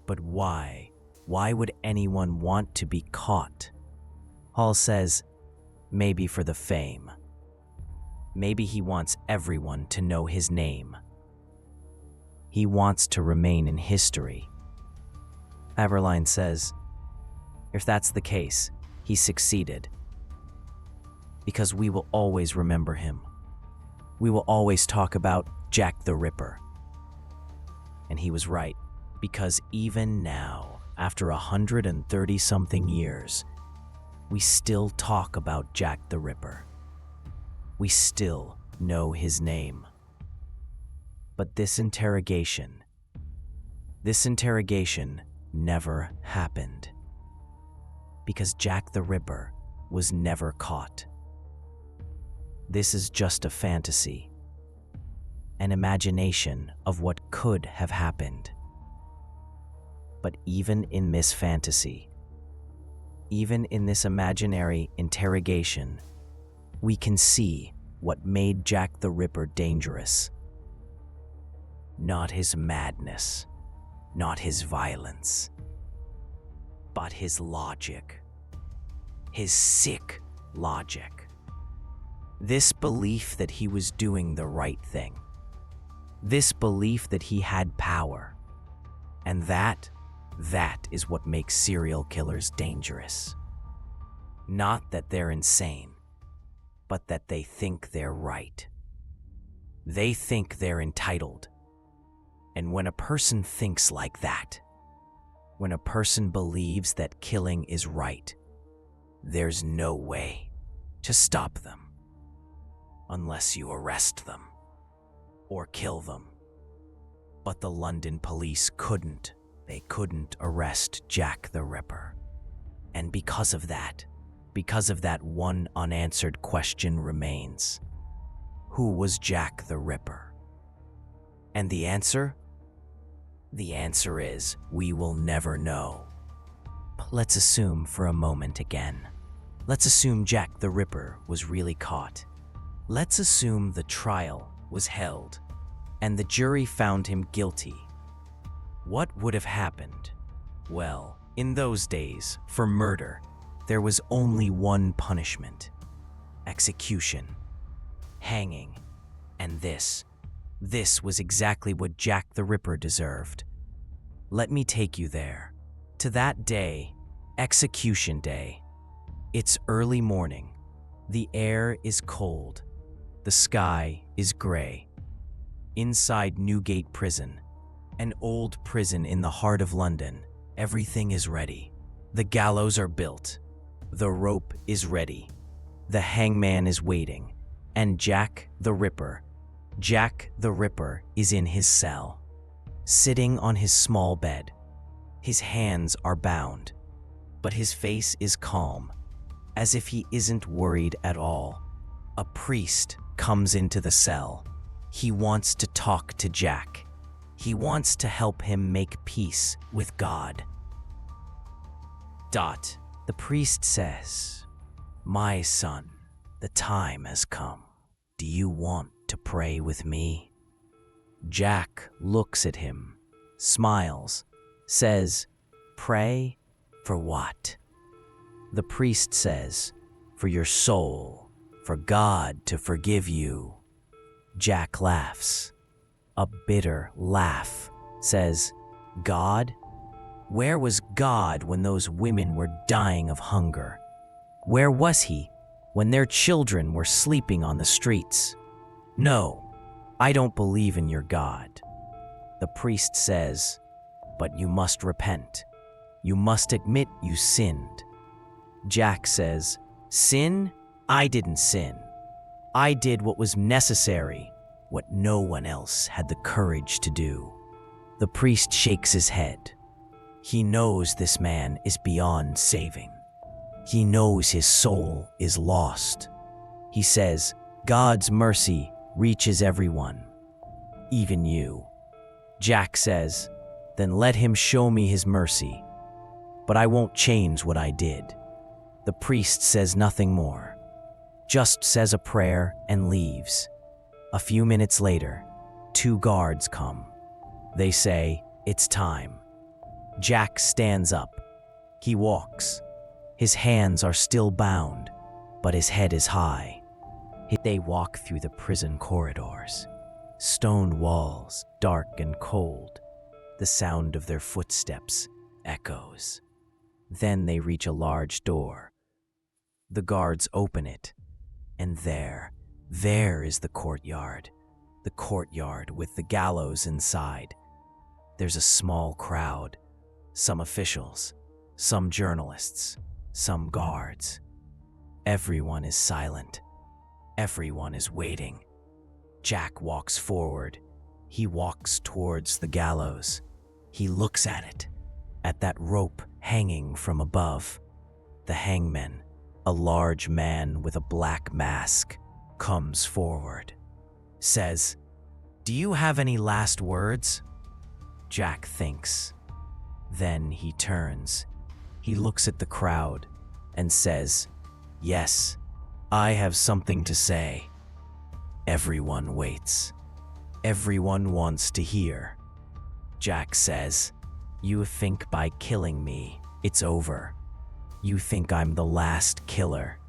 S1: But why? Why would anyone want to be caught? Hall says, maybe for the fame. Maybe he wants everyone to know his name. He wants to remain in history. Aberline says, if that's the case, he succeeded. Because we will always remember him. We will always talk about Jack the Ripper. And he was right, because even now, after 130-something years, we still talk about Jack the Ripper. We still know his name. But this interrogation never happened. Because Jack the Ripper was never caught. This is just a fantasy, an imagination of what could have happened. But even in this fantasy, even in this imaginary interrogation, we can see what made Jack the Ripper dangerous. Not his madness, not his violence, but his logic, his sick logic. This belief that he was doing the right thing. This belief that he had power. And that is what makes serial killers dangerous. Not that they're insane, but that they think they're right. They think they're entitled. And when a person thinks like that, when a person believes that killing is right, there's no way to stop them. Unless you arrest them or kill them. But the London police couldn't. They couldn't arrest Jack the Ripper. And because of that one unanswered question remains. Who was Jack the Ripper? And the answer? The answer is we will never know. But let's assume for a moment again. Let's assume Jack the Ripper was really caught. Let's assume the trial was held and the jury found him guilty. What would have happened? Well, in those days, for murder, there was only one punishment: execution, hanging. And this was exactly what Jack the Ripper deserved. Let me take you there, to that day, execution day. It's early morning. The air is cold. The sky is gray. Inside Newgate Prison, an old prison in the heart of London, everything is ready. The gallows are built. The rope is ready. The hangman is waiting. And Jack the Ripper is in his cell, sitting on his small bed. His hands are bound, but his face is calm, as if he isn't worried at all. A priest comes into the cell. He wants to talk to Jack. He wants to help him make peace with God. The priest says, "My son, the time has come. Do you want to pray with me?" Jack looks at him, smiles, says, "Pray for what?" The priest says, "For your soul, for God to forgive you." Jack laughs, a bitter laugh, says, "God? Where was God when those women were dying of hunger? Where was he when their children were sleeping on the streets? No, I don't believe in your God." The priest says, "But you must repent. You must admit you sinned." Jack says, "Sin? I didn't sin. I did what was necessary, what no one else had the courage to do." The priest shakes his head. He knows this man is beyond saving. He knows his soul is lost. He says, "God's mercy reaches everyone, even you." Jack says, "Then let him show me his mercy, but I won't change what I did." The priest says nothing more. just says a prayer and leaves. A few minutes later, 2 guards come. They say, "It's time." Jack stands up. He walks. His hands are still bound, but his head is high. They walk through the prison corridors. Stone walls, dark and cold. The sound of their footsteps echoes. Then they reach a large door. The guards open it, and there is the courtyard with the gallows inside. There's a small crowd, some officials, some journalists, some guards. Everyone is silent. Everyone is waiting. Jack walks forward. He walks towards the gallows. He looks at it, at that rope hanging from above. The hangman, a large man with a black mask, comes forward, says, "Do you have any last words?" Jack thinks. Then he turns. He looks at the crowd and says, "Yes, I have something to say." Everyone waits. Everyone wants to hear. Jack says, "You think by killing me, it's over. You think I'm the last killer,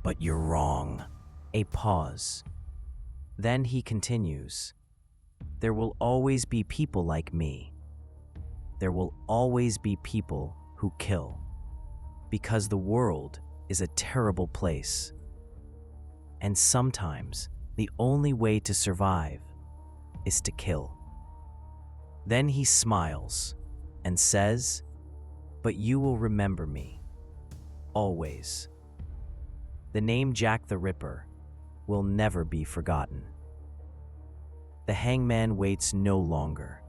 S1: but you're wrong." A pause. Then he continues, "There will always be people like me. There will always be people who kill, because the world is a terrible place. And sometimes the only way to survive is to kill." Then he smiles and says, "But you will remember me, always." The name Jack the Ripper will never be forgotten. The hangman waits no longer.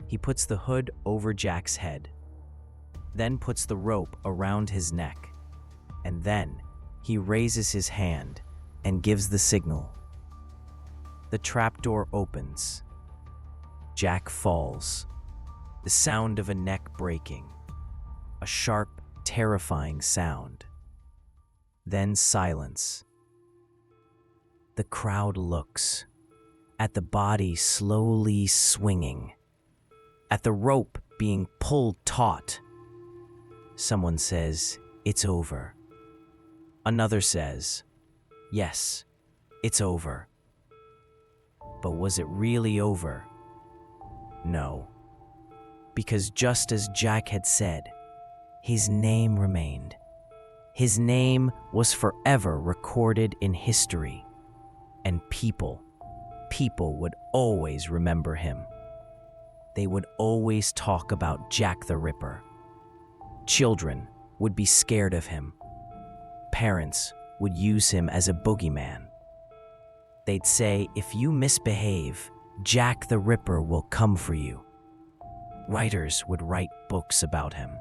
S1: He puts the hood over Jack's head, then puts the rope around his neck, and then he raises his hand and gives the signal. The trapdoor opens. Jack falls. The sound of a neck breaking. A sharp, terrifying sound. Then silence. The crowd looks at the body slowly swinging, at the rope being pulled taut. Someone says, "It's over." Another says, "Yes, it's over." But was it really over? No. Because just as Jack had said, his name remained. His name was forever recorded in history. And people would always remember him. They would always talk about Jack the Ripper. Children would be scared of him. Parents would use him as a boogeyman. They'd say, "If you misbehave, Jack the Ripper will come for you." Writers would write books about him.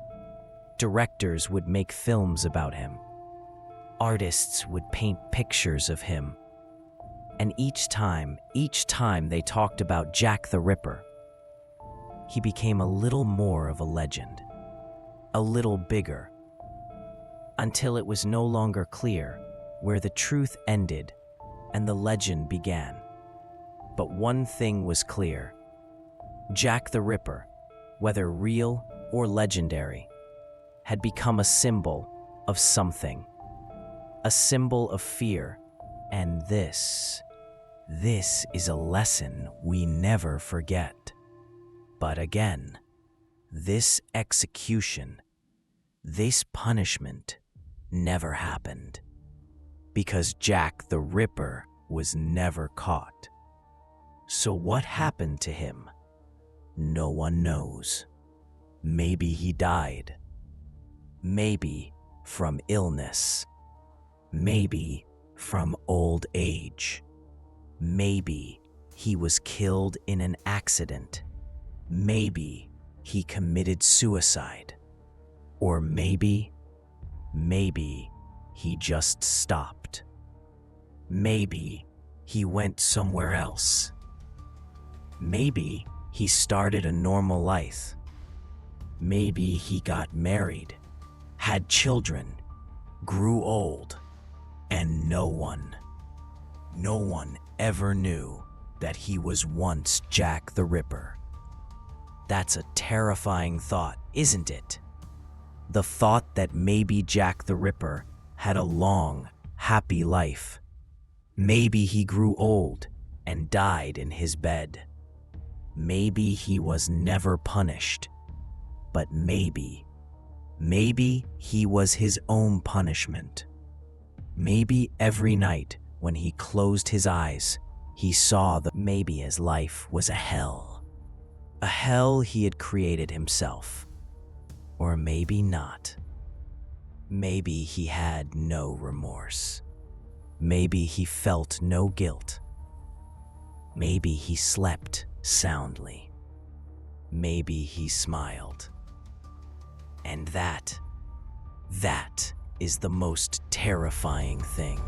S1: Directors would make films about him. Artists would paint pictures of him. And each time they talked about Jack the Ripper, he became a little more of a legend, a little bigger, until it was no longer clear where the truth ended and the legend began. But one thing was clear. Jack the Ripper, whether real or legendary, had become a symbol of something, a symbol of fear, and this is a lesson we never forget. But again, this execution, this punishment never happened, because Jack the Ripper was never caught. So what happened to him? No one knows. Maybe he died. Maybe from illness. Maybe from old age. Maybe he was killed in an accident. Maybe he committed suicide. Or maybe he just stopped. Maybe he went somewhere else. Maybe he started a normal life. Maybe he got married, had children, grew old. And no one ever knew that he was once Jack the Ripper. That's a terrifying thought, isn't it? The thought that maybe Jack the Ripper had a long, happy life. Maybe he grew old and died in his bed. Maybe he was never punished. But maybe he was his own punishment. Maybe every night when he closed his eyes, he saw that maybe his life was a hell. A hell he had created himself. Or maybe not. Maybe he had no remorse. Maybe he felt no guilt. Maybe he slept soundly. Maybe he smiled. And that is the most terrifying thing.